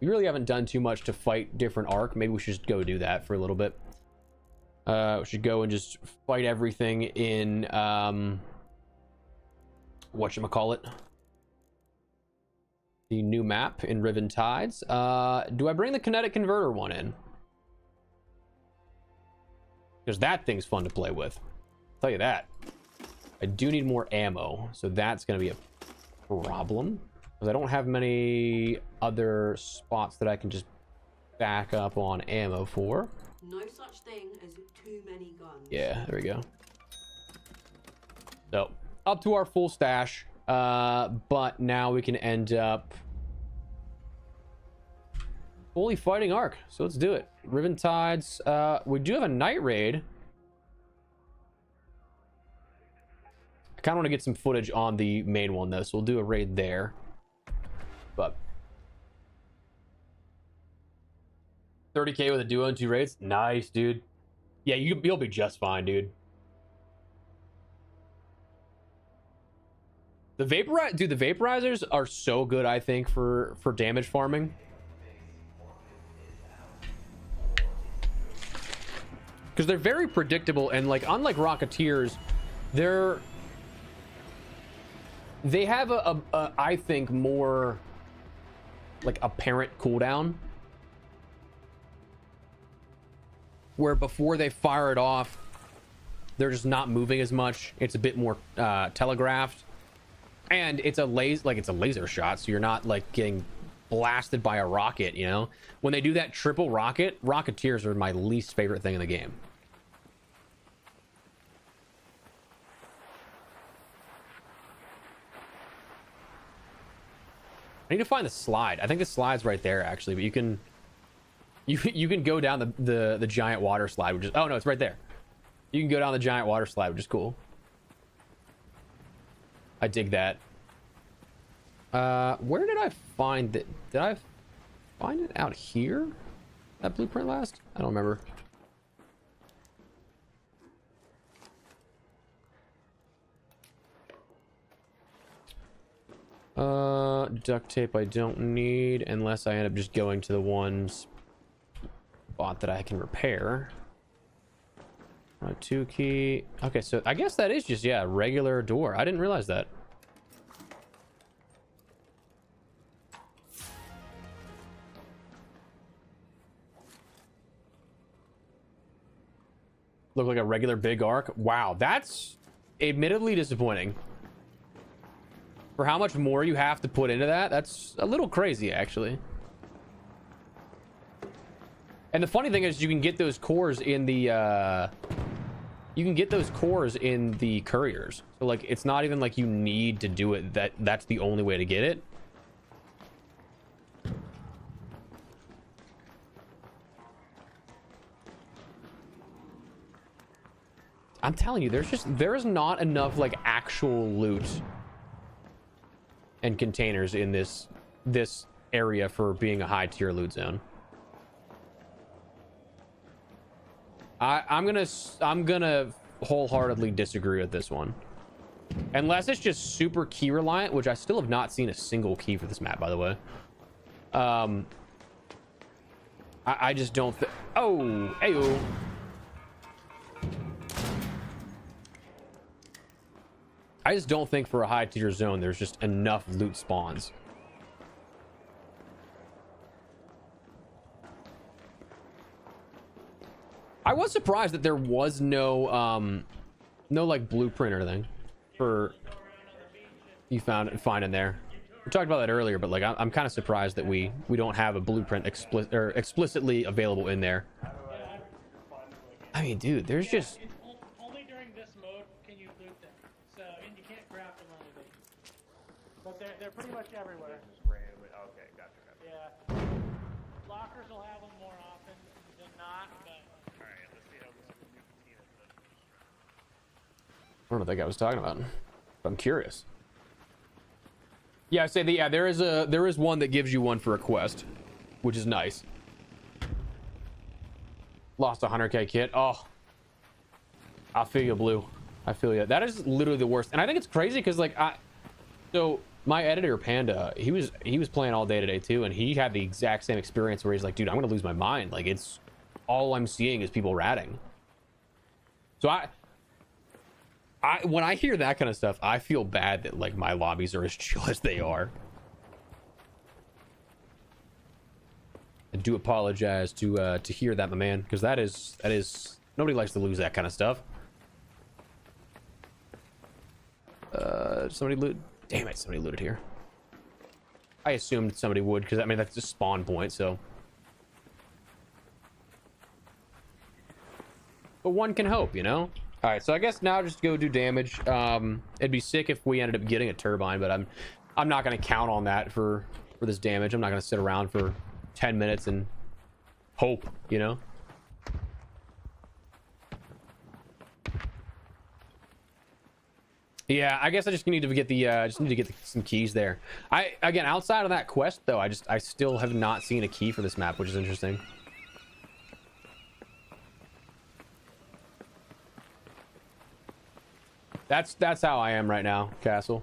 We really haven't done too much to fight different arc. Maybe we should just go do that for a little bit. We should go and just fight everything in whatchamacallit, the new map in Riven Tides. Do I bring the kinetic converter one in? Because that thing's fun to play with. I'll tell you that. I do need more ammo, so that's going to be a problem. Because I don't have many other spots that I can just back up on ammo for. No such thing as too many guns. Yeah, there we go. So, up to our full stash. But now we can end up fully fighting Ark. So let's do it. Riven Tides. We do have a night raid. I kind of want to get some footage on the main one though, so we'll do a raid there. But 30k with a duo and 2 raids. Nice, dude. Yeah, you'll be just fine, dude. The vaporizers are so good, I think, for damage farming. Because they're very predictable, and like unlike Rocketeers, they have a I think more like apparent cooldown. Where before they fire it off, they're just not moving as much. It's a bit more telegraphed. And it's a laser shot, so you're not like getting blasted by a rocket, you know? When they do that triple rocket, Rocketeers are my least favorite thing in the game. I need to find the slide. I think the slide's right there actually, but you can go down the giant water slide, which is, oh no, it's right there. You can go down the giant water slide, which is cool. I dig that. Where did I find it? Did I find it out here? That blueprint last? I don't remember. Duct tape I don't need unless I end up just going to the one spot that I can repair. 2 key. Okay, so I guess that is just, yeah, a regular door. I didn't realize that. Look like a regular big arc. Wow, that's admittedly disappointing. For how much more you have to put into that, that's a little crazy, actually. And the funny thing is, you can get those cores in the couriers. So like, it's not even like you need to do it. That's the only way to get it. I'm telling you, there's not enough like actual loot and containers in this area for being a high tier loot zone. I'm gonna wholeheartedly disagree with this one, unless it's just super key reliant, which I still have not seen a single key for this map, by the way. I just don't think. Oh, ayo. I just don't think for a high tier zone there's just enough loot spawns. I was surprised that there was no like blueprint or anything for you find in there. We talked about that earlier, but like I'm kind of surprised that we don't have a blueprint explicitly available in there. I mean, dude, there's just only during this mode can you loot them. So and you can't craft them on anything. But they're pretty much everywhere. Okay, gotcha. Yeah. Lockers will have them more often than not, but alright, let's see how this new container does. I don't know what that guy was talking about. But I'm curious. Yeah, I say that. Yeah, there is one that gives you one for a quest, which is nice. Lost a 100k kit. Oh, I feel you, Blue. I feel you. That is literally the worst. And I think it's crazy because like so my editor Panda, he was playing all day today too, and he had the exact same experience where he's like, dude, I'm gonna lose my mind. Like it's all I'm seeing is people ratting. So when I hear that kind of stuff, I feel bad that like my lobbies are as chill as they are. I do apologize to hear that, my man, because that is nobody likes to lose that kind of stuff. Somebody loot. Damn it, somebody looted here. I assumed somebody would, because I mean that's just spawn point, so. But one can hope, you know. All right, so I guess now just go do damage. It'd be sick if we ended up getting a turbine, but I'm not gonna count on that for this damage. I'm not gonna sit around for 10 minutes and hope, you know. Yeah, I guess I just need to get the some keys there. Again, outside of that quest though, I still have not seen a key for this map, which is interesting. That's how I am right now, Castle.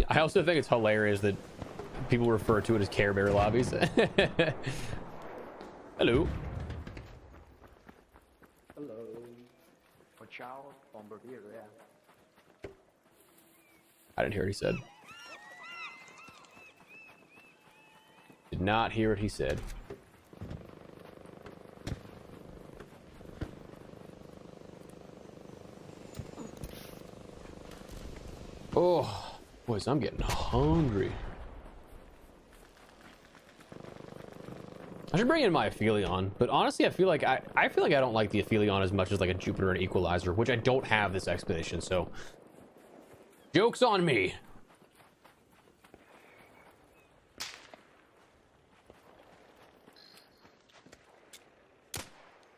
I also think it's hilarious that people refer to it as Care Bear lobbies. Hello. Hello. Watch out, Bombardier, yeah. I didn't hear what he said. Did not hear what he said. Oh, boys, I'm getting hungry. I should bring in my Aphelion, but honestly, I feel like I don't like the Aphelion as much as like a Jupiter and Equalizer, which I don't have this expedition, so joke's on me.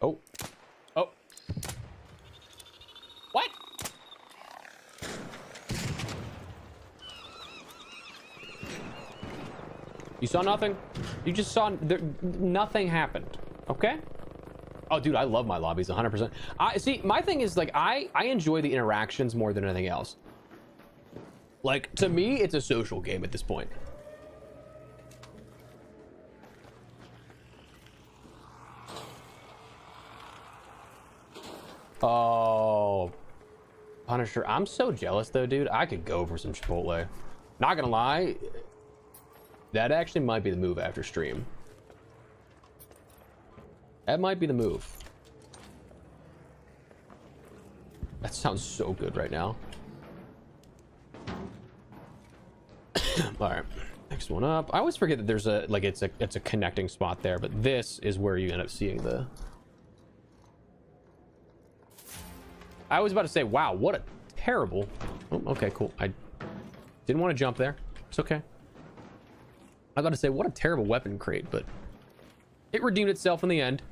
Oh. Oh. What? You saw nothing? You just saw nothing happened. Okay? Oh, dude, I love my lobbies 100%. I see, my thing is like I enjoy the interactions more than anything else. Like, to me, it's a social game at this point. Oh, Punisher. I'm so jealous though, dude. I could go for some Chipotle. Not gonna lie, that actually might be the move after stream. That might be the move. That sounds so good right now. All right, next one up. I always forget that there's a like it's a connecting spot there, but this is where you end up seeing the. I was about to say, wow, what a terrible. Oh, okay, cool. I didn't want to jump there. It's okay. I was about to say, what a terrible weapon crate, but it redeemed itself in the end.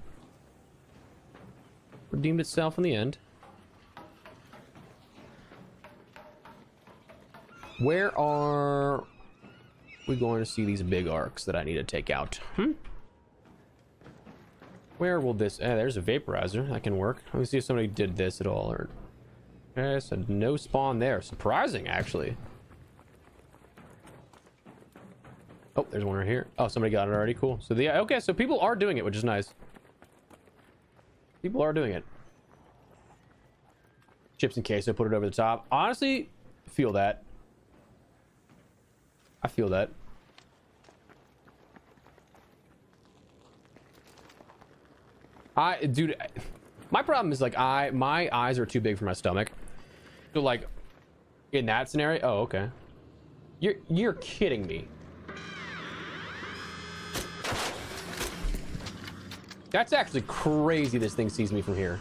Redeemed itself in the end. Where are we going to see these big arcs that I need to take out? Where will this... there's a vaporizer. That can work. Let me see if somebody did this at all. Or... Okay, so no spawn there. Surprising, actually. Oh, there's one right here. Oh, somebody got it already. Cool. So the... Okay, so people are doing it, which is nice. People are doing it. Chips and queso, put it over the top. Honestly, feel that. I feel that. Dude, my problem is like my eyes are too big for my stomach. So like, in that scenario, oh okay. You're kidding me. That's actually crazy. This thing sees me from here.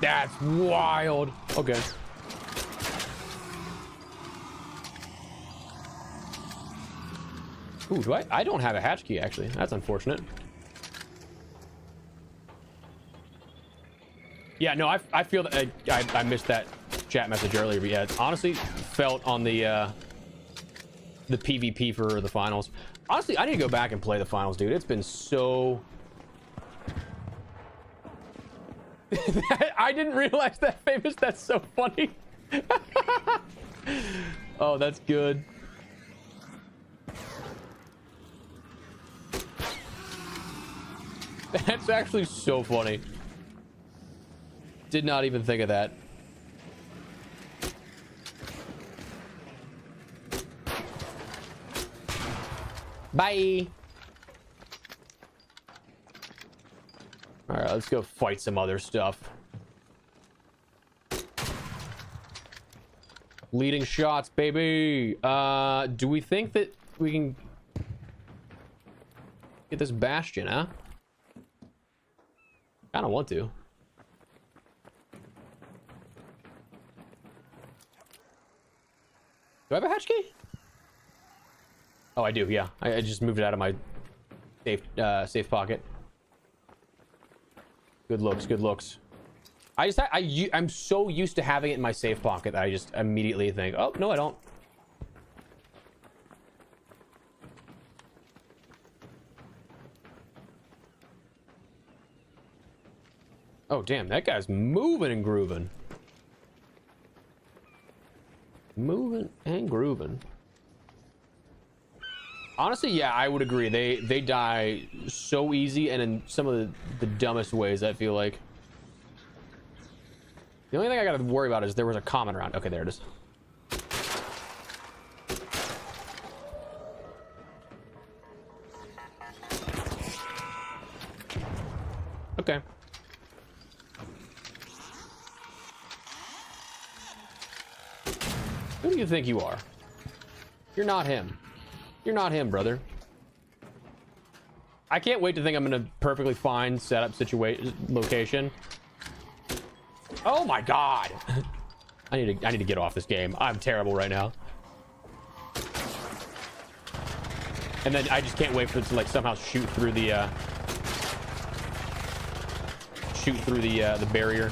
That's wild. Okay. Ooh, do I don't have a hatch key actually. That's unfortunate. Yeah, no, I feel that I missed that. chat message earlier, but yeah, it's honestly felt on the PvP for the finals. Honestly, I need to go back and play the finals, dude. It's been so... I didn't realize that, Famous. That's so funny. Oh, that's good. That's actually so funny. Did not even think of that. Bye. All right, let's go fight some other stuff. Leading shots, baby. Do we think that we can get this bastion, huh? I don't want to. Do I have a hatch key? Oh, I do. Yeah, I just moved it out of my safe pocket. Good looks. Good looks. I'm so used to having it in my safe pocket that I just immediately think, oh no, I don't. Oh damn, that guy's moving and grooving. Moving and grooving. Honestly, yeah, I would agree. They die so easy and in some of the dumbest ways, I feel like. The only thing I gotta worry about is there was a common around. Okay, there it is. Okay. Who do you think you are? You're not him. You're not him, brother. I can't wait to think I'm in a perfectly fine setup situation location. Oh my god. I need to get off this game. I'm terrible right now. And then I just can't wait for it to like somehow shoot through the barrier.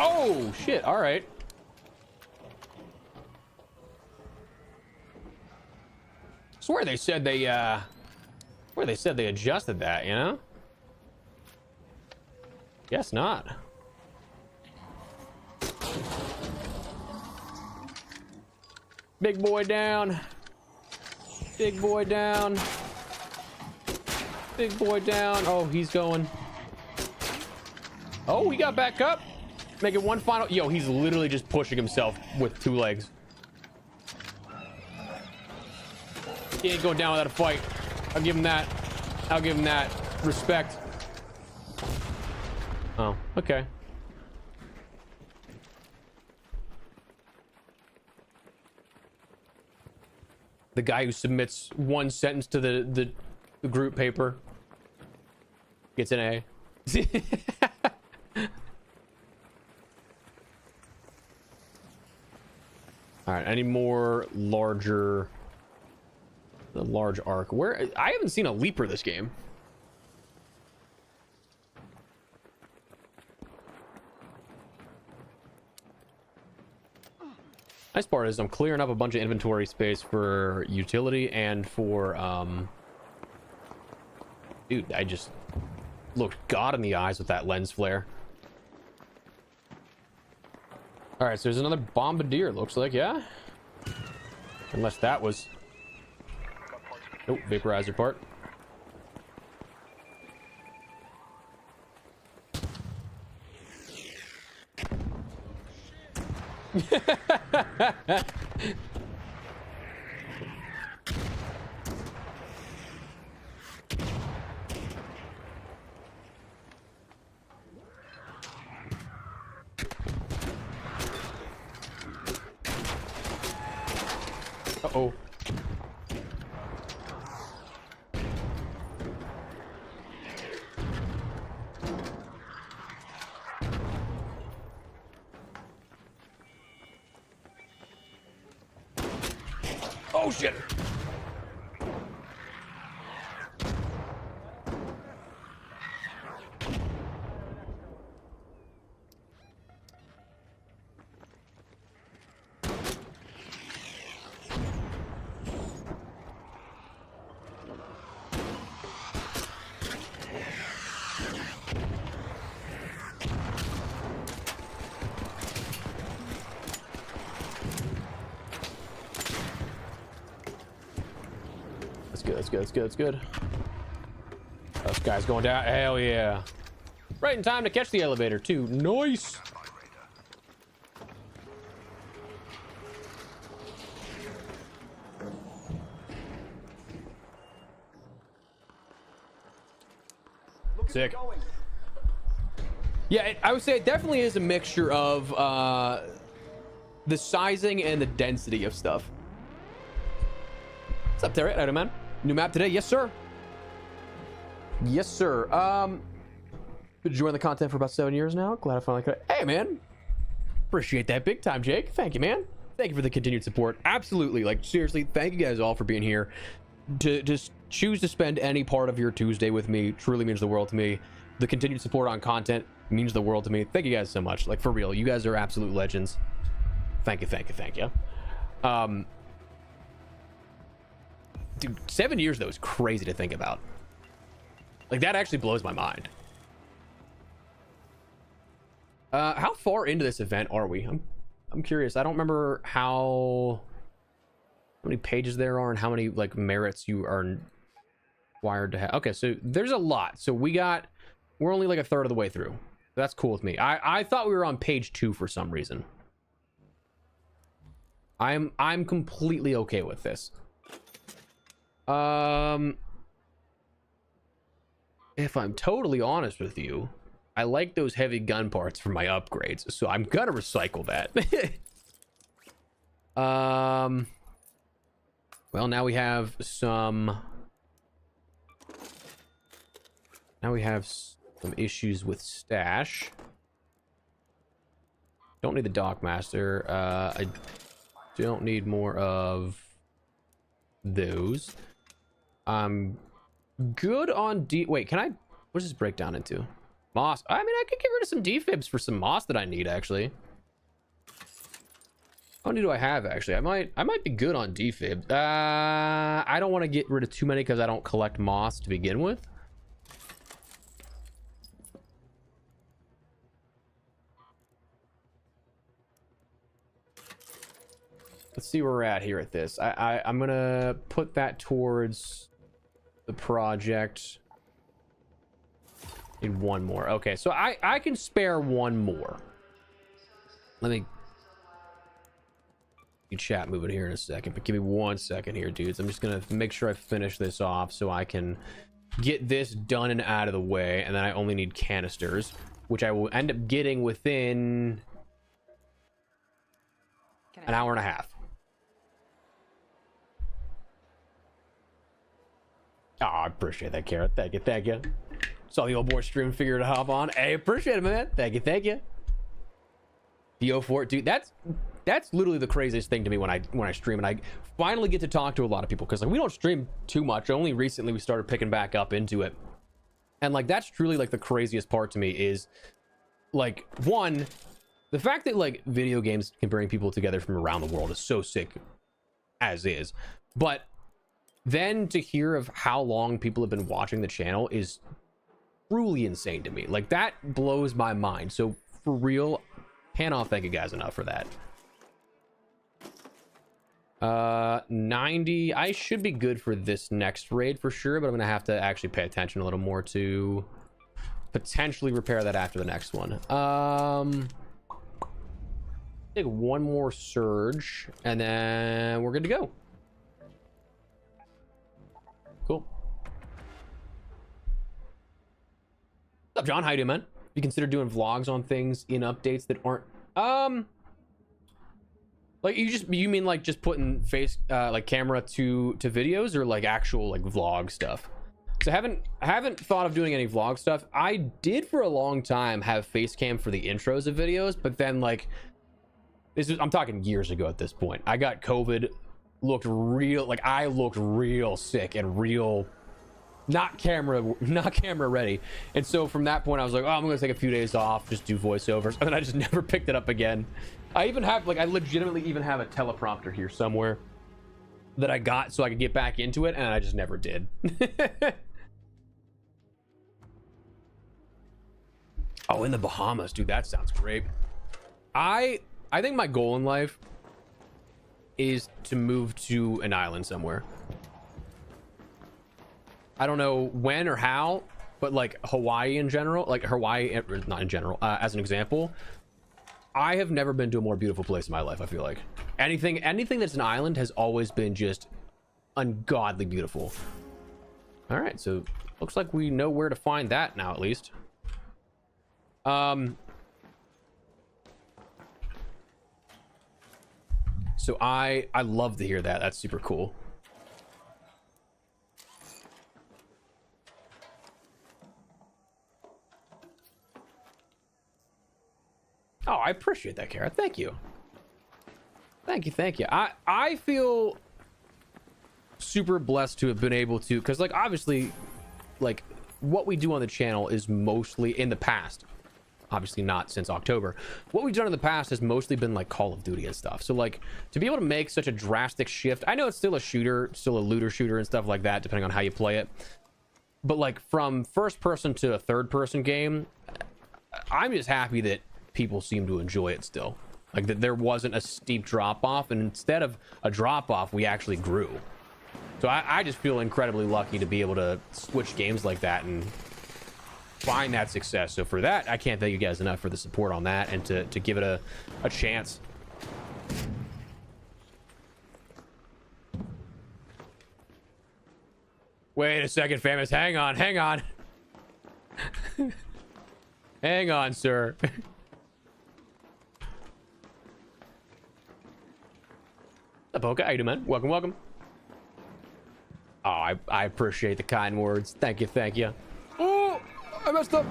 Oh shit, all right. Swear they said they adjusted that, you know? Guess not. Big boy down. Big boy down. Big boy down. Oh, he's going. Oh, he got back up. Making one final. Yo, he's literally just pushing himself with 2 legs. He ain't going down without a fight. I'll give him that. I'll give him that. Respect. Oh, okay. The guy who submits 1 sentence to the group paper gets an A. All right, any more large arc? Where I haven't seen a leaper this game. Nice part is I'm clearing up a bunch of inventory space for utility and for dude, I just looked God in the eyes with that lens flare. All right, so there's another bombardier, looks like, yeah? Unless that was... Nope, vaporizer part. Uh-oh. Oh shit. That's good. This guy's going down. Hell yeah. Right in time to catch the elevator, too. Nice. Sick. Yeah, I would say it definitely is a mixture of the sizing and the density of stuff. What's up, Terry? Man. New map today? Yes, sir. Yes, sir. Been enjoying the content for about 7 years now. Glad I finally cut it. Hey, man. Appreciate that big time, Jake. Thank you, man. Thank you for the continued support. Absolutely. Like, seriously, thank you guys all for being here. To just choose to spend any part of your Tuesday with me truly means the world to me. The continued support on content means the world to me. Thank you guys so much. Like, for real. You guys are absolute legends. Thank you, thank you, thank you. Dude, 7 years though is crazy to think about. Like, that actually blows my mind. How far into this event are we? I'm curious. I don't remember how many pages there are and how many like merits you are required to have. Okay, so there's a lot. So we're only like a third of the way through. That's cool with me. I thought we were on page 2 for some reason. I'm completely okay with this. If I'm totally honest with you, I like those heavy gun parts for my upgrades, so I'm gonna recycle that. Well, now we have some issues with stash. Don't need the Dockmaster. I don't need more of those. I'm good on wait, can I, what does this break down into? Moss. I mean, I could get rid of some defibs for some moss that I need, actually. How many do I have, actually? I might be good on defib. I don't want to get rid of too many because I don't collect moss to begin with. Let's see where we're at here at this. I'm gonna put that towards the project. Need one more. Okay, so I can spare one more. Let me chat moving here in a second, but give me 1 second here, dudes. I'm just gonna make sure I finish this off so I can get this done and out of the way, and then I only need canisters, which I will end up getting within an hour and a half. Oh, I appreciate that, Carrot. Thank you, thank you. Saw the old boy stream, figured to hop on. Hey, appreciate it, man. Thank you, thank you. DO4, dude, that's literally the craziest thing to me when I stream, and I finally get to talk to a lot of people, because like we don't stream too much. Only recently we started picking back up into it, and like that's truly like the craziest part to me is like, one, the fact that like video games can bring people together from around the world is so sick as is, but then to hear of how long people have been watching the channel is truly insane to me. Like, that blows my mind. So for real, cannot thank you guys enough for that. 90. I should be good for this next raid for sure, but I'm gonna have to actually pay attention a little more to potentially repair that after the next one. Take one more surge and then we're good to go. Cool. What's up, John? How you doing, man? You consider doing vlogs on things in updates that aren't like you mean like just putting face like camera to videos, or like actual like vlog stuff? So I haven't thought of doing any vlog stuff. I did for a long time have face cam for the intros of videos, but then like I'm talking years ago at this point. I got COVID looked real, like I looked real sick and real not camera ready. And so from that point I was like, oh, I'm gonna take a few days off, just do voiceovers, and then I just never picked it up again. I even have, like, I legitimately even have a teleprompter here somewhere that I got so I could get back into it, and I just never did. Oh, in the Bahamas, dude, that sounds great. I think my goal in life is to move to an island somewhere. I don't know when or how, but like Hawaii in general, like Hawaii, not in general, as an example, I have never been to a more beautiful place in my life. I feel like anything that's an island has always been just ungodly beautiful. All right, so looks like we know where to find that now, at least. So I love to hear that. That's super cool. Oh, I appreciate that, Kara. Thank you. Thank you. I feel super blessed to have been able to, because like obviously like what we do on the channel is mostly in the past, obviously not since October, what we've done in the past has mostly been like Call of Duty and stuff. So like to be able to make such a drastic shift, I know it's still a shooter, still a looter shooter and stuff like that, depending on how you play it, but like from first person to a third person game, I'm just happy that people seem to enjoy it still, like that there wasn't a steep drop off, and instead of a drop off we actually grew. So I just feel incredibly lucky to be able to switch games like that and find that success. So for that, I can't thank you guys enough for the support on that, and to give it a chance. Wait a second, Famous. Hang on. Hang on, sir. What's up, Poka? How you doing, man? Welcome. Oh, I appreciate the kind words. Thank you. Oh, I messed up.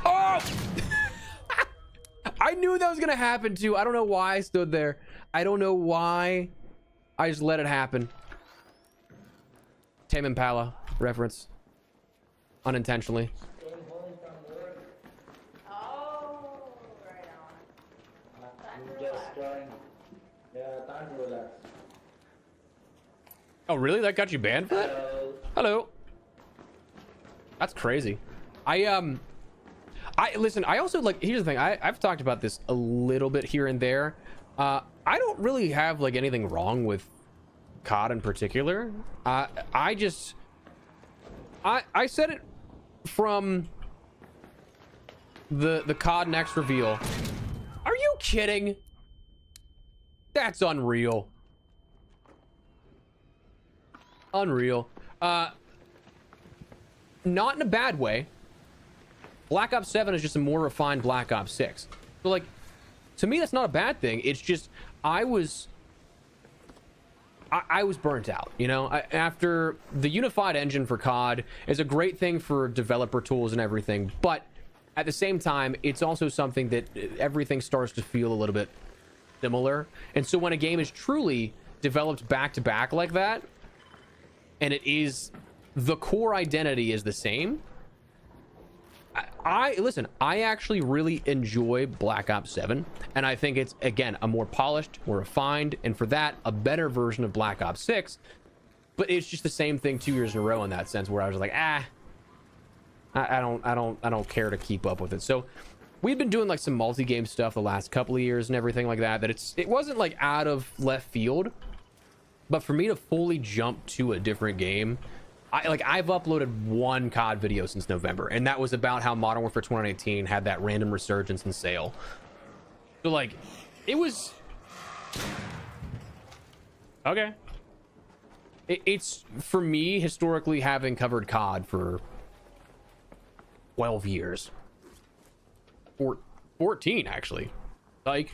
Oh! I knew that was gonna happen too. I don't know why I stood there. I don't know why I just let it happen. Tame Impala reference. Unintentionally. Oh, really? That got you banned for that? Hello. That's crazy. I listen, I also, like, here's the thing. I've talked about this a little bit here and there. I don't really have like anything wrong with COD in particular. I said it from the COD Next reveal. Are you kidding? That's unreal. Not in a bad way. Black Ops 7 is just a more refined Black Ops 6. So like, to me, that's not a bad thing. It's just I was burnt out, you know. After the unified engine for COD is a great thing for developer tools and everything, but at the same time, it's also something that everything starts to feel a little bit similar. And so when a game is truly developed back to back like that, and it is, the core identity is the same, listen, I actually really enjoy Black Ops 7, and I think it's, again, a more polished, more refined, and for that, a better version of Black Ops 6. But it's just the same thing 2 years in a row in that sense, where I was like, I don't care to keep up with it. So we've been doing like some multi-game stuff the last couple of years and everything like that, it wasn't like out of left field, but for me to fully jump to a different game, I've uploaded one COD video since November, and that was about how Modern Warfare 2018 had that random resurgence in sale. So like, it was okay. It's, for me, historically, having covered COD for 12 years, 14 actually. Like,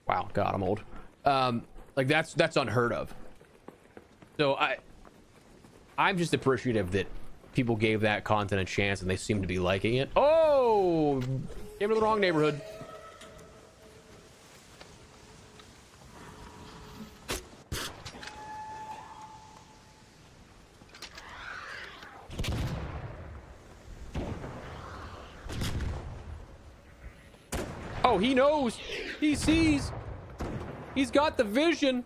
wow, God, I'm old. Like that's unheard of. So I'm just appreciative that people gave that content a chance and they seem to be liking it. Oh, Came to the wrong neighborhood. Oh, he knows. He sees. He's got the vision.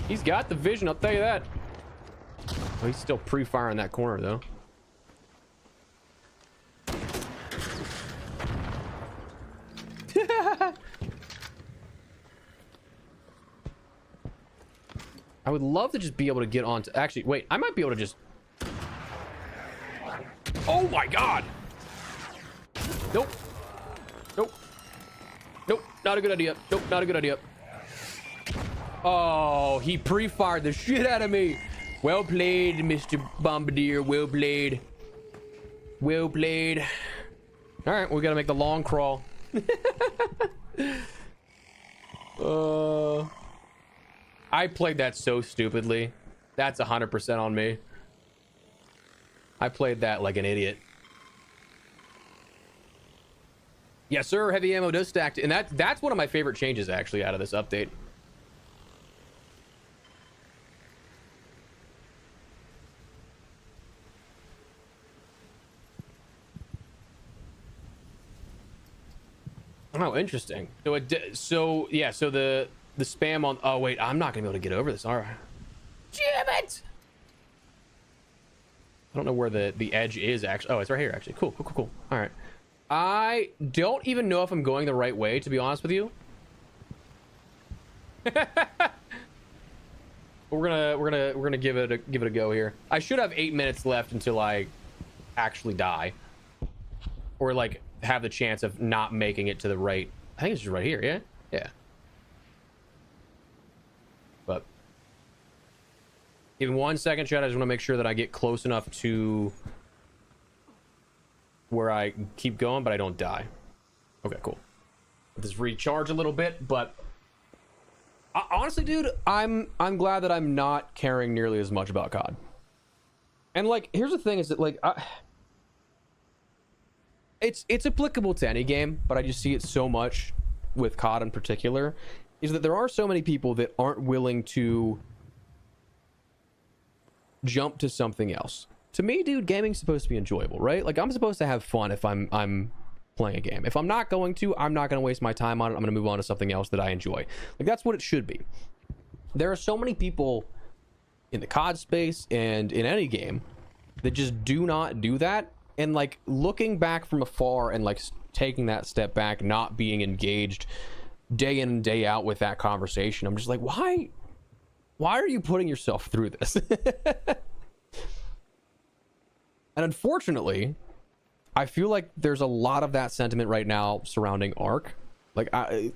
He's got the vision, I'll tell you that. Oh, he's still pre-firing that corner, though. I would love to just be able to get on to... Actually, wait, I might be able to just... Oh my god! Nope. Nope. Nope, not a good idea. Nope, not a good idea. Oh, he pre-fired the shit out of me. Well played, Mr. Bombardier. Well played. Well played. All right, we gotta make the long crawl. I played that so stupidly. That's 100% on me. I played that like an idiot. Yes, sir. Heavy ammo does stack, and that's one of my favorite changes actually out of this update. Oh, interesting. So yeah, so the spam on... Oh wait, I'm not gonna be able to get over this. All right. Damn it! I don't know where the edge is actually. Oh, it's right here actually. Cool. All right. I don't even know if I'm going the right way, to be honest with you. we're gonna give it a go here. I should have 8 minutes left until I actually die, or like have the chance of not making it to the right. I think it's just right here. Yeah. But give me 1 second, chat. I just want to make sure that I get close enough to where I keep going, but I don't die. Okay, cool. Just recharge a little bit, but honestly, dude, I'm glad that I'm not caring nearly as much about COD. And like, here's the thing: is that like, it's applicable to any game, but I just see it so much with COD in particular, is that there are so many people that aren't willing to jump to something else. To me, dude, gaming's supposed to be enjoyable, right? Like, I'm supposed to have fun if I'm playing a game. If I'm not going to, I'm not going to waste my time on it. I'm going to move on to something else that I enjoy. Like, that's what it should be. There are so many people in the COD space and in any game that just do not do that. And like, looking back from afar and like taking that step back, not being engaged day in and day out with that conversation, I'm just like, why are you putting yourself through this? And unfortunately, I feel like there's a lot of that sentiment right now surrounding Ark. Like, I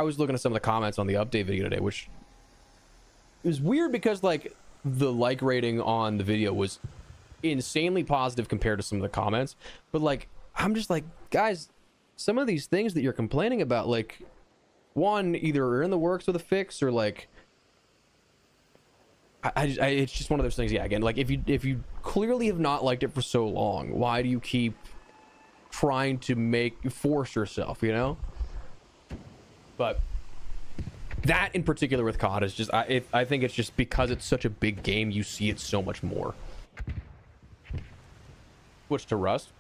was looking at some of the comments on the update video today, which is weird because like the like rating on the video was insanely positive compared to some of the comments. But like, I'm just like, guys, some of these things that you're complaining about, like, one, either are in the works with a fix, or like, it's just one of those things. Yeah, again, like, if you clearly have not liked it for so long, why do you keep trying to force yourself, you know? But that in particular with COD is just, I think it's just because it's such a big game, you see it so much more. Switch to Rust.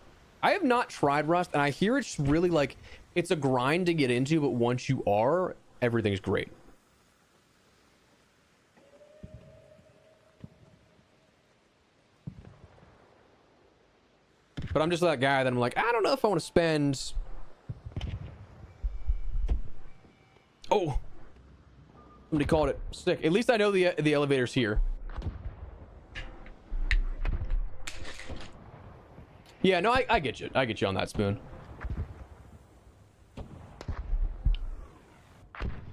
I have not tried Rust, and I hear it's really like, it's a grind to get into, but once you are, everything's great. But I'm just that guy that I'm like, I don't know if I want to spend... Oh! Somebody called it sick. At least I know the elevator's here. Yeah, no, I get you. I get you on that, Spoon.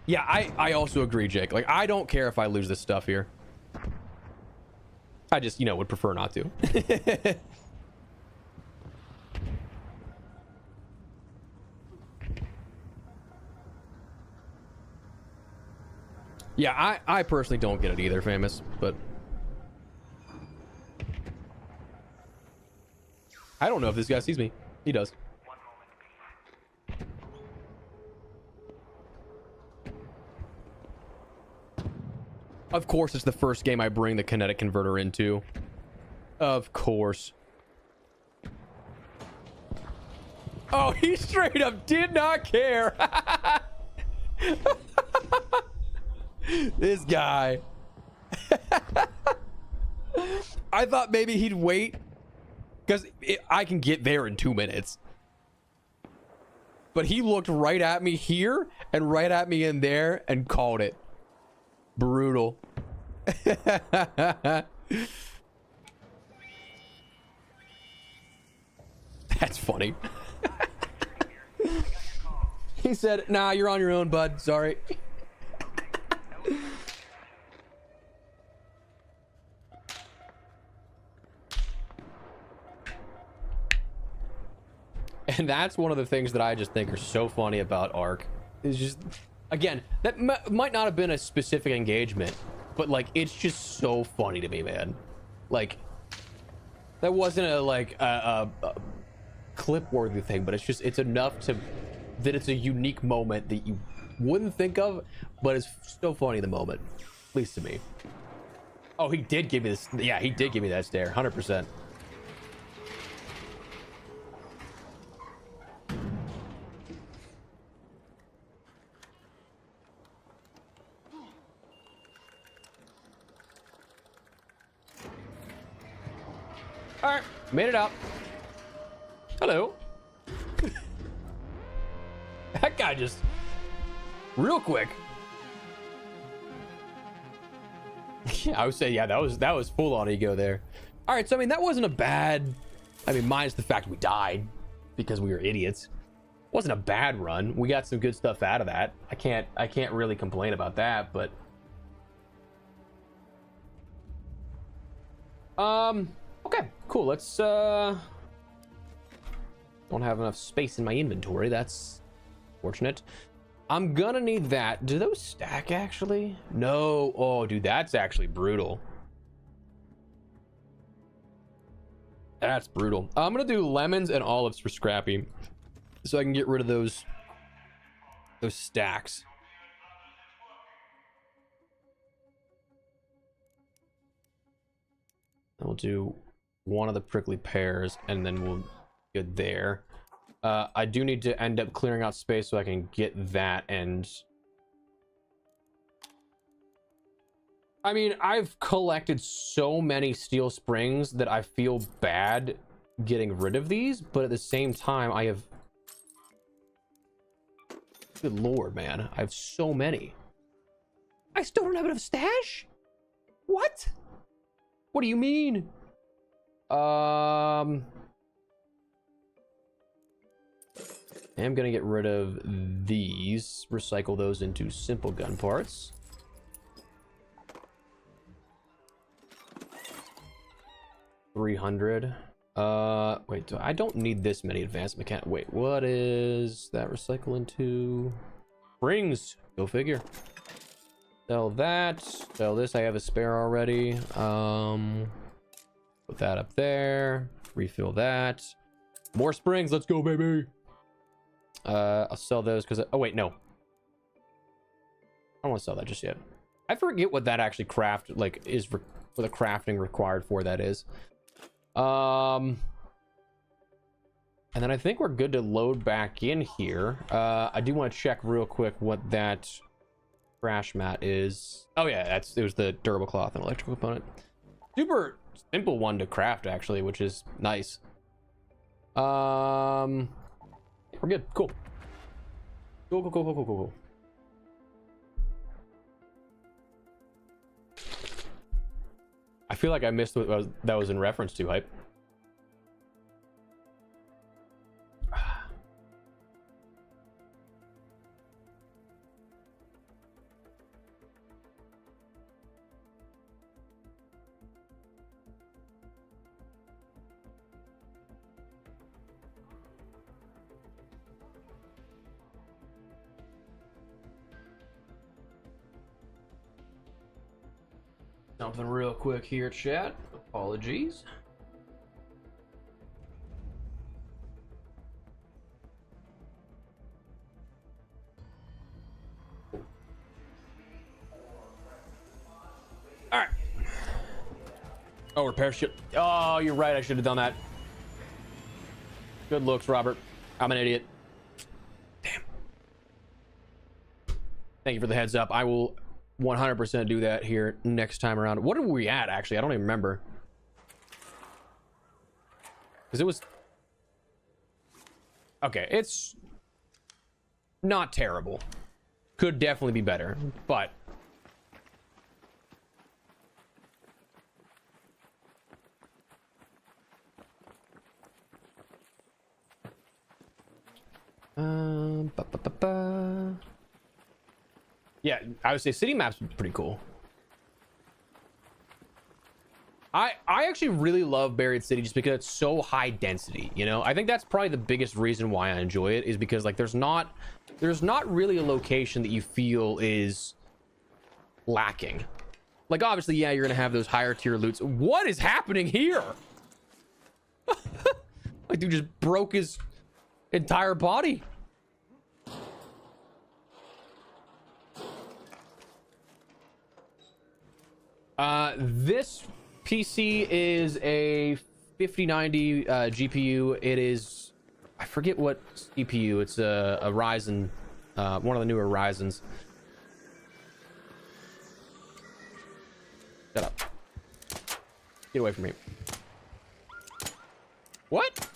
Yeah, I also agree, Jake. Like, I don't care if I lose this stuff here. I just, would prefer not to. Yeah, I personally don't get it either, Famous, but I don't know if this guy sees me. He does. Of course, it's the first game I bring the kinetic converter into. Of course. Oh, he straight up did not care. This guy. I thought maybe he'd wait because I can get there in 2 minutes. But he looked right at me here and right at me in there and called it. Brutal. That's funny. He said, nah, you're on your own, bud. Sorry. And that's one of the things that I just think are so funny about Ark. Is just, again, that might not have been a specific engagement, but like, it's just so funny to me, man. Like, that wasn't a clip-worthy thing, but it's enough that it's a unique moment that you wouldn't think of, but it's so funny in the moment, at least to me. Oh, he did give me this. Yeah, he did give me that stare, 100%. All right, made it up. Hello. That guy just real quick. Yeah, I would say, yeah, that was full on ego there. All right, so I mean, that wasn't a bad, I mean, minus the fact we died because we were idiots. Wasn't a bad run. We got some good stuff out of that. I can't really complain about that, but okay, cool. Let's don't have enough space in my inventory. That's fortunate. I'm gonna need that. Do those stack actually? No. Oh, dude, that's actually brutal. That's brutal. I'm gonna do lemons and olives for Scrappy, so I can get rid of those stacks. And we'll do one of the prickly pears, and then we'll get there. I do need to end up clearing out space so I can get that. And I mean, I've collected so many steel springs that I feel bad getting rid of these, but at the same time, I have, good lord, man, I have so many. I still don't have enough stash? What do you mean? I'm gonna get rid of these, recycle those into simple gun parts. $300. Wait, I don't need this many advanced mechanic. Wait, what is that recycle into? Springs. Go figure. Sell that. Sell this. I have a spare already. Put that up there. Refill that. More springs. Let's go, baby. I'll sell those because oh wait, no, I don't want to sell that just yet. I forget what that actually is what the crafting required for that is. And then I think we're good to load back in here. I do want to check real quick what that crash mat is. Oh yeah, it was the durable cloth and electrical component. Super simple one to craft actually, which is nice. We're good. Cool. Cool. I feel like I missed what that was in reference to, Hype. something real quick here, chat. Apologies. All right. Oh, repair ship. Oh, you're right. I should have done that. Good looks, Robert. I'm an idiot. Damn. Thank you for the heads up. I will 100% do that here next time around. What are we at, actually? I don't even remember. Because it was... Okay, it's not terrible. Could definitely be better, but... Yeah, I would say city maps would be pretty cool. I actually really love Buried City just because it's so high density, you know? I think that's probably the biggest reason why I enjoy it, is because like there's not really a location that you feel is lacking. Like obviously, yeah, you're gonna have those higher tier loots. What is happening here? Like dude just broke his entire body. This PC is a 5090 GPU. It is, I forget what CPU. It's a Ryzen, one of the newer Ryzens. Shut up. Get away from me. What?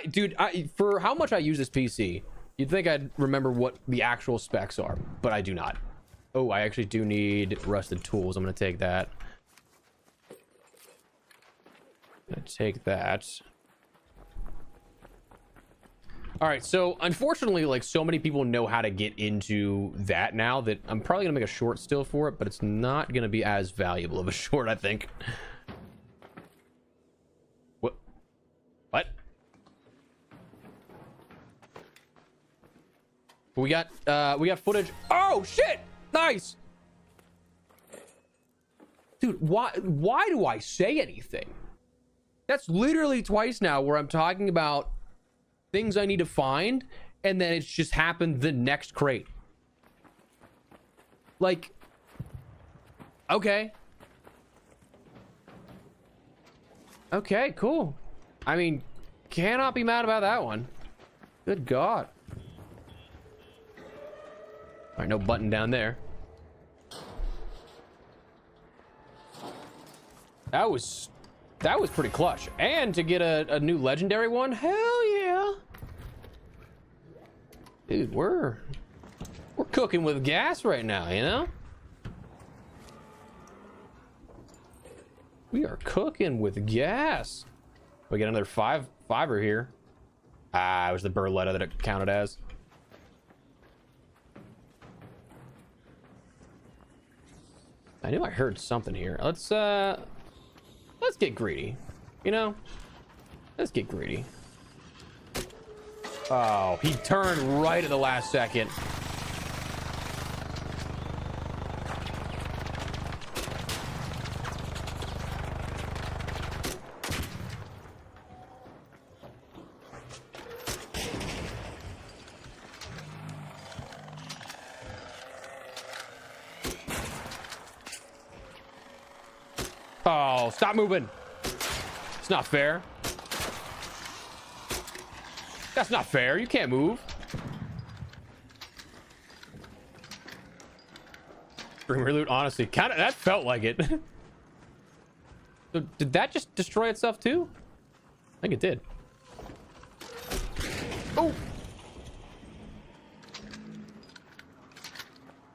Dude, for how much I use this PC, you'd think I'd remember what the actual specs are, but I do not. Oh, I actually do need rusted tools. I'm gonna take that. All right, so unfortunately, like so many people know how to get into that now that I'm probably gonna make a short still for it, but it's not gonna be as valuable of a short, I think. What? We got footage. Oh shit! Nice. Dude, why do I say anything? That's literally twice now where I'm talking about things I need to find and then it's just happened the next crate. Like, okay. Okay, cool. I mean, cannot be mad about that one. Good God. All right, no button down there. That was pretty clutch. And to get a new legendary one, hell yeah. Dude, we're cooking with gas right now, you know? We are cooking with gas. We get another fiver here. Ah, it was the Berletta that it counted as. I knew I heard something here. Let's get greedy. You know? Let's get greedy. Oh, he turned right at the last second. Oh, stop moving. It's not fair. That's not fair. You can't move. Streamer loot, honestly, kind of that felt like it. So did that just destroy itself too? I think it did. Oh.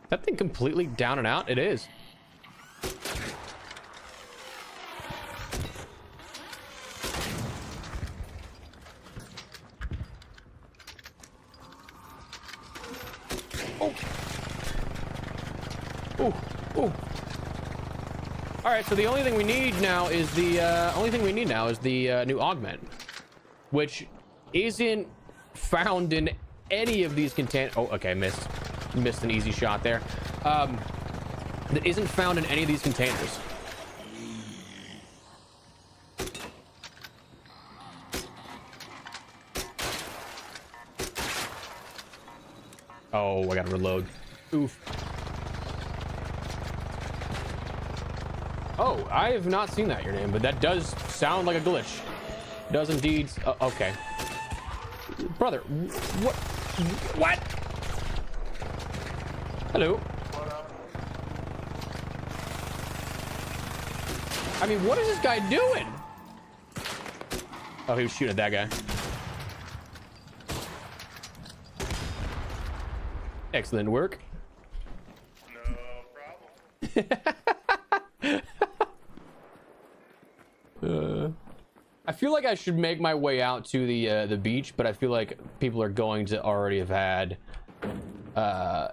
That thing completely down and out? It is. All right, so the only thing we need now is the new augment, which isn't found in any of these contain. Oh, okay, missed. missed an easy shot there. That isn't found in any of these containers. Oh, I gotta reload. Oof. Oh, I have not seen that, your name, but that does sound like a glitch. Does indeed. Okay. Brother, what? What? Hello. I mean, what is this guy doing? Oh, he was shooting at that guy. Excellent work. No problem. I feel like I should make my way out to the beach, but I feel like people are going to already have had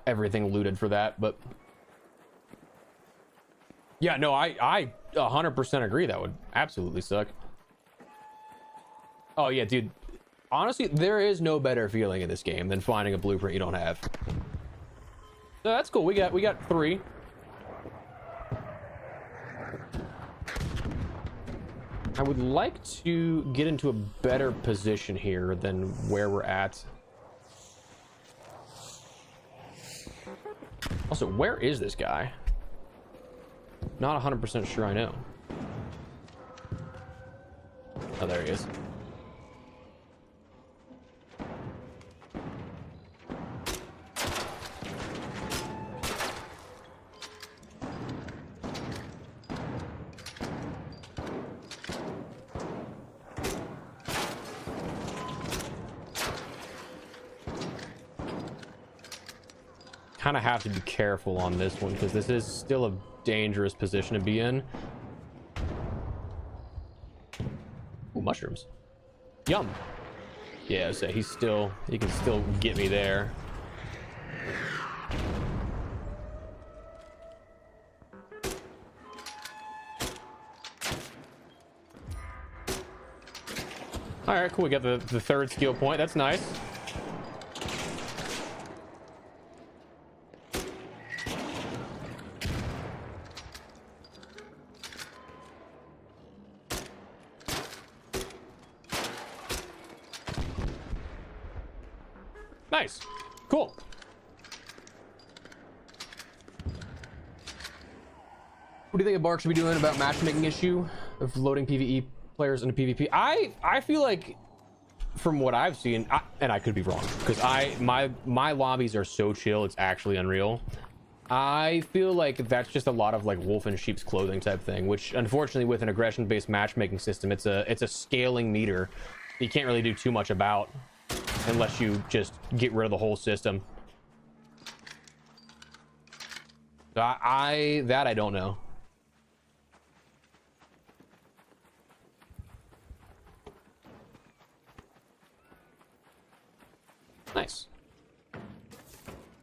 everything looted for that. But yeah, no, I 100% agree. That would absolutely suck. Oh yeah, dude. Honestly, there is no better feeling in this game than finding a blueprint you don't have. So that's cool. We got 3. I would like to get into a better position here than where we're at. Also, where is this guy? Not 100% sure I know. Oh, there he is. Kind of have to be careful on this one because this is still a dangerous position to be in. Ooh, mushrooms. Yum. Yeah, so he can still get me there. All right, cool. We got the 3rd skill point. That's nice. Nice. Cool. What do you think Embark should be doing about matchmaking issue of loading PvE players into PvP? I feel like from what I've seen, and I could be wrong, because my lobbies are so chill, it's actually unreal. I feel like that's just a lot of like wolf in sheep's clothing type thing, which unfortunately with an aggression based matchmaking system, it's a scaling meter you can't really do too much about unless you just get rid of the whole system. So I don't know. Nice.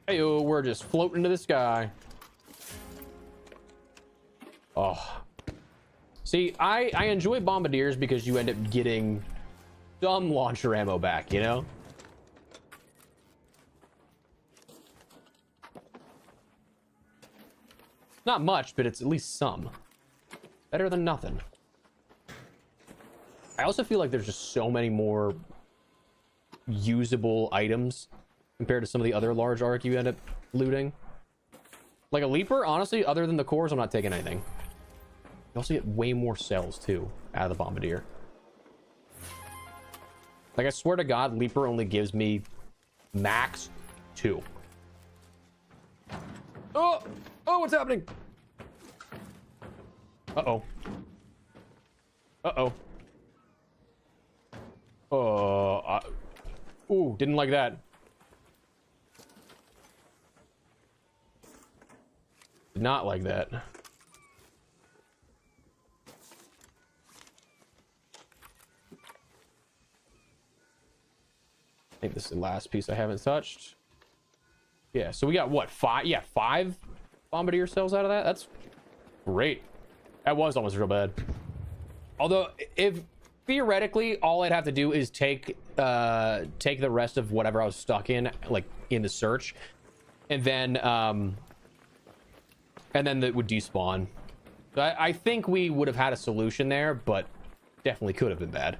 Hey, we're just floating into the sky. Oh. See, I enjoy bombardiers because you end up getting some launcher ammo back, you know? Not much, but it's at least some. Better than nothing. I also feel like there's just so many more usable items compared to some of the other large arc you end up looting. Like a leaper, honestly, other than the cores, I'm not taking anything. You also get way more cells too out of the bombardier. Like I swear to God, leaper only gives me max 2. Oh, what's happening? Uh-oh. Uh-oh. Oh, ooh, didn't like that. Did not like that. I think this is the last piece I haven't touched. Yeah, so we got what, 5? Yeah, 5 bombardier cells out of that. That's great. That was almost real bad. Although, if theoretically all I'd have to do is take the rest of whatever I was stuck in, like in the search, and then that would despawn. So I think we would have had a solution there, but definitely could have been bad.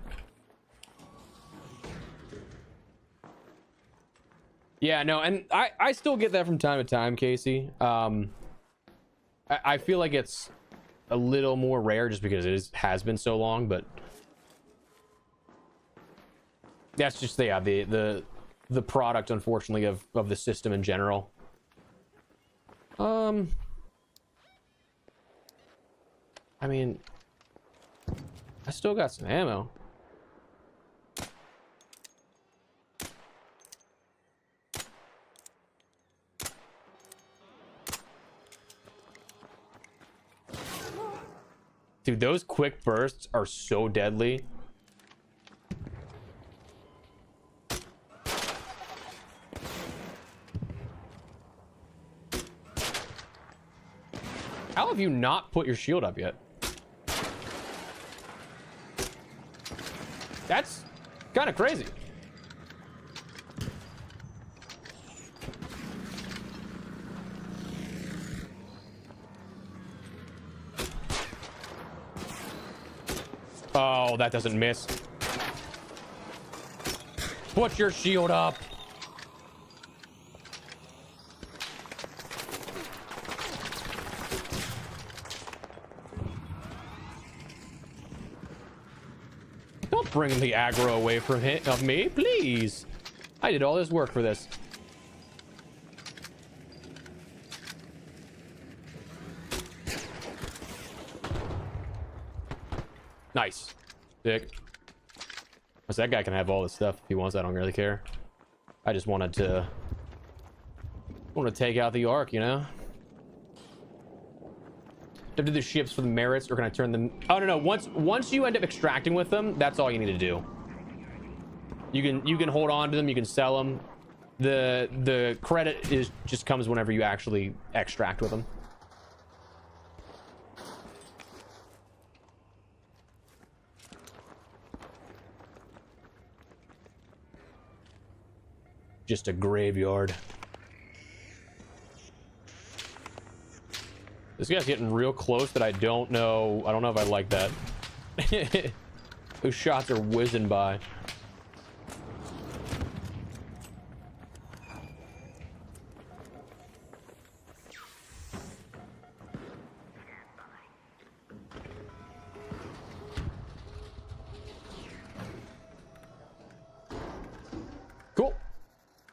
Yeah, no, and I still get that from time to time, Casey. I feel like it's a little more rare just because has been so long, but that's just the product, unfortunately, of the system in general. I mean, I still got some ammo. Dude, those quick bursts are so deadly. How have you not put your shield up yet? That's kind of crazy. Oh, that doesn't miss. Put your shield up. Don't bring the aggro away from of me, please. I did all this work for this. Nice. Sick. That guy can have all this stuff if he wants. I don't really care. I just wanted to take out the Ark, you know? To do the ships for the merits, or can I turn them? Oh no, once you end up extracting with them, that's all you need to do. You can hold on to them, you can sell them. The credit just comes whenever you actually extract with them. Just a graveyard. This guy's getting real close that I don't know if I like that. Those shots are whizzing by. Cool.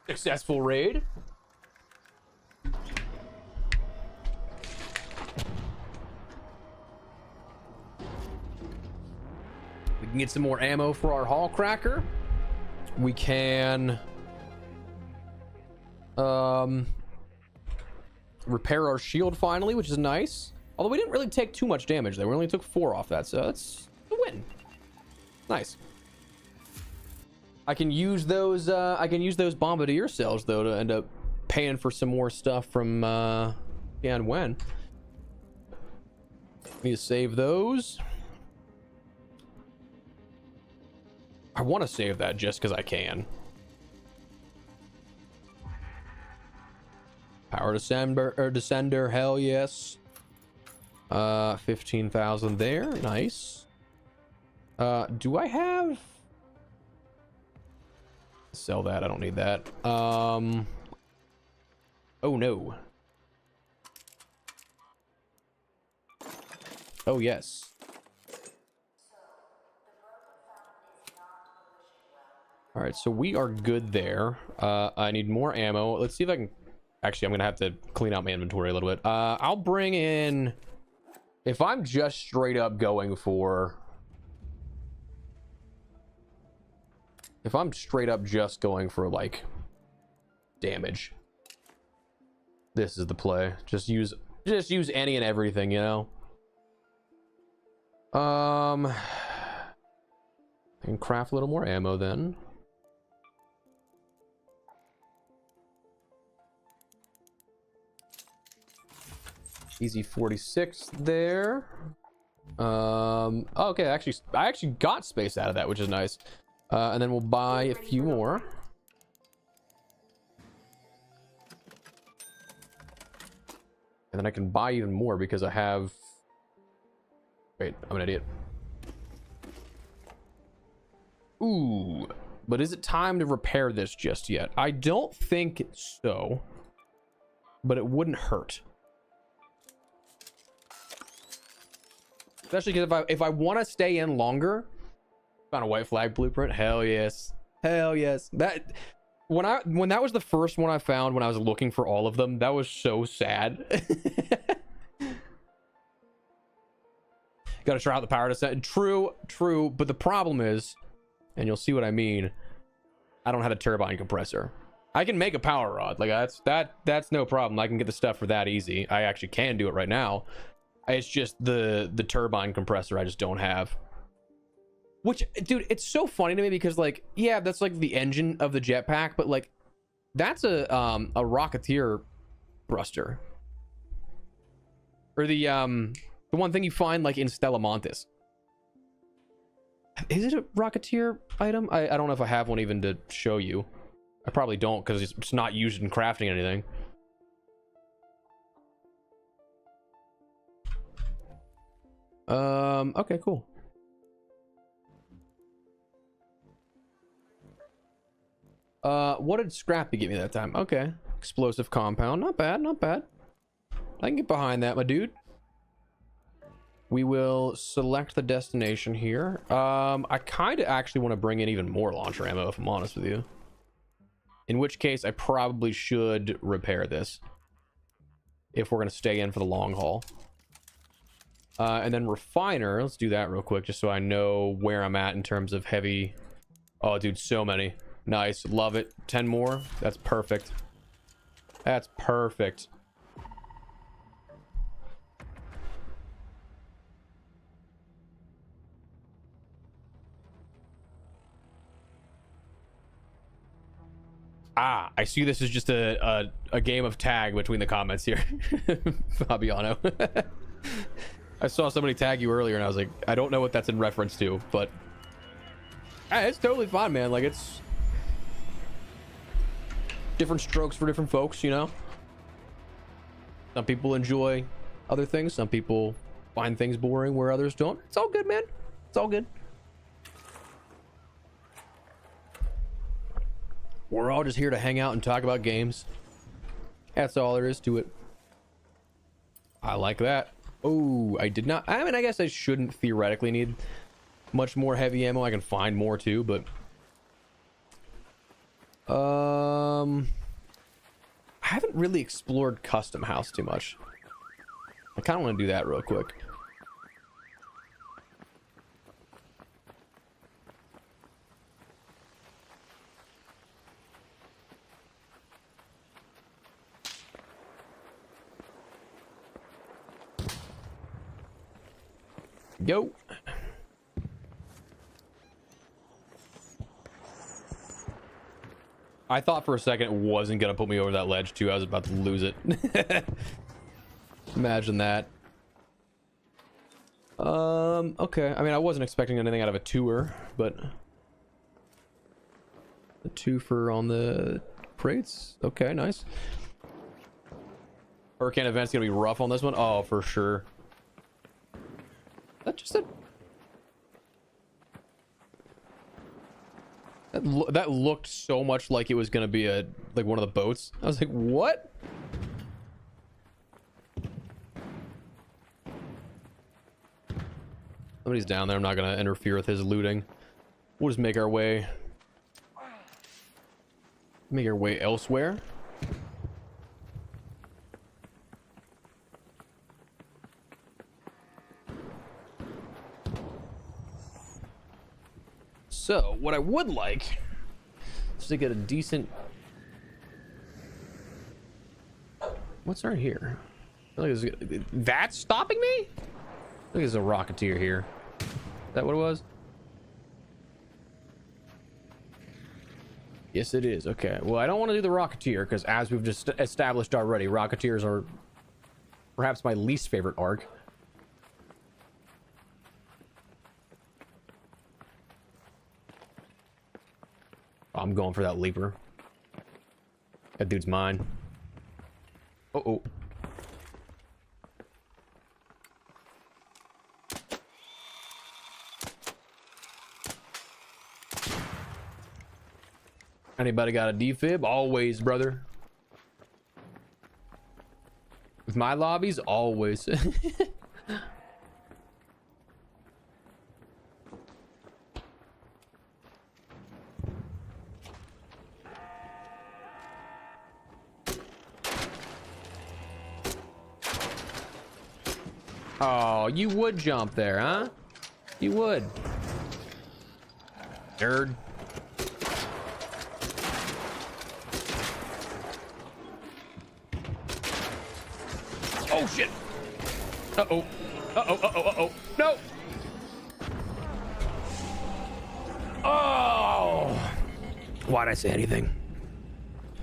Successful raid. We can get some more ammo for our hall cracker. We can repair our shield finally, which is nice. Although we didn't really take too much damage there. We only took 4 off that, so that's a win. Nice. I can use those bombardier cells though to end up paying for some more stuff from yeah, and when. Need to save those. I want to save that just because I can. Power descender, hell yes. 15,000 there, nice. Do I have? Sell that, I don't need that. Oh no. Oh yes. All right, so we are good there. I need more ammo. Let's see if I can. Actually, I'm gonna have to clean out my inventory a little bit. I'll bring in, if I'm just straight up going for, if I'm straight up just going for like damage, this is the play. Just use any and everything, you know. I can craft a little more ammo then. Easy 46 there. Okay, I actually got space out of that, which is nice. And then we'll buy a few more. And then I can buy even more because I have... Wait, I'm an idiot. Ooh, but is it time to repair this just yet? I don't think so, but it wouldn't hurt. Especially because if I want to stay in longer, found a white flag blueprint. Hell yes, hell yes. That when that was the first one I found when I was looking for all of them, that was so sad. Got to try out the power to set. True, but the problem is, and you'll see what I mean, I don't have a turbine compressor. I can make a power rod, like that's no problem. I can get the stuff for that easy. I actually can do it right now. It's just the turbine compressor I just don't have. Which, dude, it's so funny to me because, like, yeah, that's like the engine of the jetpack, but like that's a Rocketeer thruster, or the one thing you find like in Stella. Is it a Rocketeer item? I don't know if I have one even to show you. I probably don't because it's not used in crafting anything. Okay, cool. What did Scrappy give me that time? Okay. Explosive compound. Not bad, not bad. I can get behind that, my dude. We will select the destination here. I kind of actually want to bring in even more launcher ammo, if I'm honest with you. In which case, I probably should repair this if we're going to stay in for the long haul. And then refiner. Let's do that real quick, just so I know where I'm at in terms of heavy. Oh, dude, so many. Nice. Love it. 10 more. That's perfect. That's perfect. Ah, I see this is just a game of tag between the comments here. Fabiano. I saw somebody tag you earlier and I was like, I don't know what that's in reference to, but it's totally fine, man. Like, it's different strokes for different folks, you know? Some people enjoy other things. Some people find things boring where others don't. It's all good, man. It's all good. We're all just here to hang out and talk about games. That's all there is to it. I like that. Oh, I did not. I mean, I guess I shouldn't theoretically need much more heavy ammo. I can find more too, but I haven't really explored custom house too much. I kind of want to do that real quick. Yo. I thought for a second it wasn't gonna put me over that ledge too. I was about to lose it. Imagine that. Okay. I mean, I wasn't expecting anything out of a tour, but the twofer on the crates. Okay, nice. Hurricane event's gonna be rough on this one. Oh, for sure. That just that looked so much like it was gonna be like one of the boats. I was like, what? Somebody's down there. I'm not gonna interfere with his looting. We'll just make our way elsewhere. So, what I would like is to get a decent... What's right here? I feel like that's stopping me? I think there's a Rocketeer here. Is that what it was? Yes, it is. Okay. Well, I don't want to do the Rocketeer because, as we've just established already, Rocketeers are perhaps my least favorite arc. I'm going for that leaper. That dude's mine. Uh-oh. Anybody got a defib? Always, brother. With my lobbies, always. Oh, you would jump there, huh? You would. Nerd. Oh shit. Uh-oh. Uh-oh, uh-oh, uh-oh. No. Oh. Why'd I say anything?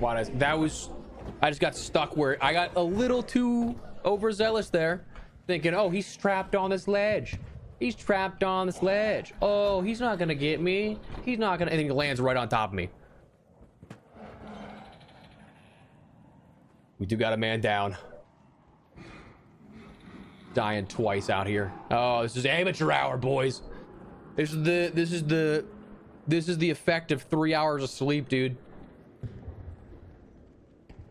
I just got stuck where I got a little too overzealous there, thinking, oh, he's strapped on this ledge. He's trapped on this ledge. Oh, he's not gonna get me. He's not gonna, and he lands right on top of me. We do got a man down. Dying twice out here. Oh, this is amateur hour, boys. This is the effect of 3 hours of sleep, dude.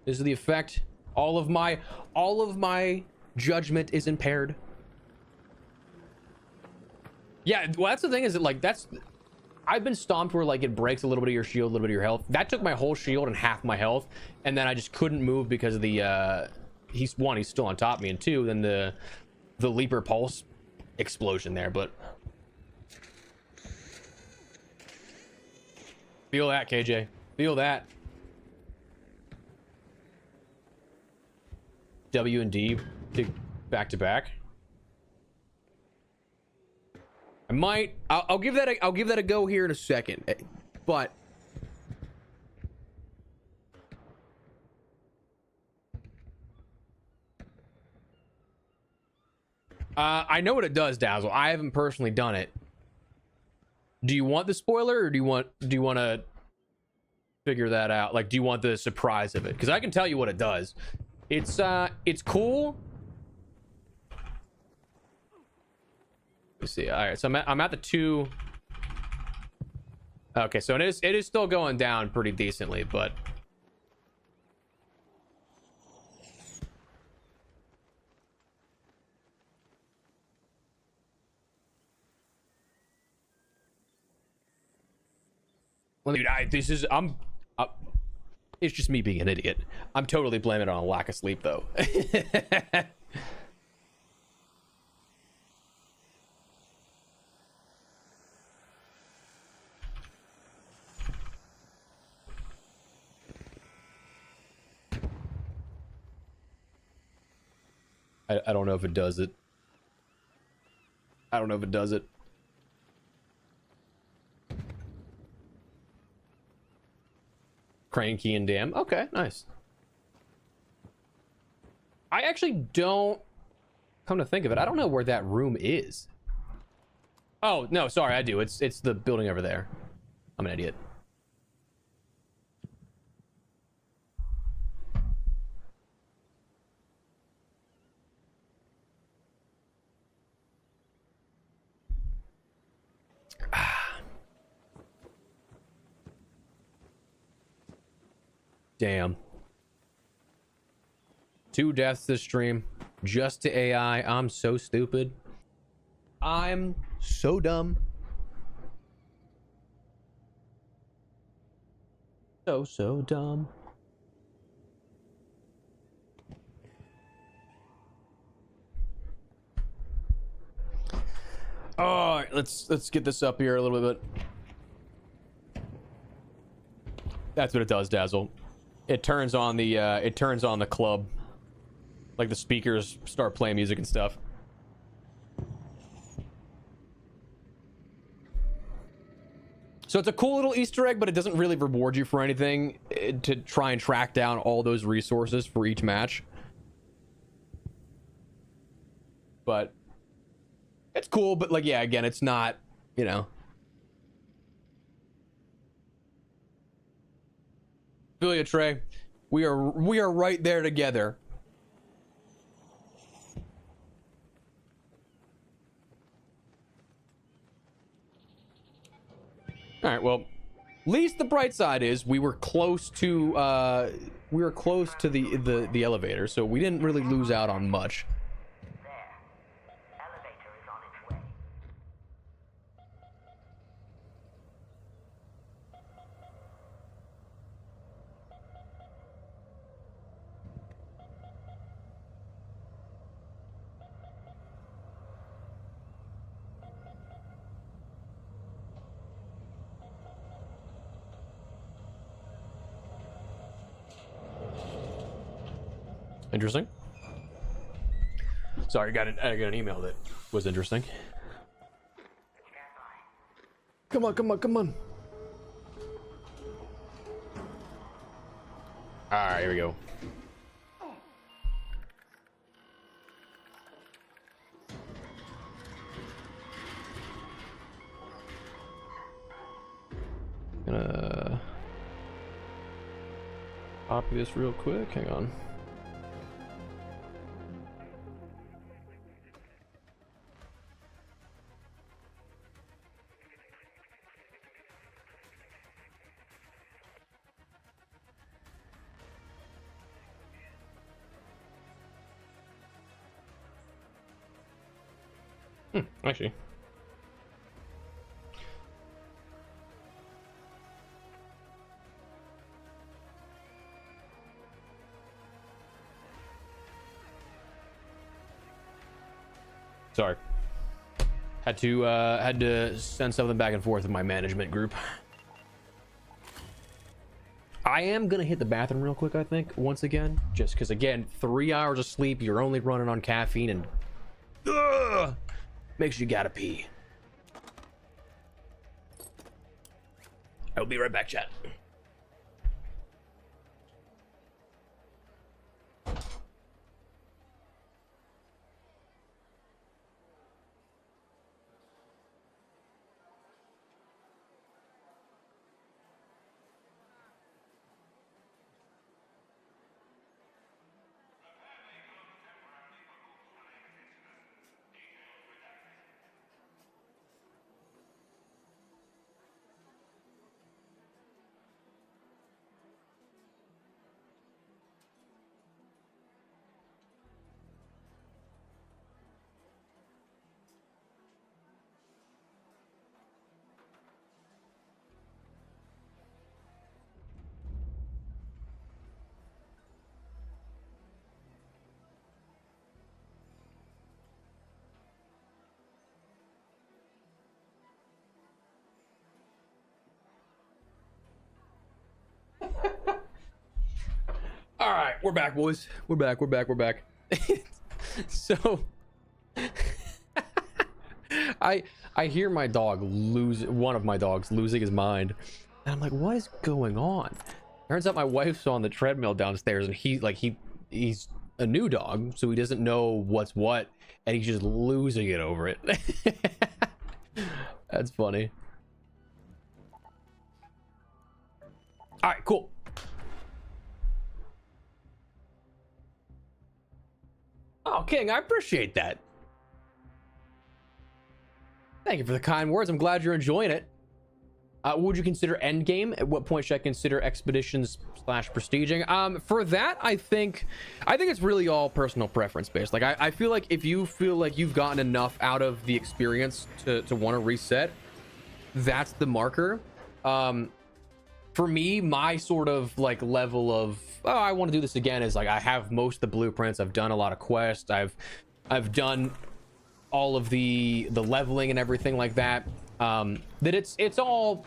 This is the effect. All of my judgment is impaired. Yeah, well, that's the thing, is that like I've been stomped where like it breaks a little bit of your shield, a little bit of your health. That took my whole shield and half my health, and then I just couldn't move because of the he's still on top of me, and two, then the leaper pulse explosion there. But feel that, KJ, feel that. W and D back to back. I'll give that a go here in a second, but I know what it does, Dazzle. I haven't personally done it. Do you want the spoiler, or do you want to figure that out? Like, do you want the surprise of it? Because I can tell you what it does. It's cool. Let's see. All right, so I'm at the 2. Okay, so it is still going down pretty decently, but dude, it's just me being an idiot. I'm totally blaming it on a lack of sleep, though. I don't know if it does it. I don't know if it does it. Cranky and damn. Okay, nice. I actually don't, come to think of it, I don't know where that room is. Oh, no, sorry, I do. It's the building over there. I'm an idiot. Damn. 2 deaths this stream. Just to AI. I'm so stupid. I'm so dumb. So dumb. All right, let's get this up here a little bit. That's what it does, Dazzle. It turns on the club, like the speakers start playing music and stuff. So it's a cool little Easter egg, but it doesn't really reward you for anything to try and track down all those resources for each match. But it's cool, but like, yeah, again, it's not, you know. Feel ya, Trey. We are right there together. All right, well, least the bright side is we were close to the elevator, so we didn't really lose out on much. Interesting. Sorry, I got an email that was interesting. Come on, come on, come on. All right, here we go. Gonna copy this real quick. Hang on. Actually. Sorry. Had to send something back and forth with my management group. I am gonna hit the bathroom real quick, I think, once again. Just because, again, 3 hours of sleep, you're only running on caffeine, and makes you gotta pee. I'll be right back, chat. All right, we're back, boys. We're back. So I hear my dog one of my dogs losing his mind, and I'm like, what is going on? Turns out my wife's on the treadmill downstairs, and he's a new dog, so he doesn't know what's what, and he's just losing it over it. That's funny. All right, cool. Oh, King, I appreciate that. Thank you for the kind words. I'm glad you're enjoying it. Would you consider endgame? At what point should I consider expeditions / prestiging? For that, I think it's really all personal preference based. Like, I feel like if you feel like you've gotten enough out of the experience to want to reset, that's the marker. For me, my sort of like level of, oh, I want to do this again is like, I have most of the blueprints. I've done a lot of quests. I've done all of the leveling and everything like that. That it's all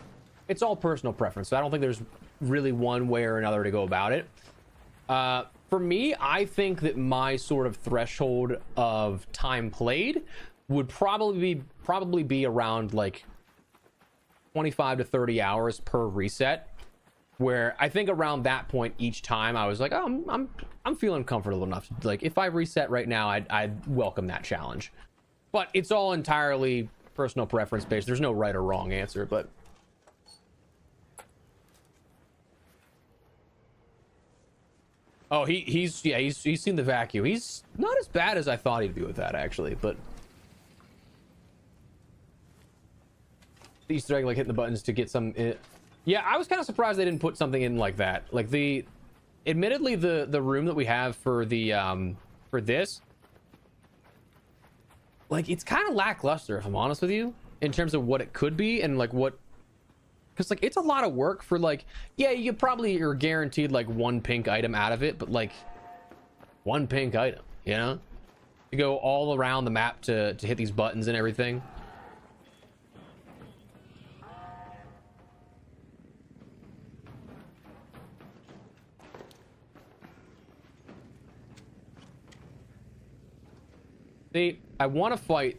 personal preference. So I don't think there's really one way or another to go about it. For me, I think that my sort of threshold of time played would probably be around like 25 to 30 hours per reset, where I think around that point each time I was like, oh, I'm feeling comfortable enough. Like, if I reset right now, I'd welcome that challenge. But it's all entirely personal preference based. There's no right or wrong answer, but oh, he's seen the vacuum. He's not as bad as I thought he'd be with that, actually, but Easter egg, like hitting the buttons to get some Yeah, I was kind of surprised they didn't put something in like that. Like admittedly the room that we have for the for this, like it's kind of lackluster if I'm honest with you, in terms of what it could be and like what, because like it's a lot of work for like, yeah, you probably are guaranteed like one pink item out of it, but like one pink item, you know, to go all around the map to hit these buttons and everything. See, I want to fight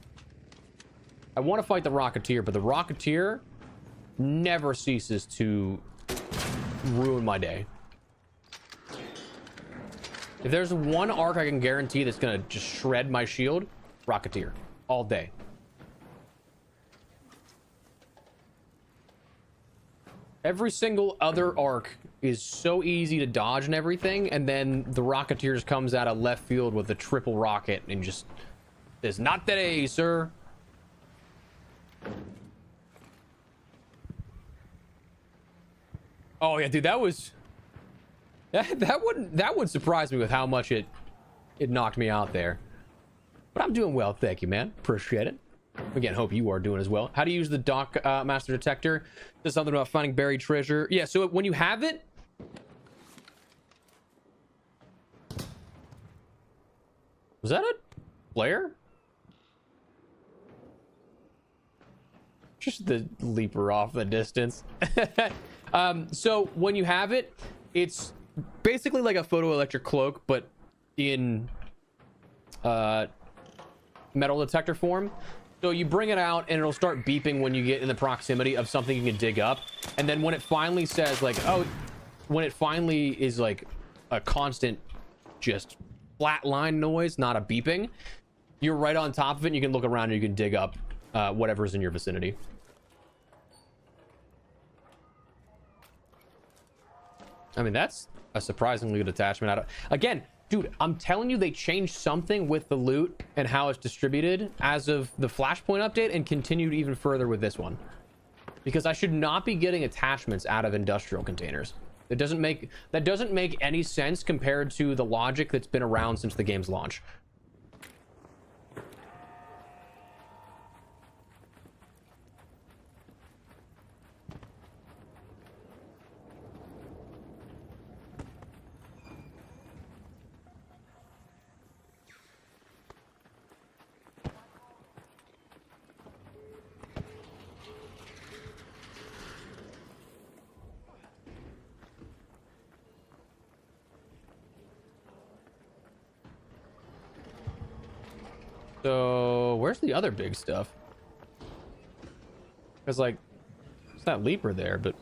the Rocketeer, but the Rocketeer never ceases to ruin my day. If there's one arc I can guarantee that's gonna just shred my shield, Rocketeer all day. Every single other arc is so easy to dodge and everything, and then the Rocketeers comes out of left field with a triple rocket and just says, "Not today, sir." Oh yeah, dude, that would surprise me with how much it knocked me out there. But I'm doing well, thank you, man. Appreciate it. Again, hope you are doing as well. How do you use the Dock Master Detector? There's something about finding buried treasure. Yeah, so when you have it, was that a flare? Just the leaper off the distance. So when you have it, it's basically like a photoelectric cloak, but in metal detector form. So you bring it out and it'll start beeping when you get in the proximity of something you can dig up. And then when it finally says like, oh, when it finally is like a constant just flat line noise, not a beeping, you're right on top of it and you can look around and you can dig up whatever's in your vicinity. I mean, that's a surprisingly good attachment. Again, dude, I'm telling you, they changed something with the loot and how it's distributed as of the Flashpoint update, and continued even further with this one. Because I should not be getting attachments out of industrial containers. That doesn't make any sense compared to the logic that's been around since the game's launch. So where's the other big stuff? Because like it's that leaper there, but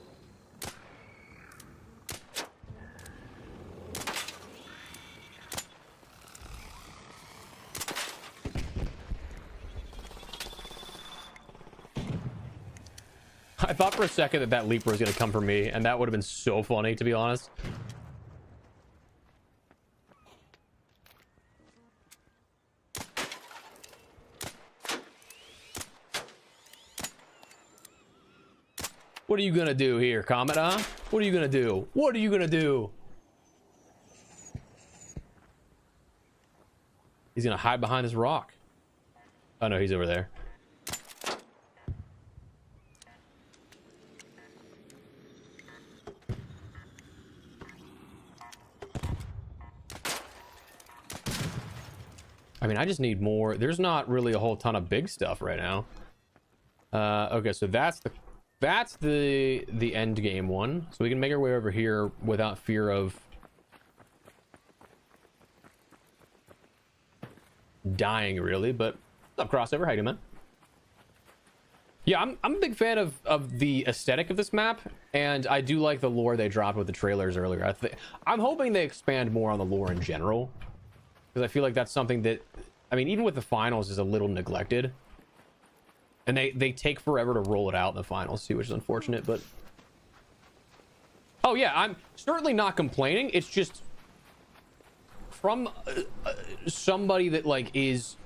I thought for a second that leaper was gonna come for me, and that would have been so funny, to be honest. What are you gonna do here, Comet, huh? What are you gonna do? What are you gonna do? He's gonna hide behind this rock. Oh no, he's over there. I mean, I just need more. There's not really a whole ton of big stuff right now. Okay, so that's the end game one. So we can make our way over here without fear of dying, really. But what's up, Crossover? How you doing, man? Yeah, I'm a big fan of the aesthetic of this map, and I do like the lore they dropped with the trailers earlier. I'm hoping they expand more on the lore in general, because I feel like that's something that, I mean, even with the finals, is a little neglected. And they take forever to roll it out in the finals too, which is unfortunate, but... Oh yeah, I'm certainly not complaining. It's just from somebody that like is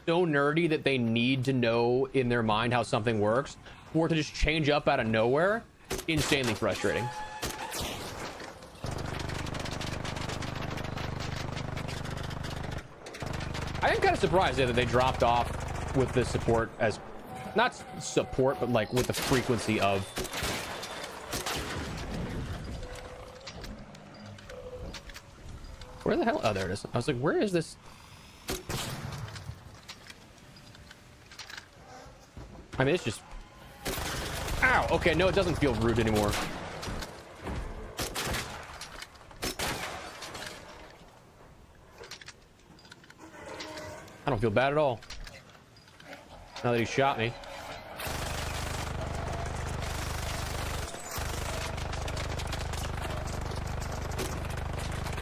so nerdy that they need to know in their mind how something works, or to just change up out of nowhere. insanely frustrating. I am kind of surprised that they dropped off with the support as, not support, but like with the frequency of. Where the hell? Oh, there it is. I was like, where is this? I mean, it's just. Ow! Okay, no, it doesn't feel rude anymore. I don't feel bad at all. Now that he shot me.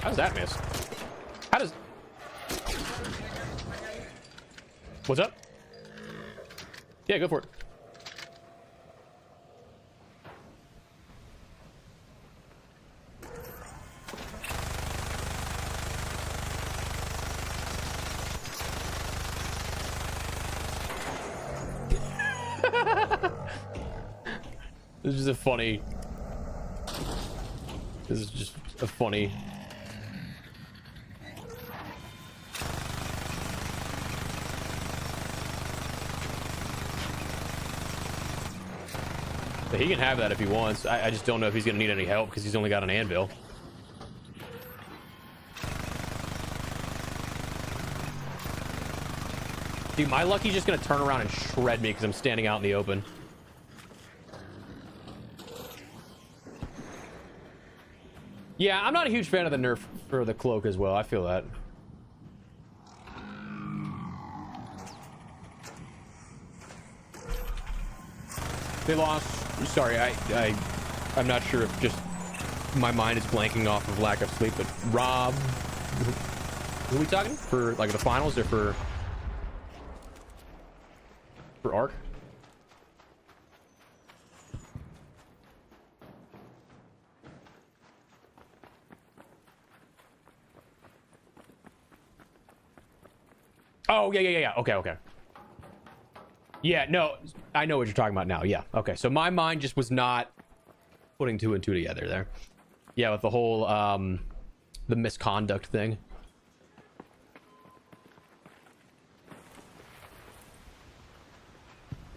How does that miss? How does... What's up? Yeah, go for it. This is a funny. This is just a funny. But he can have that if he wants. I just don't know if he's gonna need any help because he's only got an anvil. Dude, my lucky's just gonna turn around and shred me because I'm standing out in the open. Yeah, I'm not a huge fan of the nerf for the cloak as well. I feel that. They lost. Sorry, I'm not sure if just my mind is blanking off of lack of sleep, but Rob, who are we talking for? Like the finals or for Arc? Oh, yeah. Okay. Yeah, no, I know what you're talking about now. Yeah, okay. So my mind just was not putting two and two together there. Yeah, with the whole, the misconduct thing.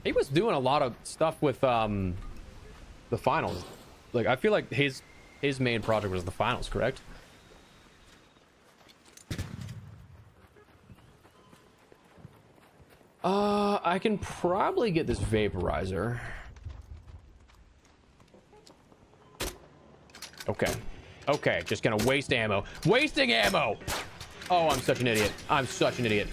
He was doing a lot of stuff with, the finals. Like, I feel like his main project was the finals, correct? I can probably get this vaporizer. Okay, just gonna waste ammo. Wasting ammo! Oh, I'm such an idiot. I'm such an idiot.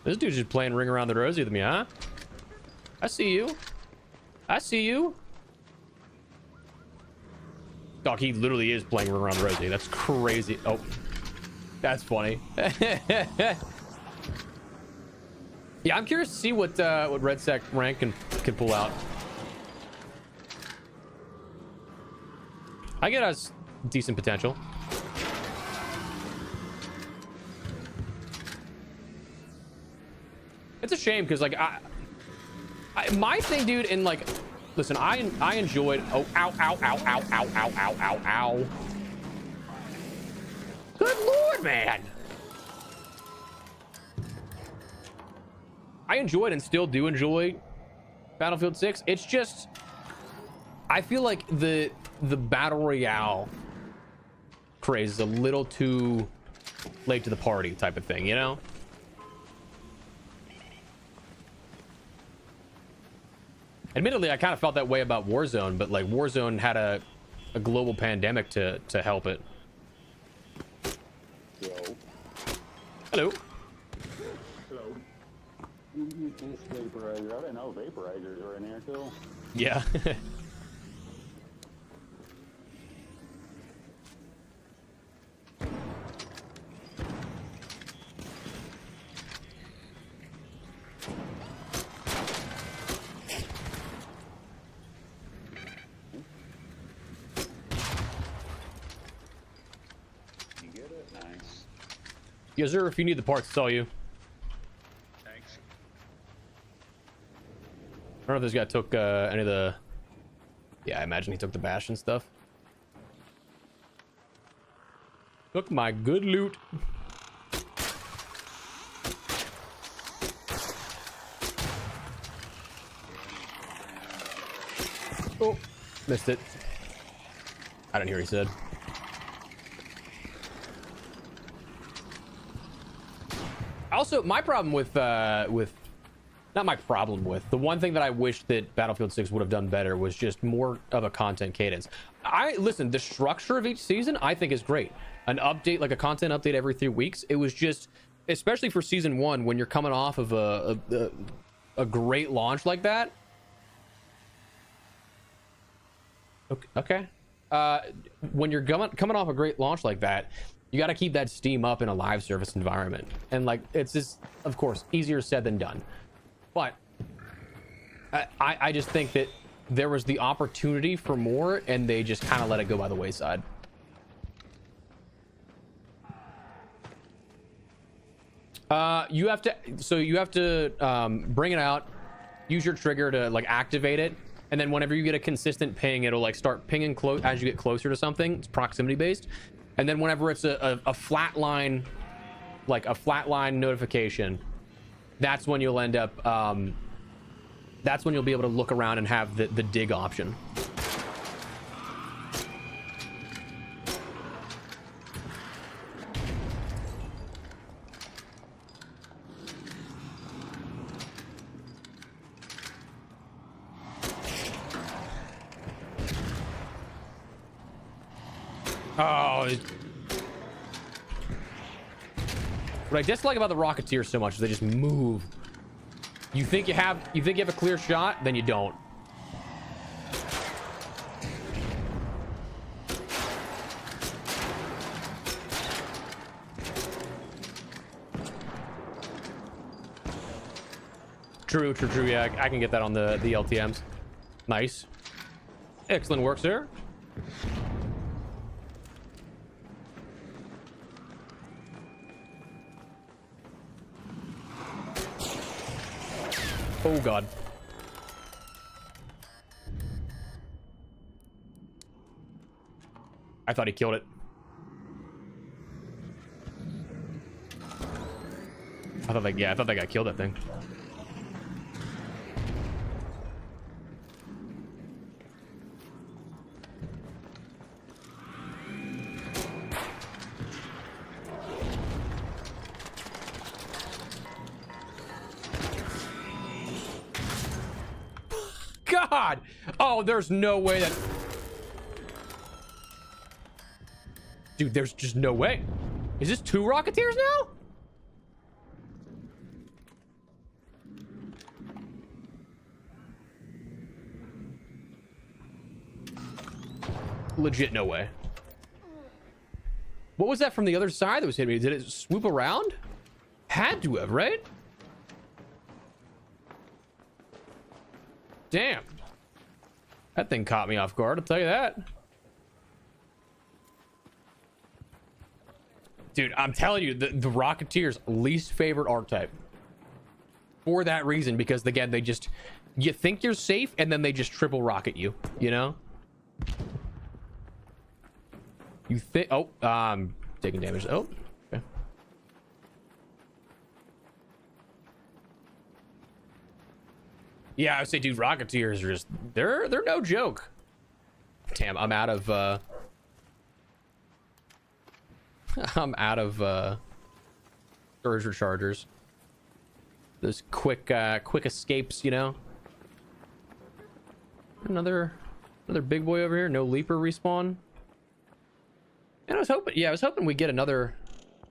This dude's just playing Ring Around the Rosie with me, huh? I see you. I see you. Dog, he literally is playing Ring Around the Rosie. That's crazy. Oh, that's funny. Yeah, I'm curious to see what Red Sec rank can pull out. I get us decent potential. It's a shame because like my thing, dude, and like, listen, I enjoyed. Oh, ow. Good lord, man. I enjoyed and still do enjoy Battlefield 6. It's just, I feel like the battle royale craze is a little too late to the party type of thing, you know? Admittedly, I kind of felt that way about Warzone, but like Warzone had a global pandemic to help it. Hello. Hello. This vaporizer. I didn't know vaporizers were in here too. Yeah. get it? Nice. Yes, sir. If you need the parts, it's all you. Thanks. I don't know if this guy took any of the... Yeah, I imagine he took the bash and stuff. Took my good loot. Oh, missed it. I didn't hear what he said. Also, my problem with not my problem with, the one thing that I wish that Battlefield 6 would have done better was just more of a content cadence. Listen, the structure of each season I think is great. An update, like a content update every 3 weeks. It was just, especially for season 1, when you're coming off of a great launch like that. Okay. When you're coming off a great launch like that, you got to keep that steam up in a live service environment. And like, it's just, of course, easier said than done. But I just think that there was the opportunity for more, and they just kind of let it go by the wayside. You have to bring it out, use your trigger to like activate it, and then whenever you get a consistent ping, it'll like start pinging close as you get closer to something. It's proximity based, and then whenever it's a flat line, like a flatline notification, that's when you'll end up that's when you'll be able to look around and have the dig option. Oh, what I dislike about the Rocketeers so much is they just move. You think you have a clear shot, then you don't. True. Yeah, I can get that on the LTMs. Nice. Excellent work, sir. Oh god. I thought he killed it. I thought that guy killed that thing. God! Oh, there's no way that... Dude, there's just no way. Is this 2 Rocketeers now? Legit no way. What was that from the other side that was hitting me? Did it swoop around? Had to have, right? Damn. That thing caught me off guard, I'll tell you that. Dude, I'm telling you, the Rocketeer's least favorite archetype. For that reason, because again, they just... You think you're safe, and then they just triple rocket you, you know? You think... Oh, taking damage. Oh, okay. Yeah, I would say, dude, Rocketeers are just... They're no joke. Damn, I'm out of... I'm out of storage rechargers. Those quick escapes, you know. Another big boy over here. No leaper respawn. And I was hoping we'd get another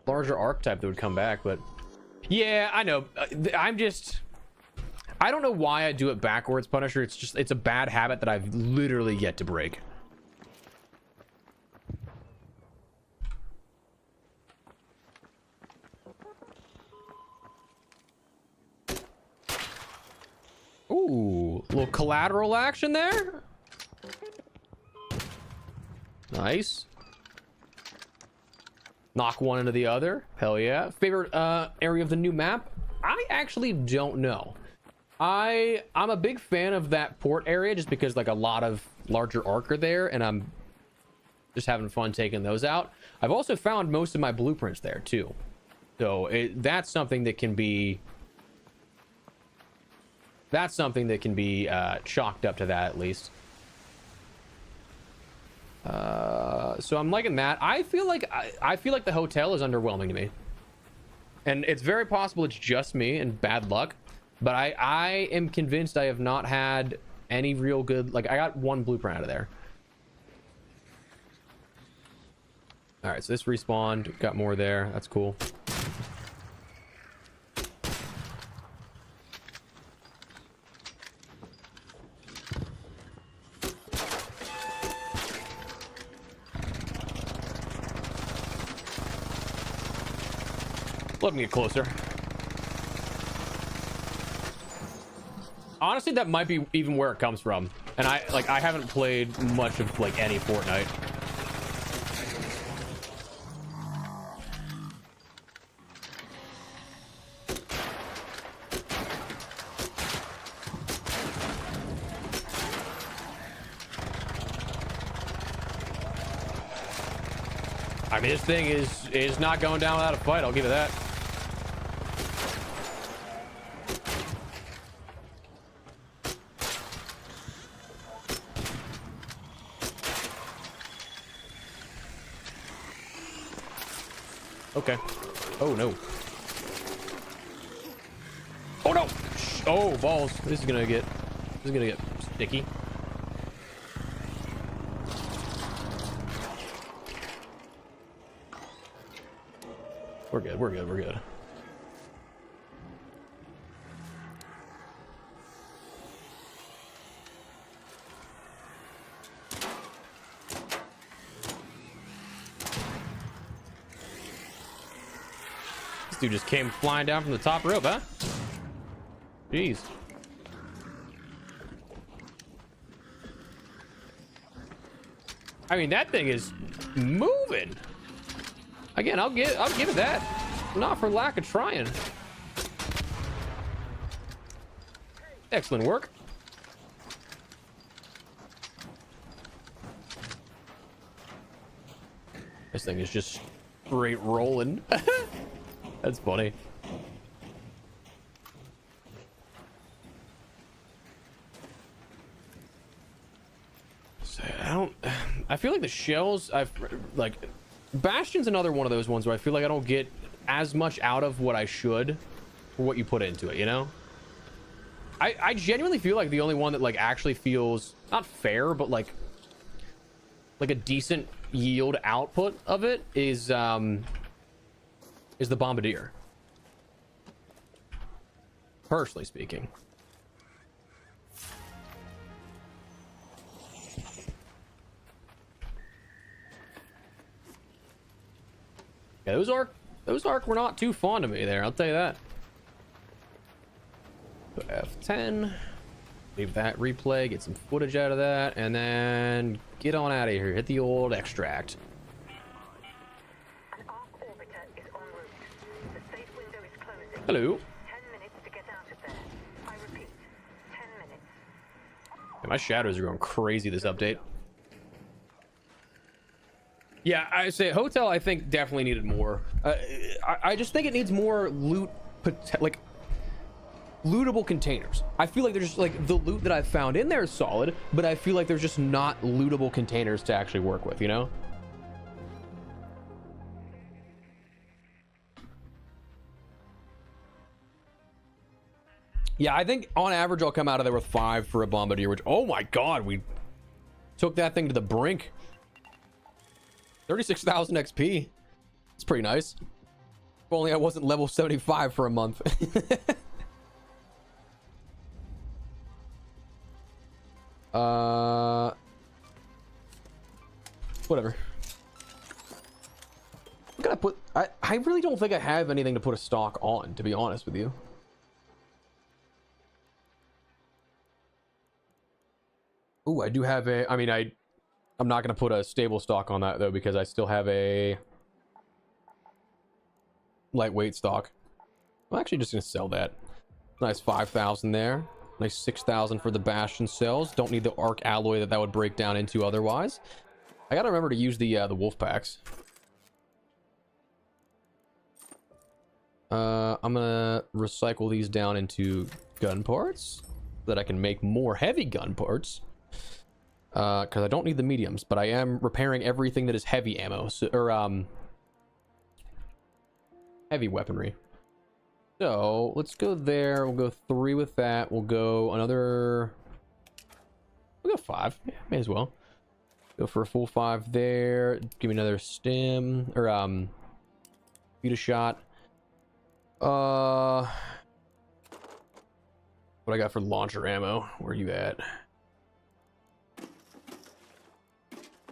larger archetype that would come back, but yeah, I know. I don't know why I do it backwards, Punisher. It's a bad habit that I've literally yet to break. Ooh, a little collateral action there. Nice. Knock one into the other. Hell yeah. Favorite area of the new map? I actually don't know. I'm a big fan of that port area just because like a lot of larger arc are there, and I'm just having fun taking those out. I've also found most of my blueprints there too, so that's something that can be chalked up to that at least. So I'm liking that. I feel like the hotel is underwhelming to me, and it's very possible it's just me and bad luck, but I am convinced I have not had any real good, like I got one blueprint out of there. All right, so this respawned, got more there. That's cool. Let me get closer. Honestly, that might be even where it comes from. And I haven't played much of like any Fortnite. I mean, this thing is not going down without a fight, I'll give it that. Okay. Oh no. Oh no! Oh balls. This is gonna get sticky. We're good, we're good, we're good. This dude just came flying down from the top rope, huh? Jeez. I mean, that thing is moving. Again, I'll give it that. Not for lack of trying. Excellent work. This thing is just straight rolling. That's funny. So I feel like the shells Bastion's another one of those ones where I feel like I don't get as much out of what I should for what you put into it, you know? I genuinely feel like the only one that like actually feels not fair, but like a decent yield output of it is the Bombardier. Personally speaking. Yeah, those arc were not too fond of me there, I'll tell you that. So F10, leave that replay, get some footage out of that, and then get on out of here. Hit the old extract. An arc orbiter is en route. The safe window is closing. Hello. 10 minutes to get out of there. I repeat, 10 minutes. Yeah, my shadows are going crazy this update. Yeah, I say hotel I think definitely needed more. I just think it needs more loot, like lootable containers. I feel like there's like the loot that I've found in there is solid, but I feel like there's just not lootable containers to actually work with, you know? Yeah, I think on average I'll come out of there with 5 for a Bombardier, which, oh my god, we took that thing to the brink. 36,000 XP. It's pretty nice. If only I wasn't level 75 for a month. Whatever. I'm gonna put... I really don't think I have anything to put a stock on, to be honest with you. Ooh, I do have a... I mean, I'm not going to put a stable stock on that, though, because I still have a lightweight stock. I'm actually just gonna sell that. Nice 5,000 there. Nice 6,000 for the Bastion cells. Don't need the arc alloy that would break down into otherwise. I gotta remember to use the wolf packs. I'm gonna recycle these down into gun parts so that I can make more heavy gun parts. Because I don't need the mediums, but I am repairing everything that is heavy ammo, or heavy weaponry. So let's go there. We'll go 3 with that. We'll go another. We'll go 5. Yeah, may as well go for a full 5 there. Give me another stim or shoot a shot. What I got for launcher ammo? Where are you at?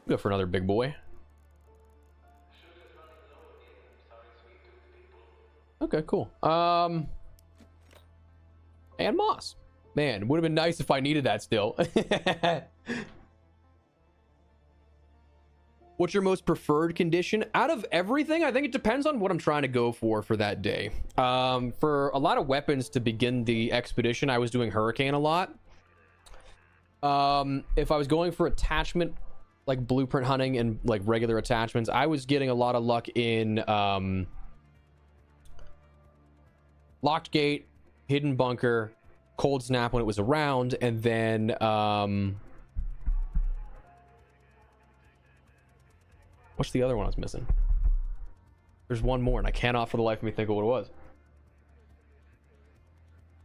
Go for another big boy. Okay, cool. And moss. Man, would have been nice if I needed that still. What's your most preferred condition? Out of everything, I think it depends on what I'm trying to go for that day. For a lot of weapons to begin the expedition, I was doing Hurricane a lot. If I was going for attachment, like blueprint hunting and like regular attachments, I was getting a lot of luck in Locked Gate, Hidden Bunker, Cold Snap when it was around, and then what's the other one I was missing? There's one more and I cannot for the life of me think of what it was.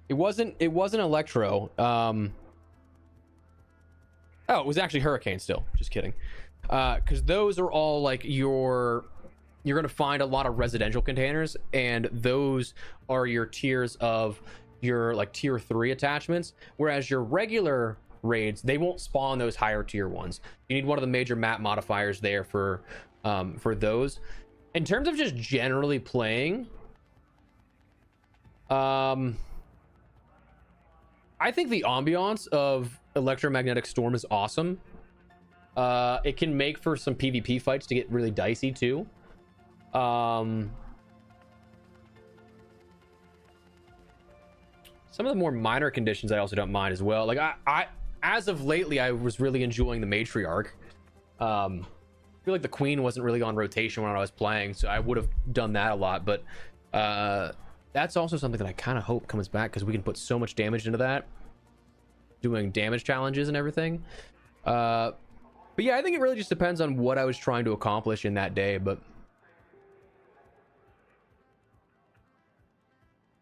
It wasn't Electro. Oh, it was actually Hurricane still. Just kidding. Because those are all like you're going to find a lot of residential containers, and those are your tiers of your like tier 3 attachments, whereas your regular raids, they won't spawn those higher tier ones. You need one of the major map modifiers there for those. In terms of just generally playing, I think the ambiance of Electromagnetic Storm is awesome. It can make for some PvP fights to get really dicey too. Some of the more minor conditions I also don't mind as well. Like I as of lately, I was really enjoying the Matriarch. I feel like the Queen wasn't really on rotation when I was playing, so I would have done that a lot. But that's also something that I kind of hope comes back, because we can put so much damage into that, doing damage challenges and everything. But yeah, I think it really just depends on what I was trying to accomplish in that day. But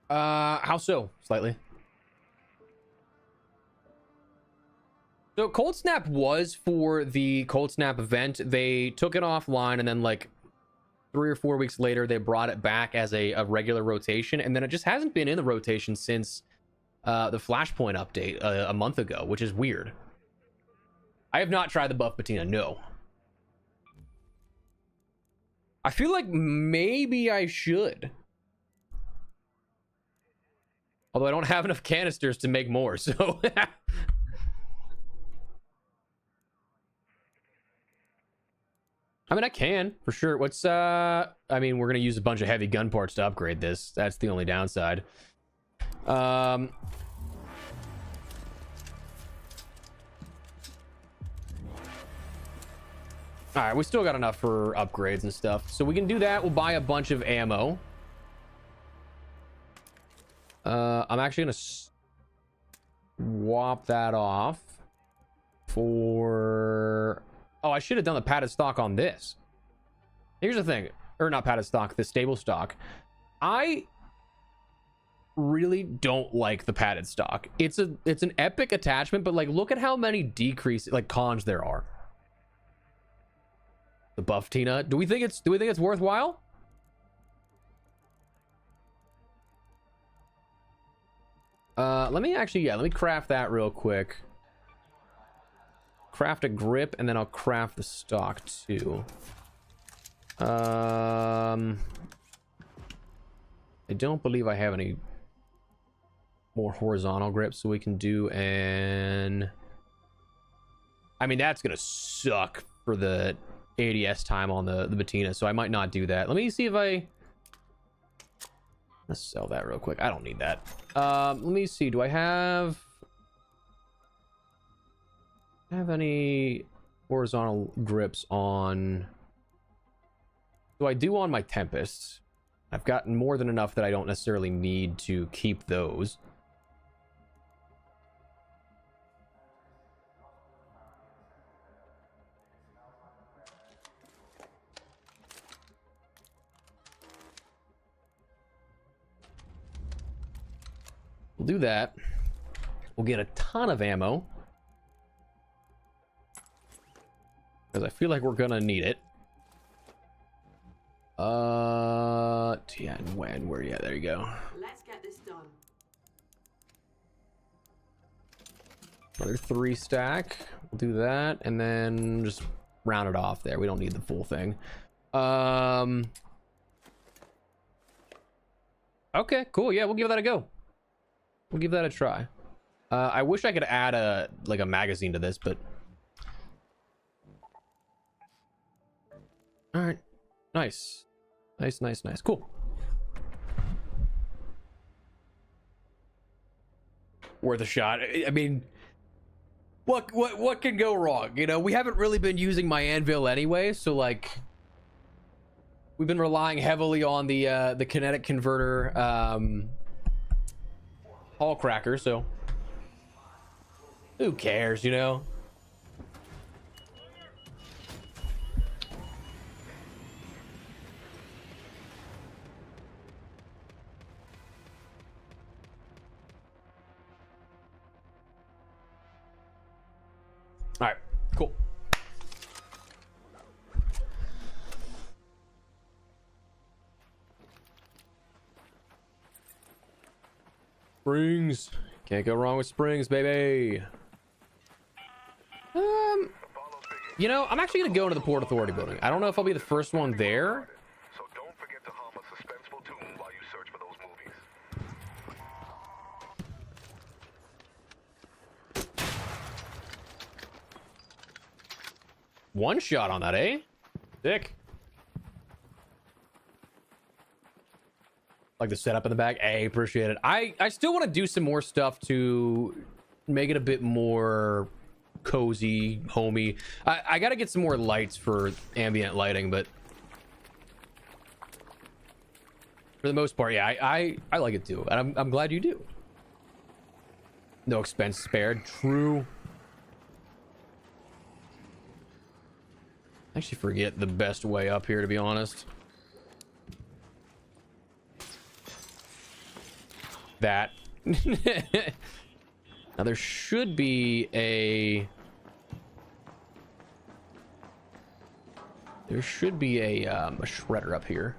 how so? Slightly. So Cold Snap was for the Cold Snap event. They took it offline, and then like 3 or 4 weeks later, they brought it back as a regular rotation, and then it just hasn't been in the rotation since the Flashpoint update a month ago, which is weird. I have not tried the buff patina, no. I feel like maybe I should. Although I don't have enough canisters to make more, so... I mean, I can, for sure. What's, I mean, we're going to use a bunch of heavy gun parts to upgrade this. That's the only downside. All right, we still got enough for upgrades and stuff. So we can do that. We'll buy a bunch of ammo. I'm actually going to swap that off for... Oh, I should have done the padded stock on this. Here's the thing. Or not padded stock, the stable stock. I really don't like the padded stock. It's an epic attachment, but like look at how many cons there are. The buff Tina. Do we think it's worthwhile? Let me craft that real quick. Craft a grip, and then I'll craft the stock too. I don't believe I have any more horizontal grips, so we can do an... I mean, that's gonna suck for the ADS time on the Batina, so I might not do that. Let me see if I Let's sell that real quick. I don't need that. Let me see. Do I have any horizontal grips on? So I do on my Tempests. I've gotten more than enough that I don't necessarily need to keep those. We'll do that. We'll get a ton of ammo, because I feel like we're gonna need it. Yeah, and when? Where? Yeah, there you go. Let's get this done. Another 3 stack. We'll do that, and then just round it off there. We don't need the full thing. Okay, cool. Yeah, we'll give that a go. We'll give that a try. I wish I could add a magazine to this, but all right. Nice. Cool. Worth a shot. I mean, what can go wrong? You know, we haven't really been using my anvil anyway, so like we've been relying heavily on the kinetic converter hall cracker, so who cares, you know? All right, cool. Springs. Can't go wrong with springs, baby. You know, I'm actually gonna go into the Port Authority building. I don't know if I'll be the first one there. So don't forget to hum a suspenseful tune while you search for those movies. One shot on that, eh? Sick. Like the setup in the back. Hey, appreciate it. I still want to do some more stuff to make it a bit more cozy, homey. I got to get some more lights for ambient lighting, but for the most part, yeah, I like it too, and I'm glad you do. No expense spared. True. I actually forget the best way up here, to be honest. That. Now there should be a shredder up here.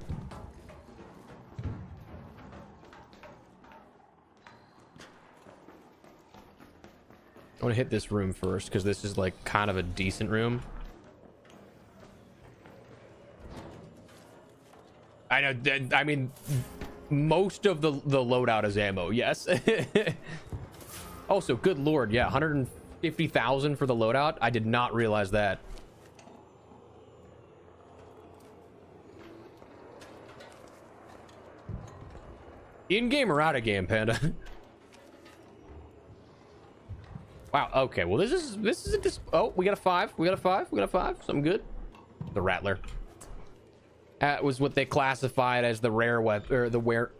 I want to hit this room first because this is like kind of a decent room. I know. I mean, most of the loadout is ammo. Yes. Also, good lord, yeah, 150,000 for the loadout. I did not realize that. In game or out of game, Panda? Wow. Okay. Well, this is oh, we got a 5. We got a 5. Something good. The Rattler. That was what they classified as the rare weapon, or the rare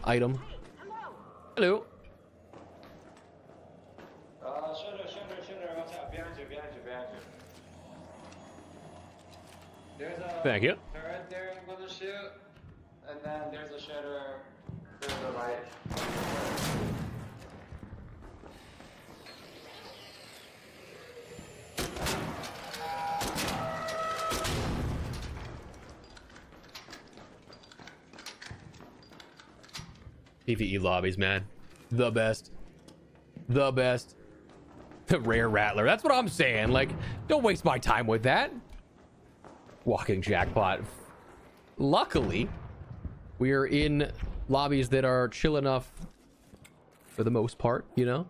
item. Hello. Shooter, watch out, behind you. There's a Thank you. turret there I'm gonna shoot, and then there's a shooter to the right. PvE lobbies, man. The best. The rare Rattler. That's what I'm saying. Like, don't waste my time with that. Walking jackpot. Luckily, we are in lobbies that are chill enough for the most part, you know?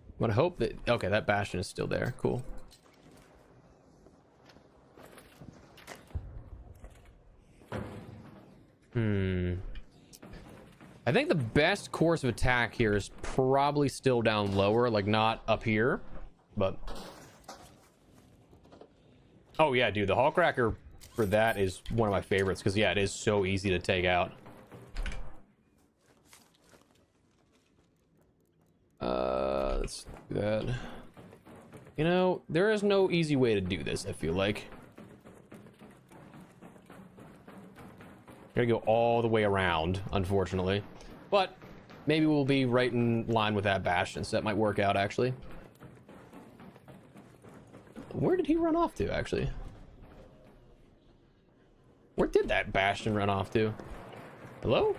I'm gonna hope that... Okay, that Bastion is still there. Cool. I think the best course of attack here is probably still down lower, like not up here, but... Oh yeah, dude, the Hull Cracker for that is one of my favorites, because yeah, it is so easy to take out. Let's do that. You know, there is no easy way to do this, I feel like. Gotta go all the way around, unfortunately. But maybe we'll be right in line with that Bastion, so that might work out, actually. Where did he run off to, actually? Where did that Bastion run off to? Hello?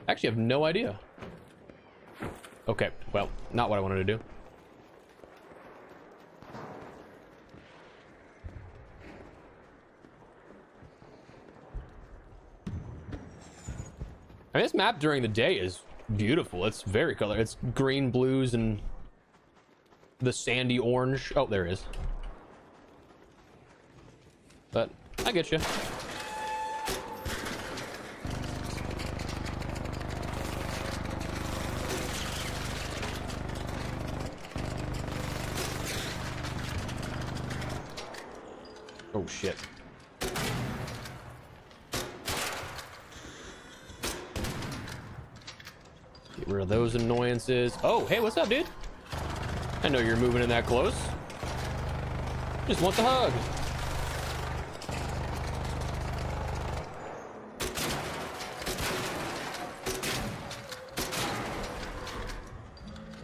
Actually, I have no idea. Okay, well, not what I wanted to do. I mean, this map during the day is beautiful. It's very color. It's green, blues, and the sandy orange. Oh, there it is. But I get you. Oh shit. Get rid of those annoyances. Oh, hey, what's up, dude? I know you're moving in that close. Just want the hug.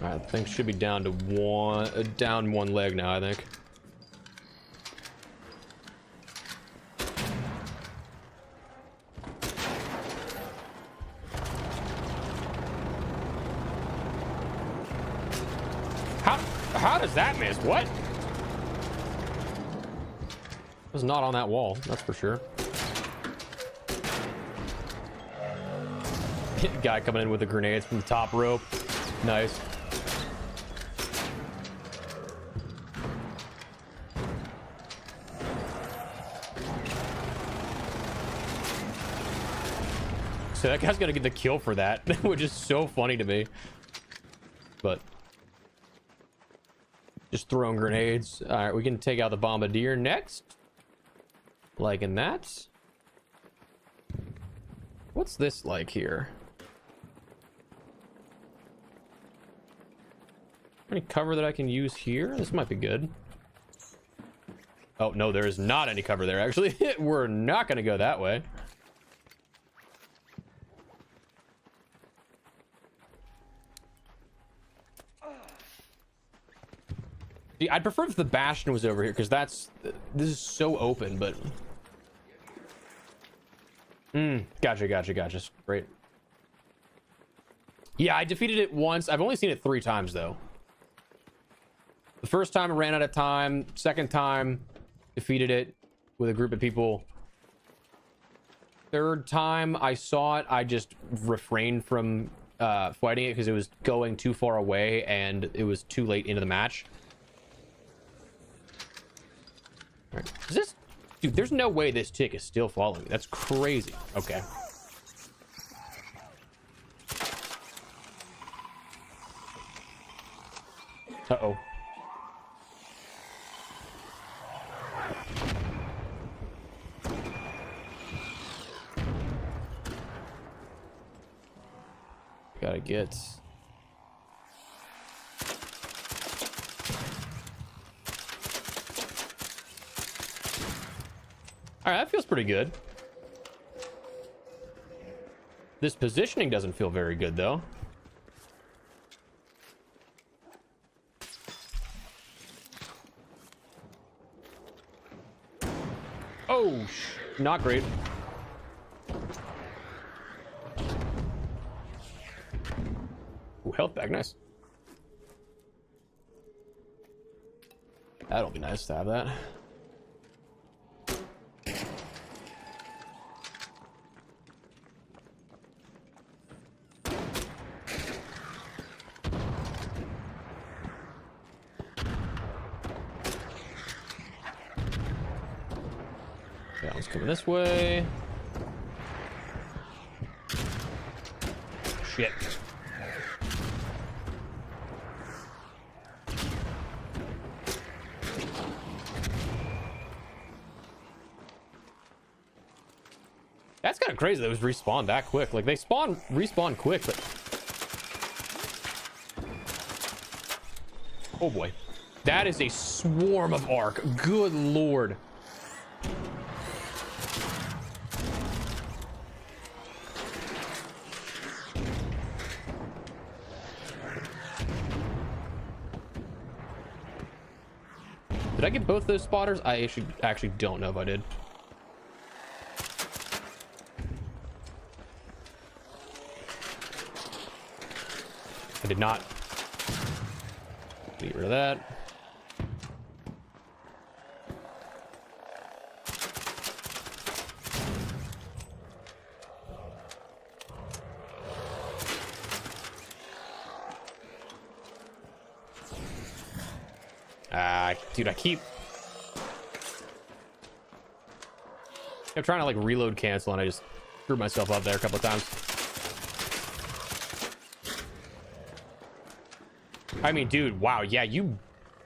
All right, things should be down to one leg now, I think. How does that miss? What? It was not on that wall, that's for sure. Guy coming in with the grenades from the top rope. Nice. So that guy's gonna get the kill for that, which is so funny to me. But just throwing grenades. All right, we can take out the bombardier next. Like in that. What's this like here? Any cover that I can use here? This might be good. Oh, no, there is not any cover there, actually. We're not going to go that way. See, I'd prefer if the Bastion was over here, because this is so open, but... Gotcha. Great. Yeah, I defeated it once. I've only seen it 3 times, though. The first time I ran out of time. Second time, defeated it with a group of people. Third time I saw it, I just refrained from fighting it because it was going too far away and it was too late into the match. All right. Is this... Dude, there's no way this chick is still following me. That's crazy. Okay. Uh-oh. Gotta get... All right, that feels pretty good. This positioning doesn't feel very good, though. Oh, not great. Ooh, health bag, nice. That'll be nice to have that. coming this way. Shit. That's kind of crazy. Those respawn that quick. Like they respawn quick, but oh boy, that is a swarm of arc. Good lord. Did I get both those spotters? I actually don't know if I did. I did not. Get rid of that. Dude, I keep trying to like reload cancel and I just screwed myself up there a couple of times. I mean, dude, wow, yeah, you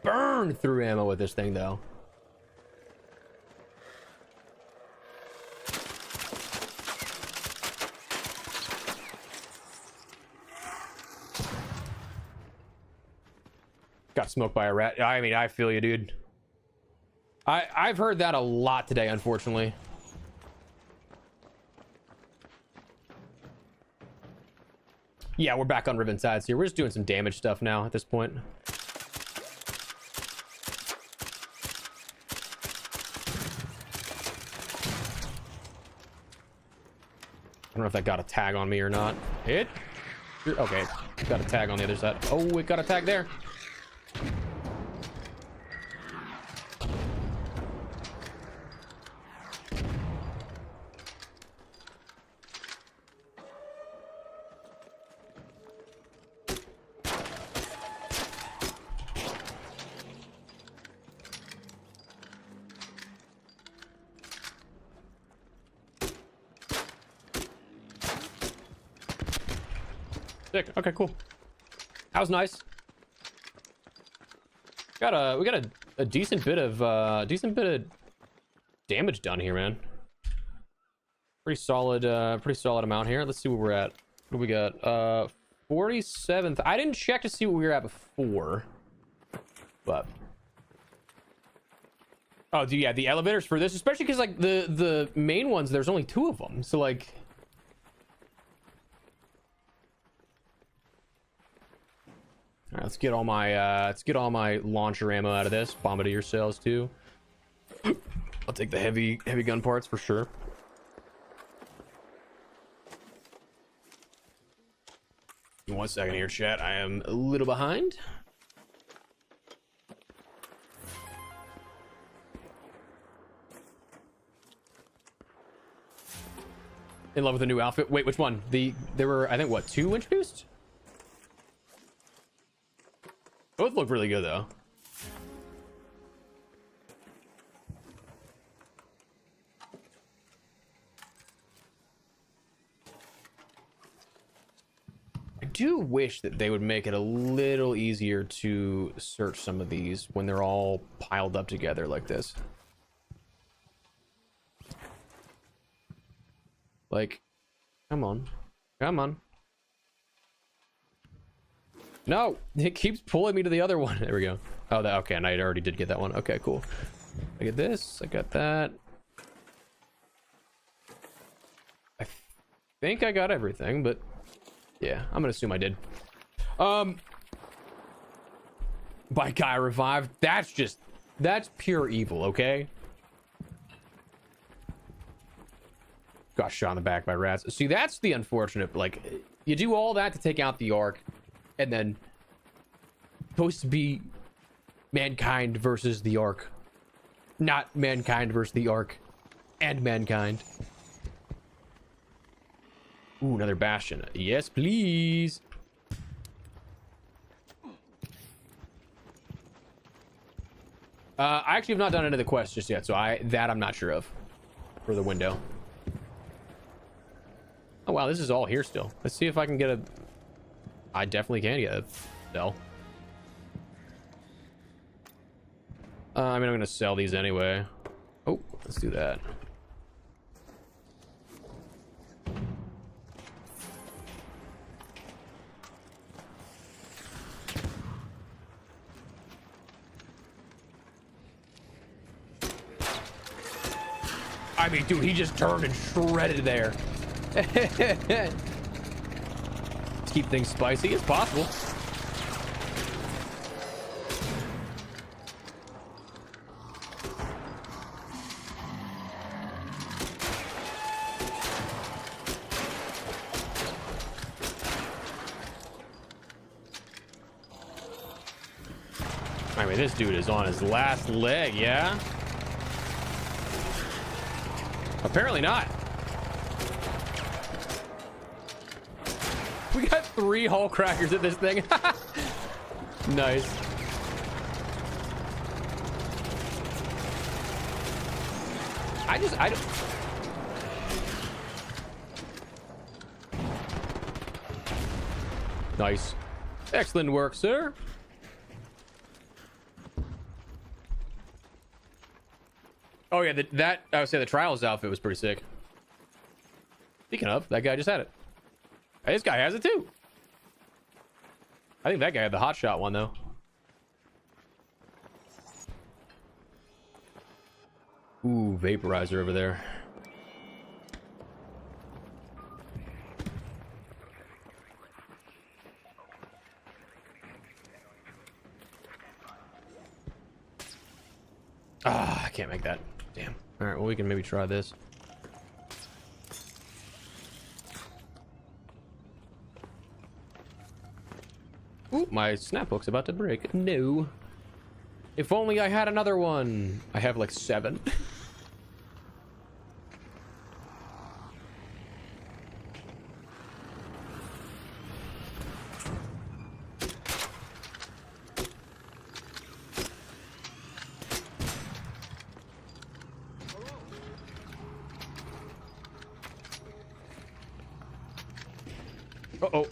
burn through ammo with this thing though. Got smoked by a rat. I mean, I feel you, dude. I've heard that a lot today, unfortunately. Yeah, we're back on Riven Tides here. We're just doing some damage stuff now at this point. I don't know if that got a tag on me or not. Hit. Okay, got a tag on the other side. Oh, it got a tag there. Sick. Okay, cool. That was nice. We got a decent bit of damage done here, man. Pretty solid amount here. Let's see what we're at. What do we got? 47th. I didn't check to see what we were at before, but oh, dude, yeah, the elevators for this, especially because like the main ones, there's only 2 of them, so like. All right, let's get all my launcher ammo out of this. Bombardier cells too. I'll take the heavy gun parts for sure. Give me 1 second here, chat. I am a little behind. In love with the new outfit. Wait, which one? There were, I think, what, 2 introduced? Both look really good though. I do wish that they would make it a little easier to search some of these when they're all piled up together like this. Like, come on. Come on. No, it keeps pulling me to the other one. There we go. Oh, okay, and I already did get that one. Okay, cool. I get this. I got that. I think I got everything, but yeah, I'm gonna assume I did. By guy revived. That's pure evil, okay? Got shot in the back by rats. See, that's the unfortunate. Like, you do all that to take out the Ark. And then supposed to be mankind versus the Ark, not mankind versus the Ark and mankind. Ooh, another bastion. Yes, please. I actually have not done any of the quests just yet, so I'm not sure of. for the window. Oh wow, this is all here still. Let's see if I can get a... I definitely can get a cell. I mean, I'm gonna sell these anyway. Oh, let's do that. I mean, dude, he just turned and shredded there. Let's keep things spicy as possible. I mean, this dude is on his last leg, yeah? Apparently not. We got 3 hull crackers at this thing. Nice. I don't... Nice. Excellent work, sir. Oh yeah, that I would say the trials outfit was pretty sick. Speaking of, that guy just had it. Hey, this guy has it too. I think that guy had the hot shot one though. Ooh, vaporizer over there. Ah, I can't make that. Damn. All right, well, we can maybe try this. Ooh, my snap hook's about to break. No. If only I had another one. I have like 7. Uh-oh.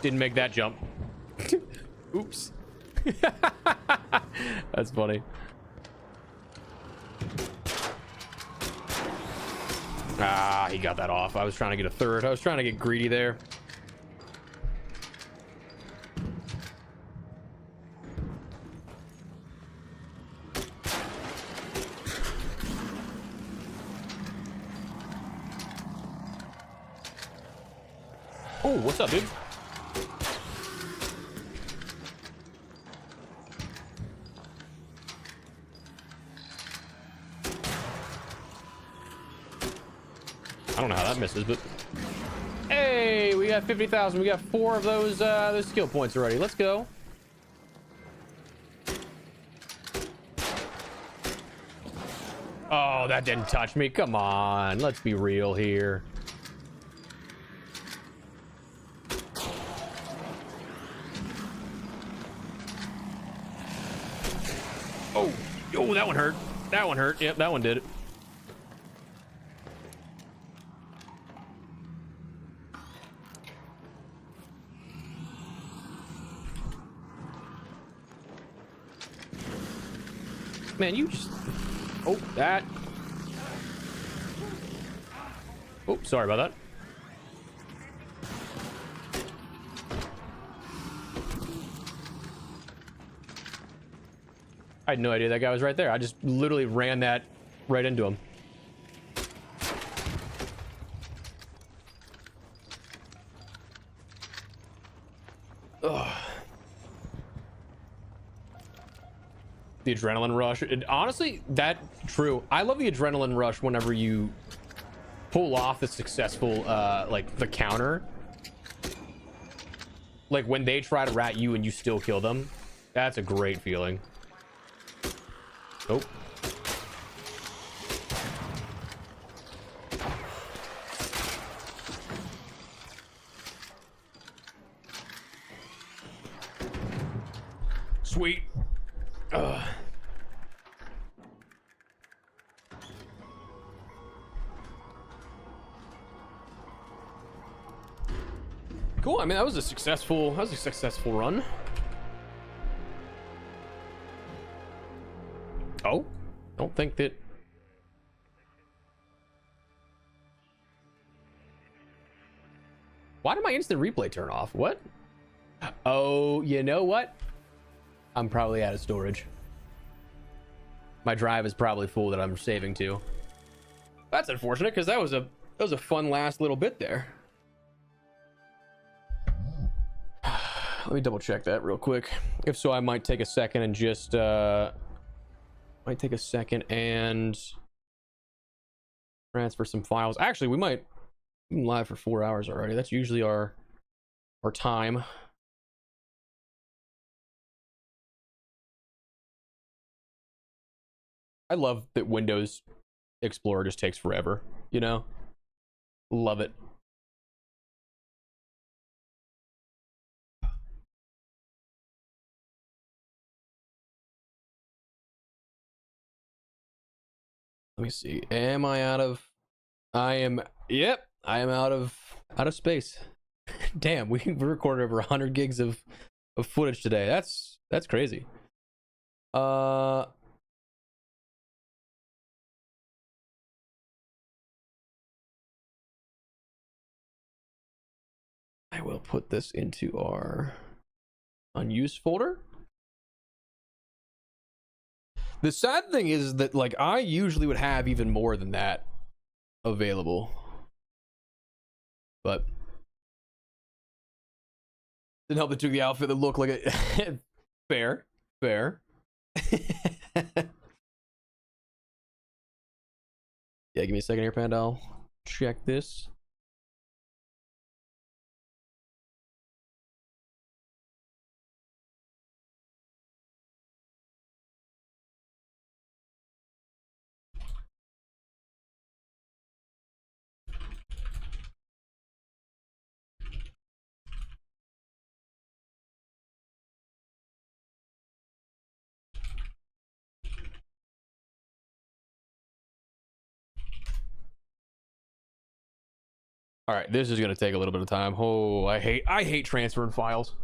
Didn't make that jump. Oops. That's funny. Ah, he got that off. I was trying to get a third. I was trying to get greedy there. Oh, what's up, dude? I don't know how that misses, but hey, we got 50,000. We got 4 of those skill points already. Let's go. Oh, that didn't touch me. Come on, let's be real here. Oh, that one hurt. That one hurt. Yep, that one did it. Man, you just... Oh, that... Oh, sorry about that. I had no idea that guy was right there. I just literally ran that right into him. Ugh. The adrenaline rush. Honestly, that's true. I love the adrenaline rush whenever you pull off the successful, like, the counter. Like, when they try to rat you and you still kill them. That's a great feeling. Oh. Sweet. Cool. I mean, that was a successful run. Oh, don't think that. Why did my instant replay turn off? What? Oh, you know what? I'm probably out of storage. My drive is probably full that I'm saving to. That's unfortunate because that was a fun last little bit there. Let me double check that real quick. If so, I might take a second and just transfer some files. Actually, we might be live for 4 hours already. That's usually our time. I love that Windows Explorer just takes forever, you know? Love it. Let me see. Am I out of... Yep, I am out of space. Damn, we recorded over 100 gigs of footage today. That's crazy. I will put this into our unused folder. The sad thing is that, like, I usually would have even more than that available. But didn't help that took the outfit that looked like it. Fair. Yeah, give me a second here, Panda. I'll check this. All right, this is gonna take a little bit of time. Oh, I hate transferring files.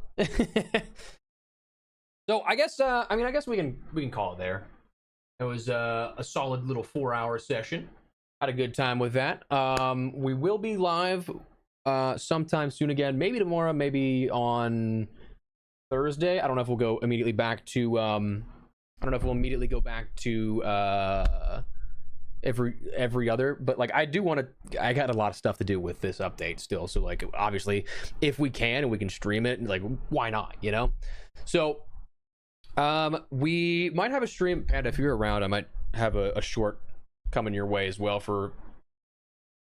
So I guess I guess we can call it there. It was a solid little 4-hour session. Had a good time with that. We will be live sometime soon again. Maybe tomorrow. Maybe on Thursday. I don't know if we'll go immediately back to. I don't know if we'll immediately go back to every other, but like I got a lot of stuff to do with this update still, so like obviously if we can and we can stream it, like why not, you know? So we might have a stream, Panda, if you're around. I might have a short coming your way as well for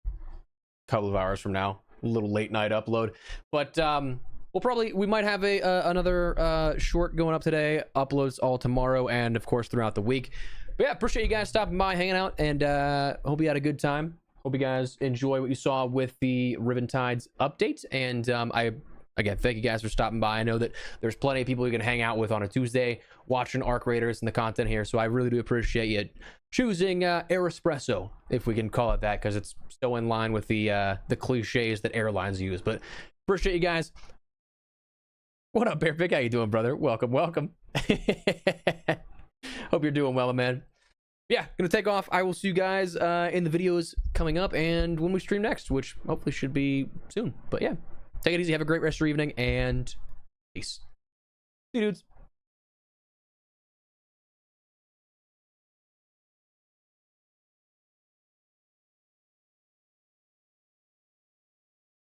a couple of hours from now, a little late night upload, but we might have another short going up today, uploads all tomorrow, and of course throughout the week. But yeah, appreciate you guys stopping by, hanging out, and hope you had a good time. Hope you guys enjoy what you saw with the Riven Tides update. And again, thank you guys for stopping by. I know that there's plenty of people you can hang out with on a Tuesday watching Arc Raiders and the content here, so I really do appreciate you choosing Aeroespresso, if we can call it that, because it's so in line with the cliches that airlines use. But appreciate you guys. What up, Bear Pig? How you doing, brother? Welcome. Hope you're doing well, man. Yeah, gonna take off. I will see you guys in the videos coming up and when we stream next, which hopefully should be soon. But yeah, take it easy. Have a great rest of your evening, and peace. See you, dudes.